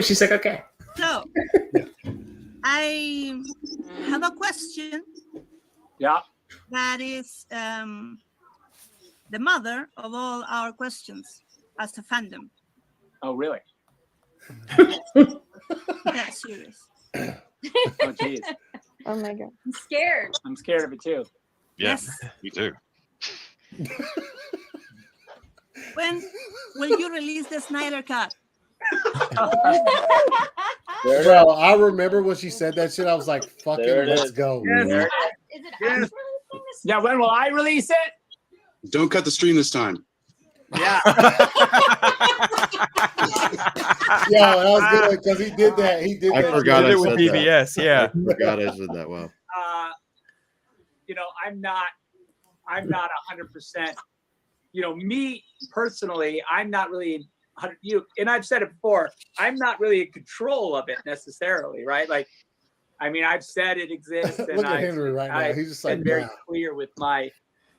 She's like, okay. So, I have a question Yeah. that is the mother of all our questions as a fandom. Oh, really? That's serious. Oh, geez. Oh my god. I'm scared. I'm scared of it too. Yeah, Yes. me too. When will you release the Snyder Cut? Bro, I remember when she said that shit. I was like, fucking There it let's is. go. Yes. Is it Yes. us releasing this? Yeah, when will I release it? Don't cut the stream this time. Yeah. Yeah, that was good because he did that. He did I that. forgot Did I it with said BVS, that. yeah. I forgot I said that. Wow. You know, I'm not 100%. You know, me personally, I'm not really and I've said it before, I'm not really in control of it necessarily, right? Like, I mean, I've said it exists, and Look at Henry right now. He's just like, been very nah. clear with my,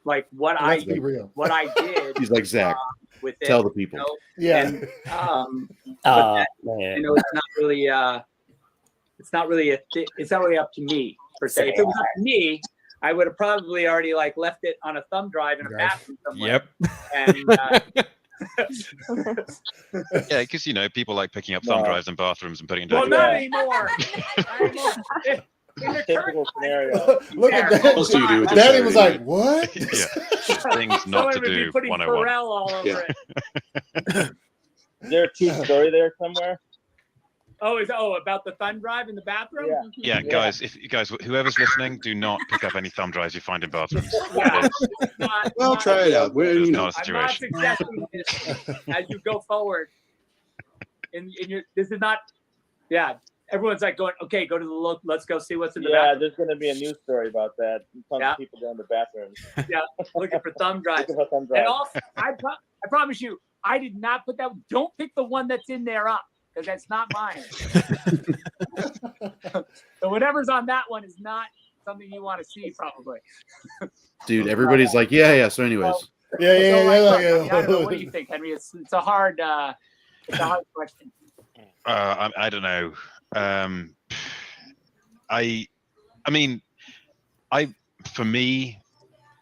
like, what Let's be real. what I did. He's like, Zach, with it, tell the people. you know? Yeah. And, but Man. you know, it's not really up to me per se. If it was up to me, I would have probably already like left it on a thumb drive in a bathroom somewhere. Yep. And Yeah, because you know people like picking up thumb drives in bathrooms and putting it well, down. not anymore. Not anymore. In the current Typical scenario. Look at What else do you do with that. your Daddy was Saturday like, what? Yeah, things not to someone would be do. putting 101. Pharrell all over Yeah. it. Is there a true story there somewhere? Oh, about the thumb drive in the bathroom? Yeah. Yeah, guys, whoever's listening, do not pick up any thumb drives you find in bathrooms. Yeah. It's Well, try it out. Well, it's you not know. a I'm not situation. suggesting this as you go forward. In your, this is not. Yeah, everyone's like going, okay, go to the look. Let's go see what's in the Yeah, bathroom. there's going to be a news story about that. Tons Yeah. of people down the bathrooms. Yeah, looking for thumb drives. Looking for thumb And drives. also, I promise you, I did not put that. Don't pick the one that's in there up because that's not mine. So whatever's on that one is not something you want to see, probably. Dude, everybody's like, yeah. So, anyways. Yeah. I don't know. Yeah. What do you think, Henry? It's a hard question. I don't know. I mean, for me,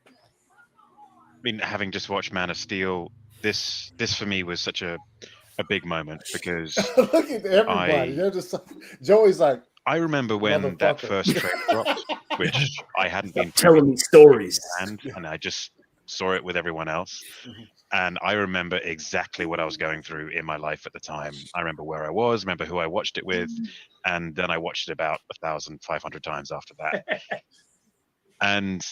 I mean, having just watched Man of Steel, this for me was such a big moment because Look at everybody. They're just Joey's like, I remember when that Motherfucker. first trailer dropped, which I hadn't been Telling me stories. and I just saw it with everyone else. And I remember exactly what I was going through in my life at the time. I remember where I was, remember who I watched it with, and then I watched it about 1,500 times after that. And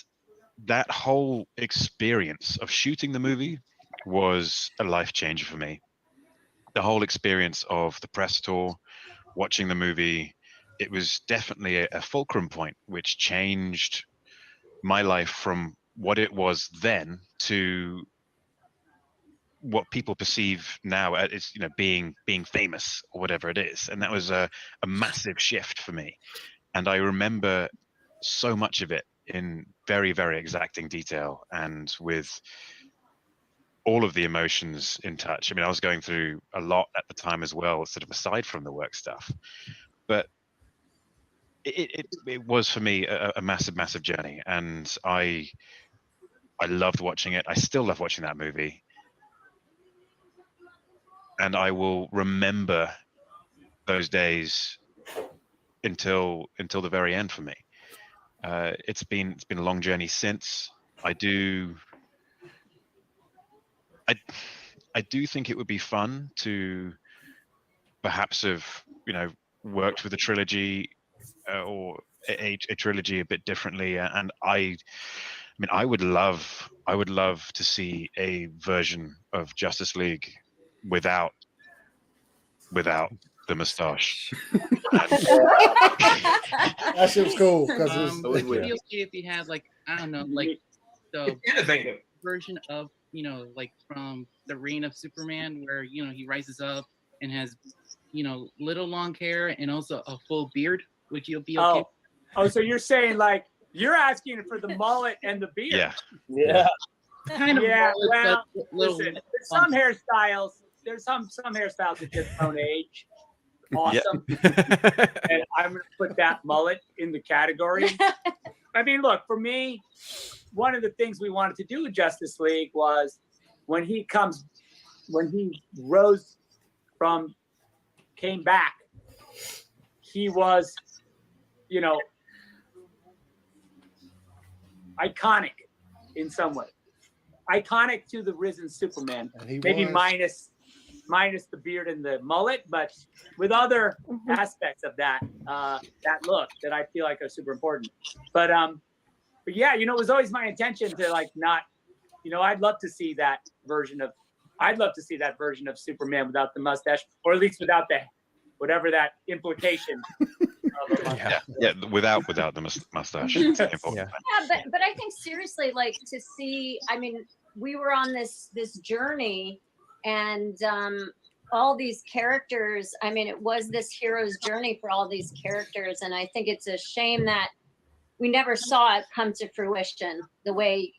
that whole experience of shooting the movie was a life changer for me. The whole experience of the press tour, watching the movie, it was definitely a fulcrum point, which changed my life from what it was then to what people perceive now as being famous or whatever it is. And that was a massive shift for me. And I remember so much of it in very, very exacting detail and with all of the emotions in touch. I mean, I was going through a lot at the time as well, sort of aside from the work stuff. But it was for me a massive journey, and I loved watching it. I still love watching that movie, and I will remember those days until the very end for me. It's been a long journey since. I do think it would be fun to perhaps have worked with a trilogy or a trilogy a bit differently, and I mean I would love to see a version of Justice League without the mustache. That shit was cool because Would it be okay if you had like, I don't know, like the innovative version of like from the Reign of Superman, where he rises up and has little long hair and also a full beard? Would you be okay? Oh, so you're saying like you're asking for the mullet and the beard? Yeah. Kind of. Yeah. mullet, Well, but little listen, there's some hairstyles. There's some hairstyles that just don't age. Awesome. And I'm gonna put that mullet in the category. I mean, look, for me, one of the things we wanted to do with Justice League was when he came back, he was, iconic in some way. Iconic to the risen Superman. Maybe minus the beard and the mullet, but with other aspects of that look that I feel like are super important. But yeah, it was always my intention to like not, I'd love to see that version of Superman without the mustache, or at least without whatever that implication. Without the mustache. But I think seriously, like to see. I mean, we were on this journey, and all these characters. I mean, it was this hero's journey for all these characters, and I think it's a shame that we never saw it come to fruition the way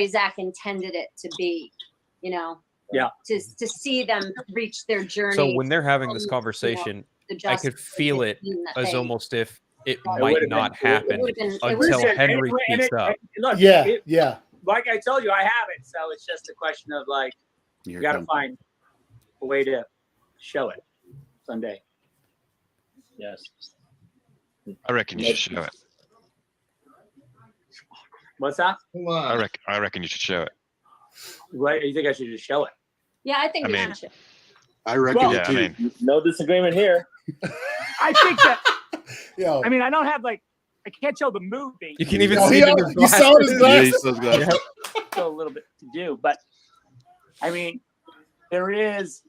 Zach intended it to be. To see them reach their journey. So when they're having this conversation, I could feel it as almost if it might not happen until Henry speaks up. Look, like I told you, I have it. So it's just a question of like, you got to find a way to show it someday. Yes. I reckon you should show it. What's that? I reckon you should show it. What, you think I should just show it? Yeah, I think we should show it. I reckon no disagreement here. I think that. I mean, I don't have like, I can't show the movie. You can even see it in his glasses. You saw his glasses. Yeah, still a little bit to do, but I mean, there is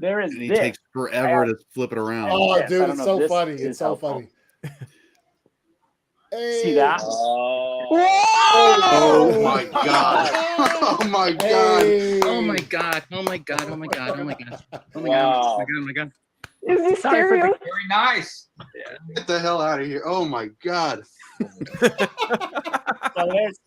And he this. takes forever to flip it around. Oh, dude, it's so funny. It's so funny. See that? Oh my god! Oh my god! Oh my god! Oh my god! Oh my god! Oh my god! Oh my god! Oh my god! Is this serious? Very nice. Get the hell out of here! Oh my god! So that's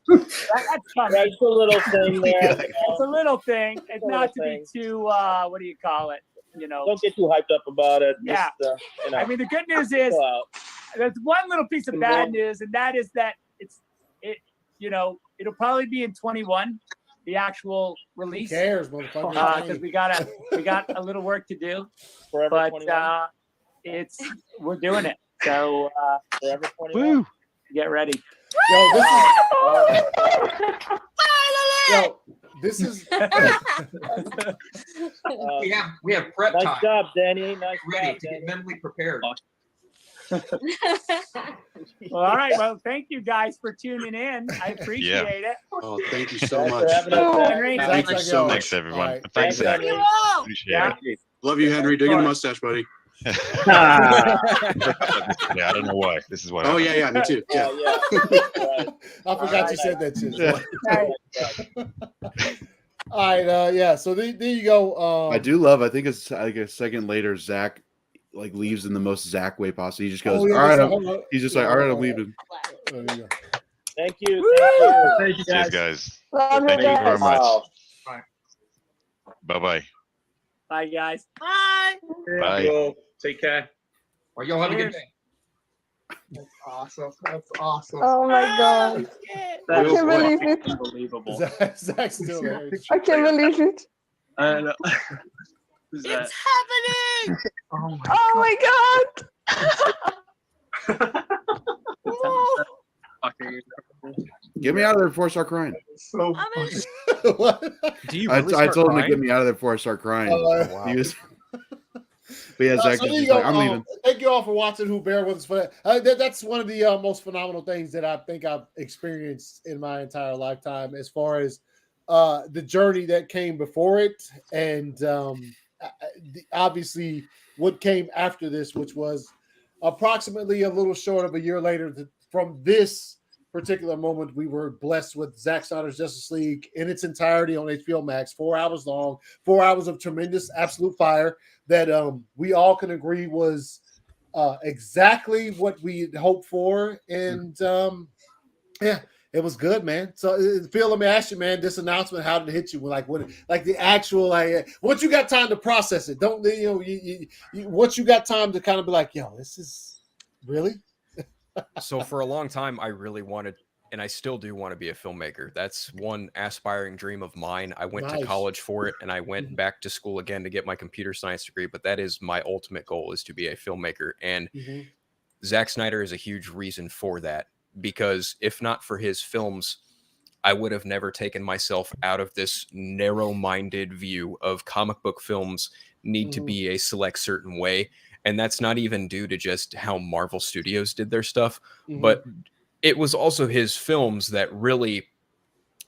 funny. That's a little thing there. It's a little thing. It's not to be too. What do you call it? Don't get too hyped up about it. Yeah. Just, I mean, the good news is there's one little piece of bad news, and that is that it'll probably be in 21, the actual release. Who cares, motherfucker? Because we got a little work to do. Forever but 21. we're doing it. So Forever 21. Get ready. This is we have prep time. Nice job, Danny. Nice Ready job, to Danny. get mentally prepared. Well, all right. Well, thank you guys for tuning in. I appreciate it. Oh, thank you so Thanks for much. having us, Zach. Henry, Thank you so much. Thanks everyone. All right. Thanks, Zach. Henry. Appreciate it. Love you, Henry. Dig in the mustache, buddy. Yeah, I don't know why. This is what. Oh happened. yeah, me too. Yeah. I forgot you said that shit. All right, yeah. So there you go. I do love. I think it's like a second later, Zach like leaves in the most Zach way possible. He just goes, Oh, yeah, "All right." that's right. He's just like, "All right, I'm leaving." There you go. Thank you. Thank you. Thank you, guys. Love Thank you you very guys. much. Bye bye. Bye, guys. Bye. Bye. Cool. Take care. Well, y'all have a good Cheers. day. That's awesome. That's awesome. Oh my god. I That's can't believe it. unbelievable. Zach's still there. I can't believe it. I know. Who's It's that? happening. Oh my god. Fucking- Get me out of there before I start crying. So Do you I really told start him to crying? get me out of there before I start crying. Oh, wow. He was, but yeah, Zach So is there you just go. like, I'm leaving. Thank you all for watching Who Bear With Us for that. That's one of the most phenomenal things that I think I've experienced in my entire lifetime, as far as the journey that came before it, and obviously what came after this, which was approximately a little short of a year later. From this particular moment, we were blessed with Zack Snyder's Justice League in its entirety on HBO Max, 4 hours long, 4 hours of tremendous absolute fire that we all can agree was exactly what we had hoped for. And yeah, it was good, man. So Phil, let me ask you, man, this announcement, how did it hit you? Like the actual, once you got time to process it, don't once you got time to kind of be like, yo, this is really. So for a long time, I really wanted, and I still do want to be a filmmaker. That's one aspiring dream of mine. I went to college for it, and I went back to school again to get my computer science degree. But that is my ultimate goal, is to be a filmmaker. And Zack Snyder is a huge reason for that, because if not for his films, I would have never taken myself out of this narrow-minded view of comic book films need to be a select certain way. And that's not even due to just how Marvel Studios did their stuff, but it was also his films that really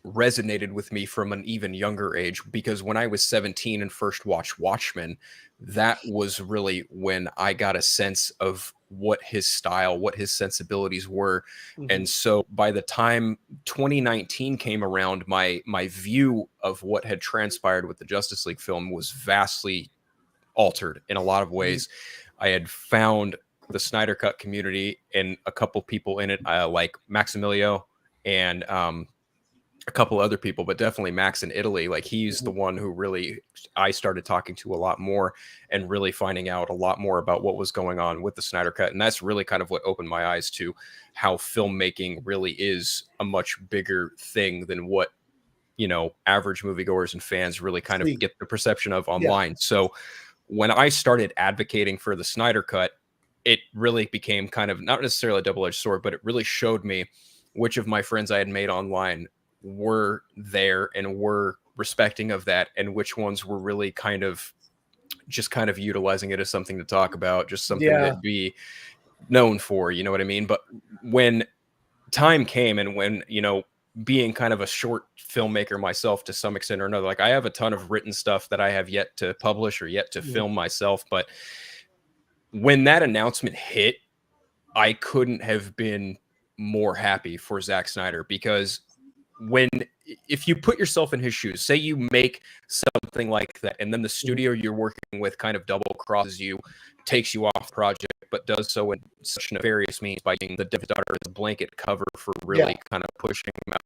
resonated with me from an even younger age, because when I was 17 and first watched Watchmen, that was really when I got a sense of what his style, what his sensibilities were. And so by the time 2019 came around, my view of what had transpired with the Justice League film was vastly altered in a lot of ways. I had found the Snyder Cut community and a couple people in it, like Maximilio and a couple other people, but definitely Max in Italy. Like, he's the one who really I started talking to a lot more and really finding out a lot more about what was going on with the Snyder Cut. And that's really kind of what opened my eyes to how filmmaking really is a much bigger thing than what, average moviegoers and fans really kind of get the perception of online. So when I started advocating for the Snyder Cut, it really became kind of not necessarily a double-edged sword, but it really showed me which of my friends I had made online were there and were respecting of that, and which ones were really kind of utilizing it as something to talk about, just something to be known for, you know what I mean? But when time came, and when, being kind of a short filmmaker myself to some extent or another, like I have a ton of written stuff that I have yet to publish or yet to film myself. But when that announcement hit, I couldn't have been more happy for Zack Snyder, because if you put yourself in his shoes, say you make something like that, and then the studio you're working with kind of double crosses you, takes you off project, but does so in such nefarious means by being the daughter as a blanket cover for really kind of pushing him out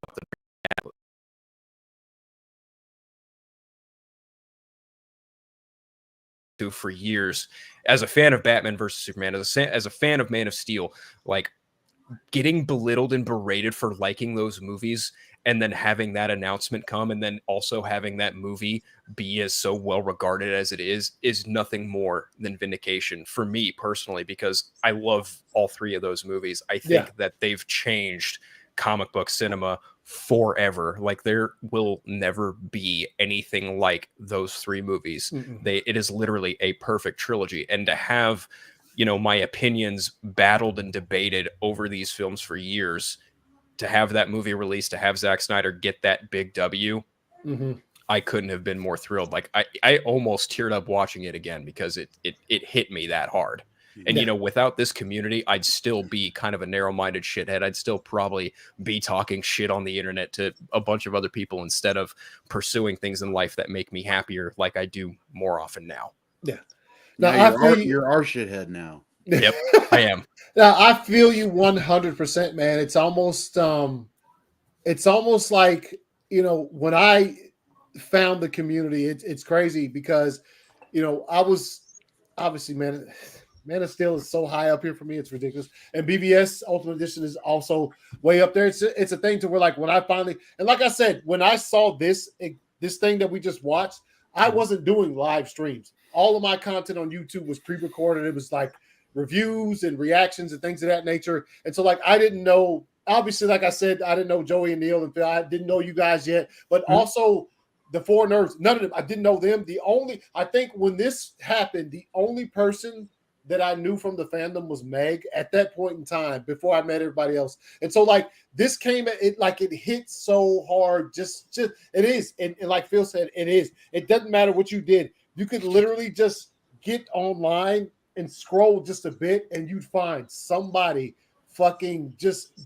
the for years. As a fan of Batman versus Superman, as a fan of Man of Steel, like getting belittled and berated for liking those movies, and then having that announcement come, and then also having that movie be as so well regarded as it is nothing more than vindication for me personally, because I love all three of those movies. I think that they've changed comic book cinema forever. Like, there will never be anything like those three movies. It is literally a perfect trilogy. And to have, my opinions battled and debated over these films for years, to have that movie released, to have Zack Snyder get that big W, I couldn't have been more thrilled. Like I almost teared up watching it again because it hit me that hard. And, you know, without this community, I'd still be kind of a narrow-minded shithead. I'd still probably be talking shit on the internet to a bunch of other people instead of pursuing things in life that make me happier like I do more often now. Yeah. Now you're our shithead now. Yep, I am. Now, I feel you 100%, man. It's almost like, you know, when I found the community, it's crazy because, you know, I was obviously, Man of Steel is so high up here for me, it's ridiculous. And BVS Ultimate Edition is also way up there. It's a thing to where, like, when I finally, and like I said, when I saw this thing that we just watched, I wasn't doing live streams. All of my content on YouTube was pre-recorded. It was like reviews and reactions and things of that nature. And so, like, I didn't know, obviously, like I said, I didn't know Joey and Neil and Phil. I didn't know you guys yet, but also the four nerds, none of them, I didn't know them. I think when this happened, the only person that I knew from the fandom was Meg at that point in time before I met everybody else. And so, like, this came at it, like, it hit so hard. Just it is. And like Phil said, it is. It doesn't matter what you did. You could literally just get online and scroll just a bit and you'd find somebody fucking just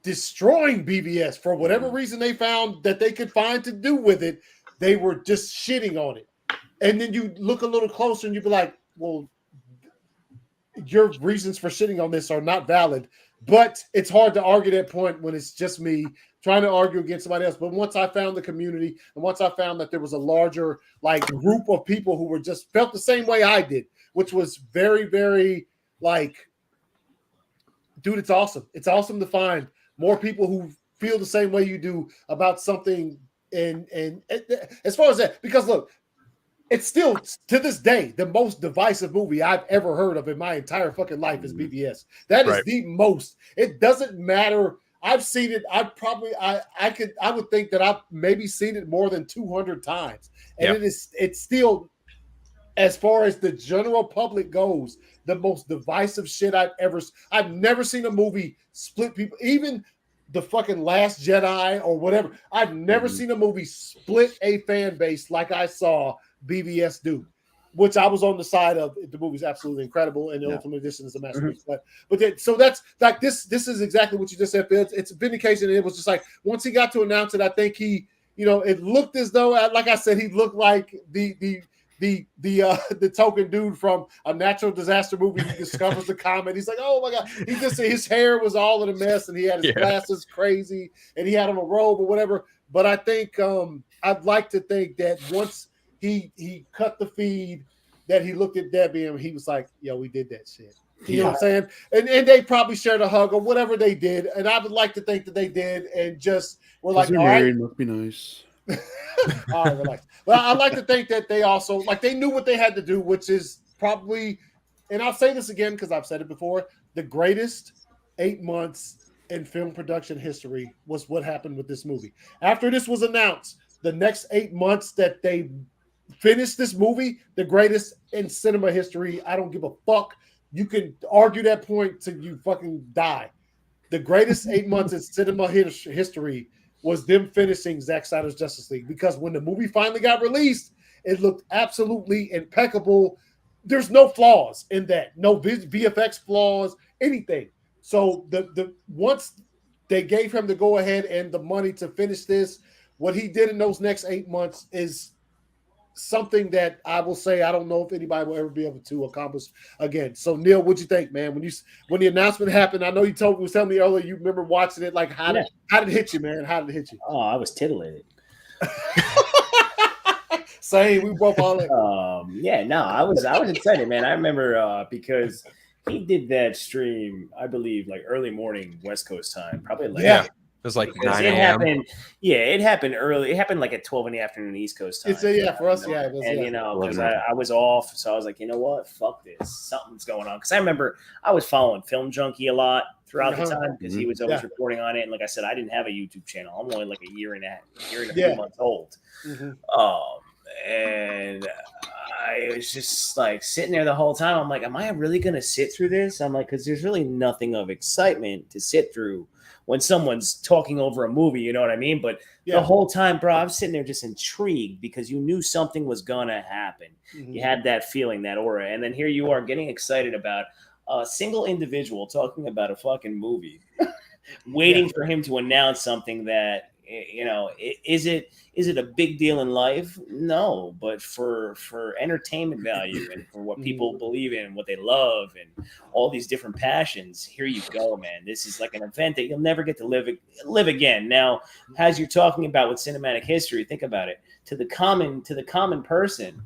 destroying BVS for whatever reason they found that they could find to do with it. They were just shitting on it. And then you look a little closer and you'd be like, well, your reasons for shitting on this are not valid. But it's hard to argue that point when it's just me trying to argue against somebody else. But once I found the community and once I found that there was a larger, like, group of people who were just felt the same way I did, which was very, very, like, dude, it's awesome. It's awesome to find more people who feel the same way you do about something. And as far as that, because look, it's still to this day the most divisive movie I've ever heard of in my entire fucking life is BVS. That is the most. It doesn't matter. I've seen it. I would think that I've maybe seen it more than 200 times, and it's still, as far as the general public goes, the most divisive shit I've never seen a movie split people. Even the fucking Last Jedi or whatever. I've never seen a movie split a fan base like I saw BVS do, which I was on the side of. The movie's absolutely incredible, and the Ultimate Edition is a masterpiece. So that's like this is exactly what you just said, Phil. It's a vindication. It was just like once he got to announce it, I think he, you know, it looked as though, like I said, he looked like the token dude from a natural disaster movie who discovers the comet. He's like, oh my god, his hair was all in a mess, and he had his glasses crazy, and he had on a robe or whatever. But I think I'd like to think that once he cut the feed, that he looked at Debbie and he was like, yo, we did that shit. You know what I'm saying? And they probably shared a hug or whatever they did. And I would like to think that they did and just were like, all right. Must be nice. All right, relax. Well, I like to think that they also, like, they knew what they had to do, which is probably, and I'll say this again because I've said it before, the greatest 8 months in film production history was what happened with this movie. After this was announced, the next 8 months that they finished this movie, the greatest in cinema history. I don't give a fuck. You can argue that point till you fucking die. The greatest 8 months in cinema history was them finishing Zack Snyder's Justice League, because when the movie finally got released, it looked absolutely impeccable. There's no flaws in that, no VFX flaws, anything. So the once they gave him the go ahead and the money to finish this, what he did in those next 8 months is something that I will say I don't know if anybody will ever be able to accomplish again. So Neil, what'd you think, man? When the announcement happened, I know you was telling me earlier you remember watching it. Like how did it hit you, man? How did it hit you? Oh, I was titillated. Same, we both all it. I was excited, man. I remember because he did that stream, I believe, like early morning West Coast time, probably like it was like 9 a.m. It happened early. It happened like at 12 in the afternoon East Coast time. For us, it was. And because I was off, so I was like, you know what, fuck this, something's going on. Because I remember I was following Film Junkie a lot throughout the time because he was always reporting on it. And like I said, I didn't have a YouTube channel. I'm only like a year and a few months old. And I was just like sitting there the whole time. I'm like, am I really gonna sit through this? I'm like, because there's really nothing of excitement to sit through when someone's talking over a movie. You know what I mean? But the whole time, bro, I was sitting there just intrigued because you knew something was gonna happen. You had that feeling, that aura, and then here you are getting excited about a single individual talking about a fucking movie, waiting for him to announce something that, you know, is it a big deal in life? No, but for entertainment value and for what people believe in, what they love, and all these different passions, here you go, man. This is like an event that you'll never get to live again. Now, as you're talking about with cinematic history, think about it. To the common person,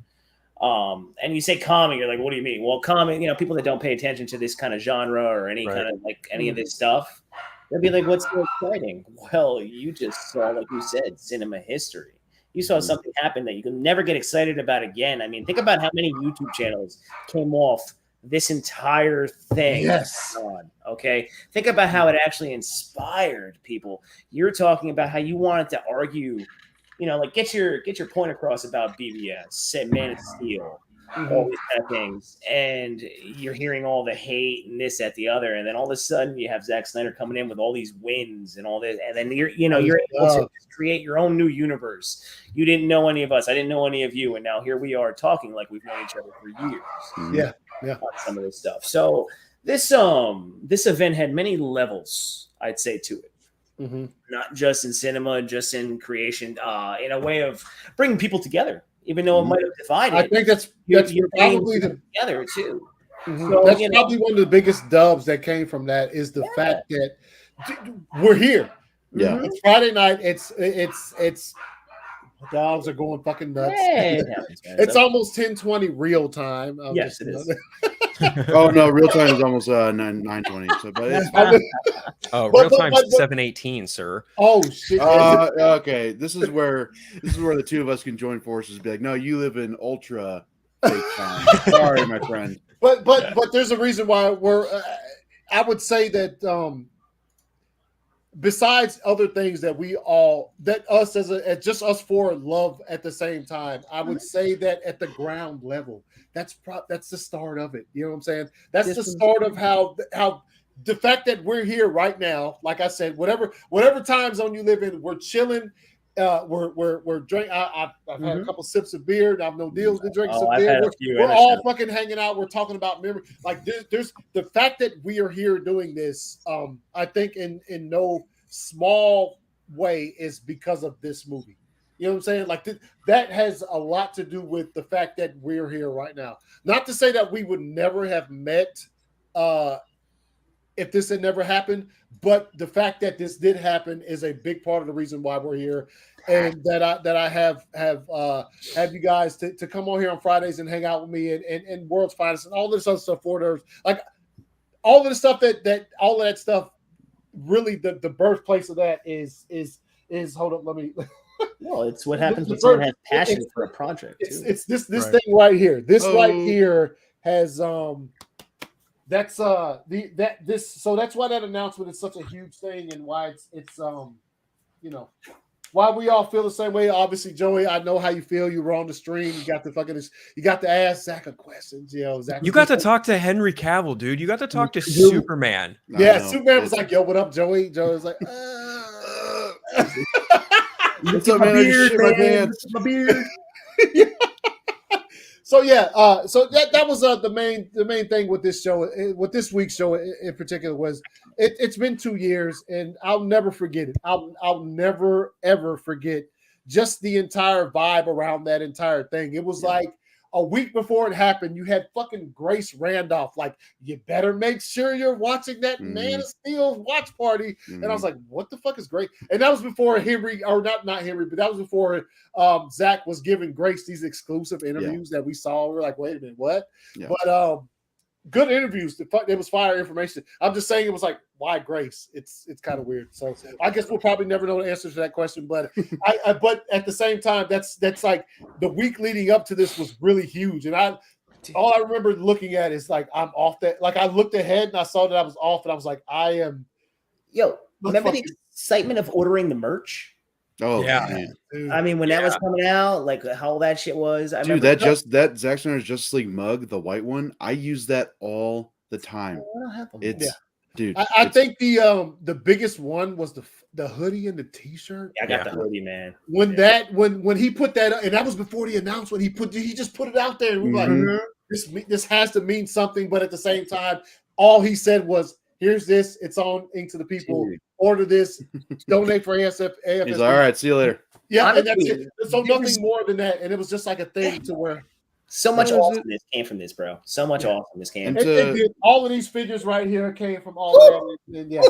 and you say common, you're like, what do you mean? Well, common, you know, people that don't pay attention to this kind of genre or any kind of like any of this stuff, they'll be like, what's so exciting? Well, you just saw, like you said, cinema history. You saw something happen that you can never get excited about again. I mean, think about how many YouTube channels came off this entire thing. Yes. Okay. Think about how it actually inspired people. You're talking about how you wanted to argue, you know, like get your point across about BBS, say Man of Steel, all these kind of things, and you're hearing all the hate and this, that, the other, and then all of a sudden you have Zack Snyder coming in with all these wins and all this, and then you're able to create your own new universe. You didn't know any of us, I didn't know any of you, and now here we are talking like we've known each other for years. Yeah. On some of this stuff. So this event had many levels, I'd say, to it. Not just in cinema, just in creation, in a way of bringing people together, even though it might have divided. I think that's probably together too. So, that's probably one of the biggest dubs that came from that is the fact that we're here. Yeah, it's Friday night. It's dogs are going fucking nuts. Yeah, it happens, man. It's almost 10:20 real time. Yes, it is. Oh no, real time is almost 9:20. So, but it's real time's 7:18, sir. Oh shit. Okay, this is where the two of us can join forces. And be like, no, you live in ultra fake time. Sorry, my friend. But there's a reason why we're. I would say that besides other things that us as just us four love at the same time, I would say that at the ground level, that's the start of it. You know what I'm saying? That's the start of how the fact that we're here right now. Like I said, whatever time zone you live in, we're chilling. We're drinking. I've had a couple sips of beer. And I've no deals to drink some beer. We're all fucking hanging out. We're talking about memory. Like there's the fact that we are here doing this. I think in no small way is because of this movie. You know what I'm saying? Like that has a lot to do with the fact that we're here right now. Not to say that we would never have met if this had never happened, but the fact that this did happen is a big part of the reason why we're here, and that I have you guys to come on here on Fridays and hang out with me and World's Finest and all this other stuff for those, like all of the stuff that all of that stuff. Really, the birthplace of that is hold up, let me. Well, it's what happens when someone has passion for a project. It's this thing right here. This right here has that's so that's why that announcement is such a huge thing and why it's you know why we all feel the same way. Obviously, Joey, I know how you feel. You were on the stream. You got to ask Zach a questions. You know, Zach. You got to talk to Henry Cavill, dude. You got to talk to Superman. Yeah, Superman was like, "Yo, what up, Joey?" Joey was like, "What's up, man? My beard." So yeah, so that was the main thing with this show, with this week's show in particular was it's been 2 years and I'll never forget it. I'll never ever forget just the entire vibe around that entire thing. It was like a week before it happened, you had fucking Grace Randolph like, you better make sure you're watching that Man of Steel watch party. And I was like, what the fuck is Grace? And that was before Henry, or not Henry, but that was before Zach was giving Grace these exclusive interviews that we saw. We're like, wait a minute, what? Yeah. But good interviews. It was fire information. I'm just saying it was like, why Grace? It's kind of weird. So I guess we'll probably never know the answer to that question. But but at the same time, that's like the week leading up to this was really huge. And all I remember looking at is like, I'm off that. Like I looked ahead and I saw that I was off and I was like, I am. Yo, remember the excitement of ordering the merch? Oh Yeah. man. I mean, when that was coming out, like how that shit was. I Dude, remember that Zack Snyder's Justice League mug, the white one, I use that all the time. It's dude. I think the biggest one was the hoodie and the t-shirt. I got the hoodie, man. When when he put that up, and that was before the announcement, he just put it out there, and we were like, this has to mean something. But at the same time, all he said was, "Here's this. It's on Ink to the People. Order this. Donate for AFS." He's like, all right, see you later. Yeah, Honestly, and that's it. So nothing more than that, and it was just like a thing to where so much awesomeness came from this, bro. So much awesomeness came. It did. All of these figures right here came from all of that. And yeah.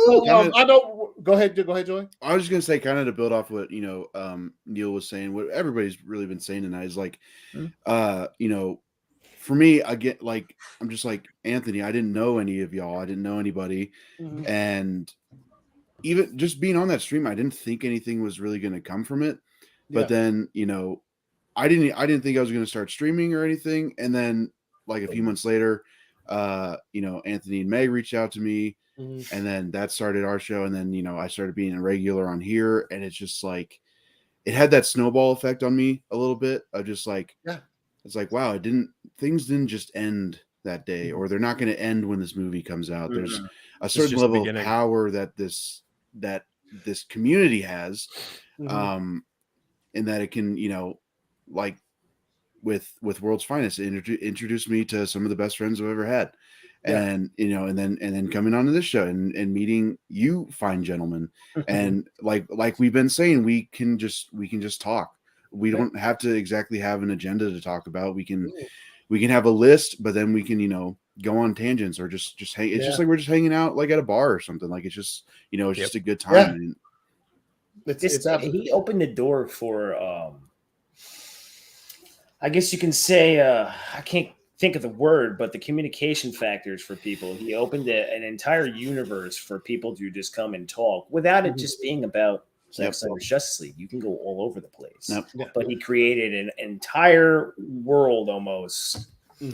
So, I know. Go ahead, Joey. I was just gonna say, kind of to build off what Neil was saying. What everybody's really been saying tonight is like, for me, I get like, I'm just like Anthony. I didn't know any of y'all. I didn't know anybody, and even just being on that stream, I didn't think anything was really going to come from it. But then, I didn't think I was going to start streaming or anything. And then, like a few months later, Anthony and Meg reached out to me, and then that started our show. And then, I started being a regular on here, and it's just like it had that snowball effect on me a little bit of just like, it's like, wow, things didn't just end that day, or they're not going to end when this movie comes out. There's a certain level of power that this community has, and that it can, like with World's Finest, introduced me to some of the best friends I've ever had. And and then coming onto this show and meeting you fine gentlemen, and like we've been saying, we can just talk. We don't have to exactly have an agenda to talk about. We can have a list, but then we can go on tangents or just hang. It's just like we're just hanging out like at a bar or something. Like it's just it's just a good time. He opened the door for I guess you can say I can't think of the word, but the communication factors for people. He opened an entire universe for people to just come and talk without it just being about Zack Snyder's Justice League. You can go all over the place. But he created an entire world almost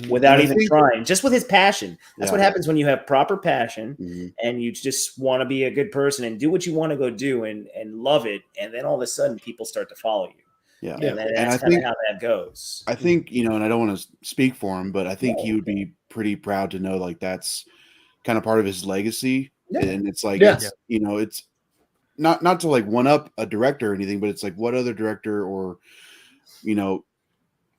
without even trying, just with his passion. That's what happens when you have proper passion and you just want to be a good person and do what you want to go do and love it. And then all of a sudden people start to follow you. Yeah. And that's kind of how that goes. I think, and I don't want to speak for him, but I think he would be pretty proud to know like that's kind of part of his legacy. And it's like, it's not to like one up a director or anything, but it's like what other director or,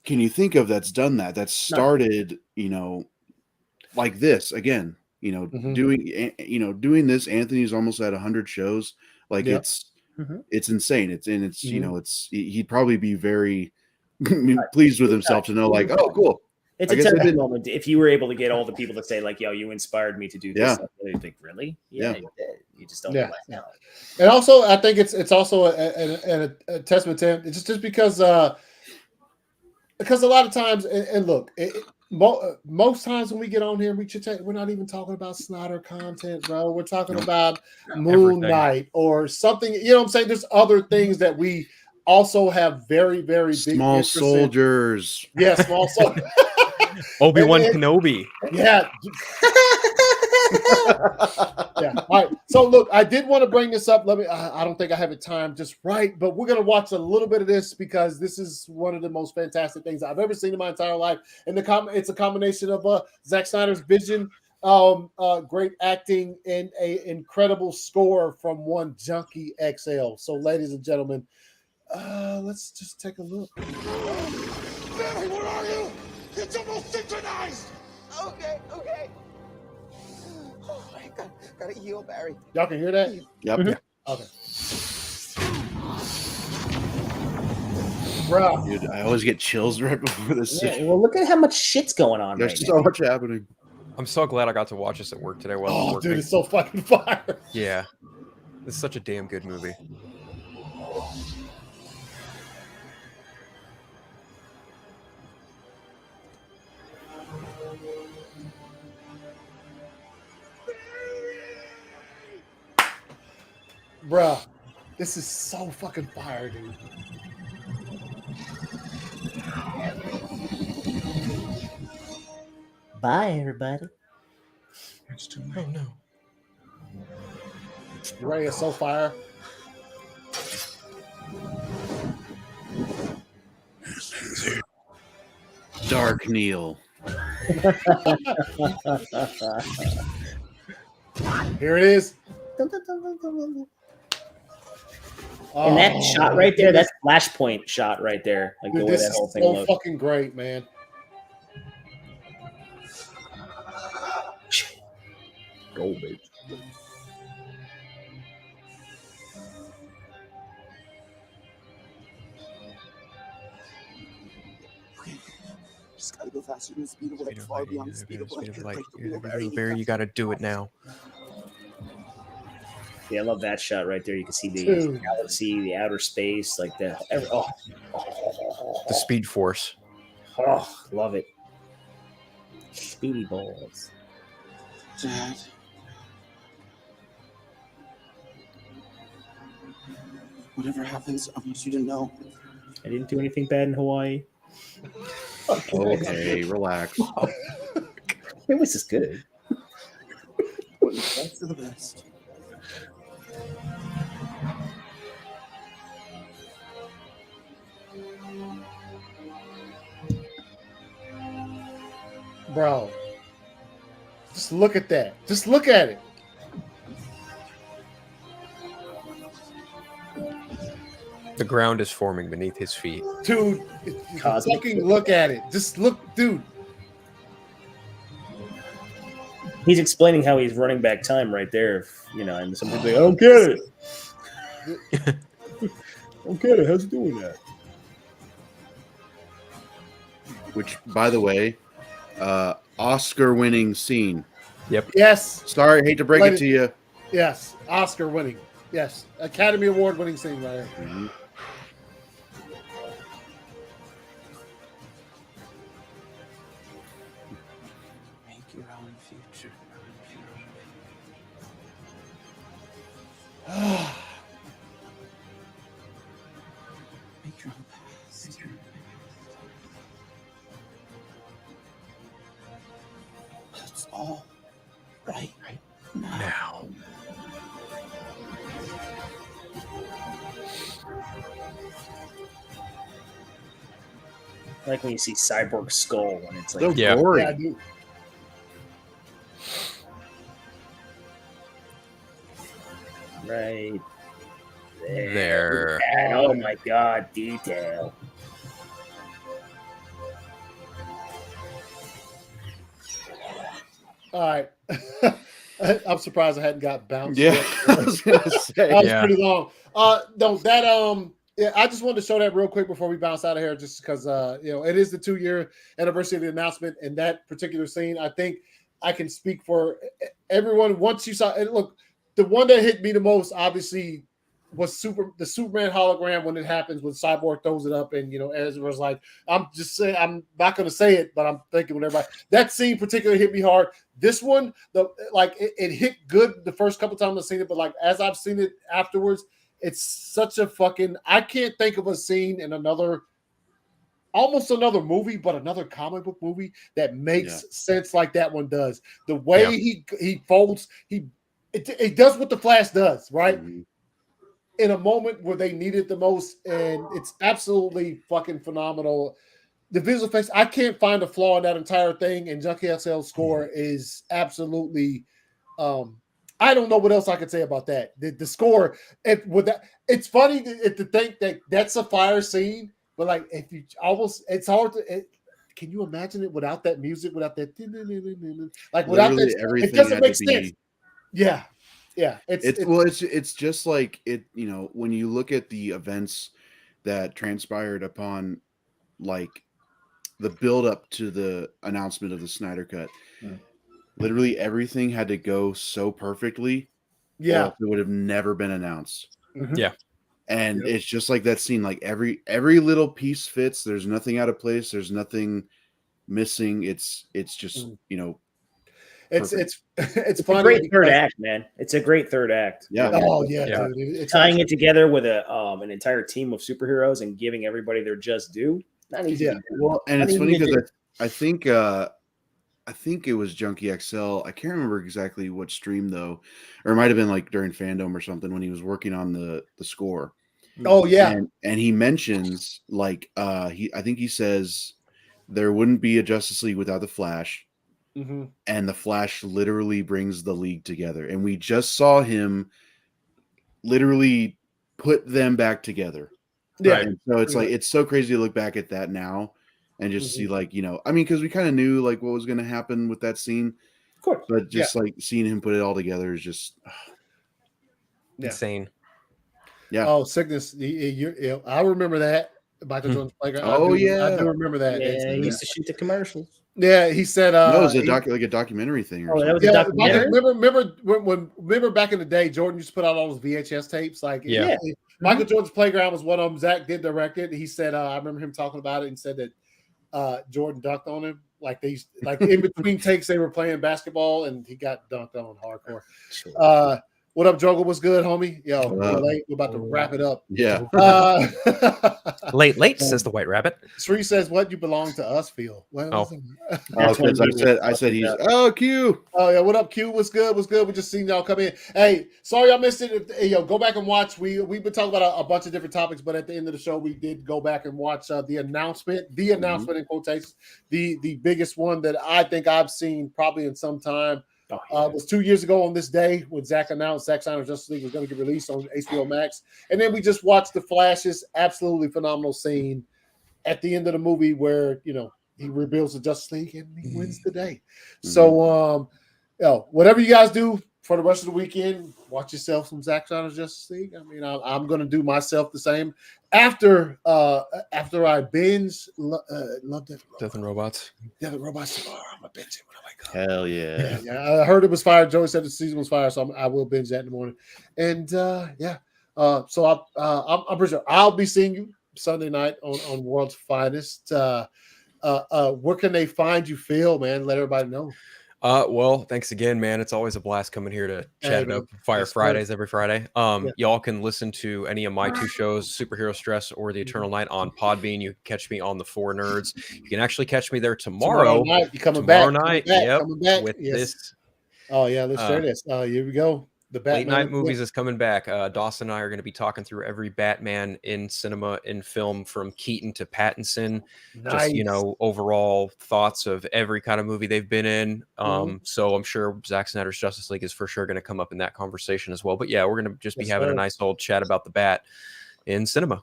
can you think of that's done that started, like this again, doing this. Anthony's almost at 100 shows. Like it's insane. It's he'd probably be very pleased with himself to know like, oh, cool. It's a technical moment if you were able to get all the people to say like, yo, you inspired me to do this. You think, really? Yeah, you did. You just don't realize now. And also, I think it's also a testament to him. It's just because a lot of times, and look, most times when we get on here, we're not even talking about Snyder content, bro. We're talking about Moon Knight or something. You know what I'm saying? There's other things that we also have very, very big small soldiers. Yeah, small soldiers. Obi-Wan Kenobi. Yeah. Yeah. All right. So look, I did want to bring this up. I don't think I have it timed just right, but we're gonna watch a little bit of this because this is one of the most fantastic things I've ever seen in my entire life. And it's a combination of Zack Snyder's vision, great acting, and an incredible score from one Junkie XL. So, ladies and gentlemen, let's just take a look. Barry, where are you? It's almost synchronized. Okay. Oh my God, gotta heal, Barry. Y'all can hear that? Yep. Okay. Bro, dude, I always get chills right before this. Well, look at how much shit's going on. There's so much happening. I'm so glad I got to watch this at work today while I was working. Dude, it's so fucking fire. Yeah, this is such a damn good movie. Bruh, this is so fucking fire, dude. Bye, everybody. Oh no. You ready? It's so fire. Dark Kneel. Here it is. And that Oh, shot right there, that's Flashpoint shot right there. Like dude, the way this that whole is thing so looks. fucking great, man. Go, bitch. Just gotta go faster than the speed of light, far beyond the speed of light. Barry, you got to do it now. Yeah, I love that shot right there. You can see the Dude. galaxy, the outer space, like that. Oh, The Speed Force. oh, love it. Speedy balls. Dad. Whatever happens, I want you to know. I didn't do anything bad in Hawaii. Okay, relax. It was just good. That's for the best. Bro. Just look at that. Just look at it. The ground is forming beneath his feet. Dude, Cosmic. fucking look at it. Just look, dude. He's explaining how he's running back time right there. You know, and some people say, I don't get it. I don't get it. How's he doing that? Which, by the way, Oscar-winning scene. Yep. Yes. Sorry, hate to break it to you. Yes. Oscar winning. Yes. Academy Award winning scene right here. Mm-hmm. Make your own future. Make your own past. That's all right now. Like when you see Cyborg Skull when it's like So gory. Yeah, dude. right There. And, oh my god, detail. All right. I'm surprised I hadn't got bounced. Yeah, yet. I was gonna say. That was Yeah. pretty long. No, that yeah, I just wanted to show that real quick before we bounce out of here, just because you know, it is the 2-year anniversary of the announcement, and that particular scene, I think I can speak for everyone. Once you saw it, look, the one that hit me the most, obviously, was the Superman hologram when it happens, when Cyborg throws it up, and you know, Ezra's like, I'm just saying, I'm not going to say it, but I'm thinking with everybody. That scene particularly hit me hard. This one, it hit good the first couple times I've seen it, but like as I've seen it afterwards, it's such a fucking. I can't think of a scene in almost another movie, but another comic book movie that makes sense like that one does. The way he folds, it does what the Flash does, right? Mm-hmm. In a moment where they need it the most, and it's absolutely fucking phenomenal. The visual effects, I can't find a flaw in that entire thing, and Junkie XL's score is absolutely. I don't know what else I could say about that. The score, it's funny to think that that's a fire scene, but like if you it's hard to. Can you imagine it without that music, without that, like without Literally that? everything It doesn't had make to sense. be- Yeah, yeah. It's just like it. You know, when you look at the events that transpired upon, like the build up to the announcement of the Snyder Cut. Literally everything had to go so perfectly. Yeah. or else it would have never been announced. Mhm. Yeah. And it's just like that scene. Like every little piece fits. There's nothing out of place. There's nothing missing. It's just you know. It's It's funny a great third because- act, man. It's a great third act. Yeah. Oh yeah, dude. It's tying actually- it together with an entire team of superheroes and giving everybody their just due. Not easy. Yeah. To do. Well, and Not it's funny easy to because do. I think it was Junkie XL. I can't remember exactly what stream though, or it might have been like during Fandom or something when he was working on the score. Oh yeah. And he mentions like I think he says there wouldn't be a Justice League without the Flash. Mm-hmm. And the Flash literally brings the league together. And we just saw him literally put them back together. Yeah. And so it's like, it's so crazy to look back at that now and just see, like, you know, I mean, because we kind of knew like what was going to happen with that scene. Of course. But just like seeing him put it all together is just insane. Yeah. Oh, sickness. I remember that. Michael Jordan's playground. Oh, I yeah. do remember that. Yeah, he used to shoot the commercials. Yeah, he said. No, it was like a documentary thing. Or that was something. a documentary. Remember back in the day, Jordan used to put out all those VHS tapes. Like, Yeah. Michael Jordan's Playground was one of them. Zach did direct it. He said, I remember him talking about it and said that Jordan dunked on him. Like in between takes, they were playing basketball and he got dunked on hardcore. What up, Jogo? What's good, homie? Yo, we're late. We're about to wrap it up. Yeah. Late, says the White Rabbit. Sree says, "What you belong to us, feel?" Because I said he's Q. Oh yeah, what up, Q? What's good? What's good? We just seen y'all come in. Hey, sorry I missed it. Go back and watch. We've been talking about a bunch of different topics, but at the end of the show, we did go back and watch the announcement. The announcement in quotations, the biggest one that I think I've seen probably in some time. Was 2 years ago on this day when Zach announced Zack Snyder's Justice League was going to get released on HBO Max. And then we just watched the Flash's absolutely phenomenal scene at the end of the movie where, you know, he rebuilds the Justice League and he wins the day. So, whatever you guys do for the rest of the weekend, watch yourself some Zack Snyder's Justice League. I mean, I'm going to do myself the same. After I binge Love, Death and Robots. Death and Robots tomorrow, I'm going to binge it when I wake up. Hell yeah. I heard it was fire. Joey said the season was fire, so I will binge that in the morning. And so I'm pretty sure I'll be seeing you Sunday night on World's Finest. Where can they find you, Phil? Man, let everybody know. Well, thanks again, man. It's always a blast coming here to chat it up. Fire Fridays every Friday. Y'all can listen to any of my two shows, Superhero Stress or The Eternal Night, on Podbean. You can catch me on the Four Nerds. You can actually catch me there tomorrow. Night. You coming tomorrow back? Night. Coming back with this. Oh yeah, let's share this. Here we go. The Batman Late Night Movies is coming back. Dawson and I are going to be talking through every Batman in cinema, in film, from Keaton to Pattinson. Nice. Just, overall thoughts of every kind of movie they've been in. So I'm sure Zack Snyder's Justice League is for sure going to come up in that conversation as well. But yeah, we're going to just be having a nice old chat about the Bat in cinema.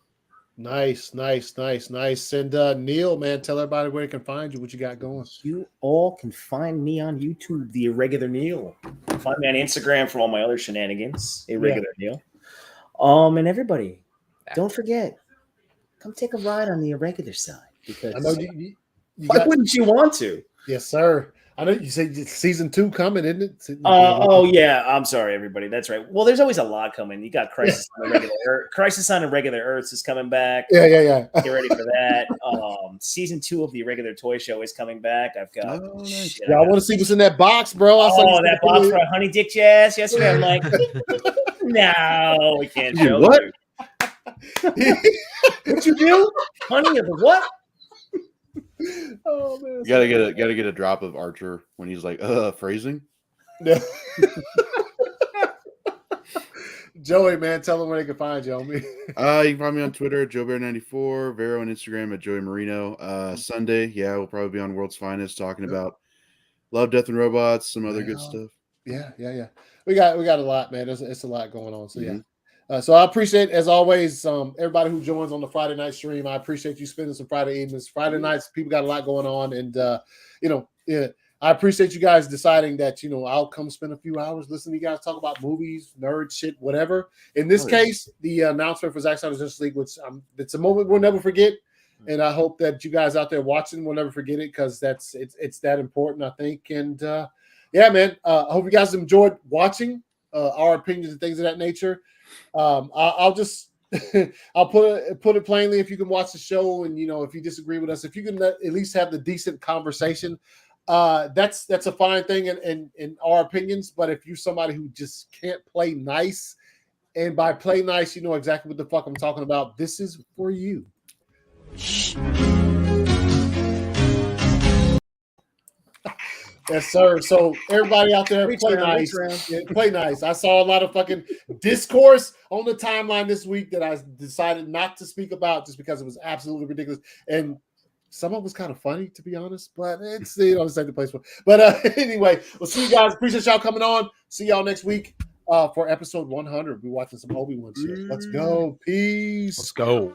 Nice. And Neil, man, tell everybody where they can find you, what you got going. You all can find me on YouTube, The Irregular Neil. Find me on Instagram for all my other shenanigans, Irregular Neil. And everybody, don't forget, come take a ride on the irregular side, because I know why wouldn't you want to? Yes, sir. I know you say season 2 coming, isn't it? Yeah. I'm sorry, everybody. That's right. Well, there's always a lot coming. You got Crisis on Irregular Earth. Crisis on Irregular Earths is coming back. Yeah. Get ready for that. Season 2 of the Irregular Toy Show is coming back. I've got. I want to see what's in that box, bro. That box for Honey Dick Jazz yesterday. I'm like, no, we can't show what? What you do? Honey of the what? Oh man! You gotta get a drop of Archer when he's like, phrasing. Yeah. Joey, man, tell them where they can find you, homie. You can find me on Twitter at JoeBear94, Vero on Instagram at Joey Marino. Sunday, we'll probably be on World's Finest talking about Love, Death, and Robots, some other good stuff. Yeah. We got a lot, man. It's a lot going on. So so I appreciate, as always, everybody who joins on the Friday night stream. I appreciate you spending some Friday evenings. Friday nights, people got a lot going on, and I appreciate you guys deciding that I'll come spend a few hours listening to you guys talk about movies, nerd shit, whatever. In this case, the announcement for Zack Snyder's Justice League, which it's a moment we'll never forget, and I hope that you guys out there watching will never forget it, because it's that important, I think. And man, I hope you guys enjoyed watching our opinions and things of that nature. I'll just I'll put it plainly. If you can watch the show, and if you disagree with us, if you can at least have the decent conversation, that's a fine thing in our opinions. But if you're somebody who just can't play nice, and by play nice, you know exactly what the fuck I'm talking about, this is for you. Yes, sir. So everybody out there, play nice. Yeah, play nice. I saw a lot of fucking discourse on the timeline this week that I decided not to speak about just because it was absolutely ridiculous. And Some of it was kind of funny, to be honest, but it's it's not the place for. But anyway, we'll see you guys. Appreciate y'all coming on. See y'all next week for episode 100. We're watching some Obi-Wan shit. Let's go. Peace. Let's go.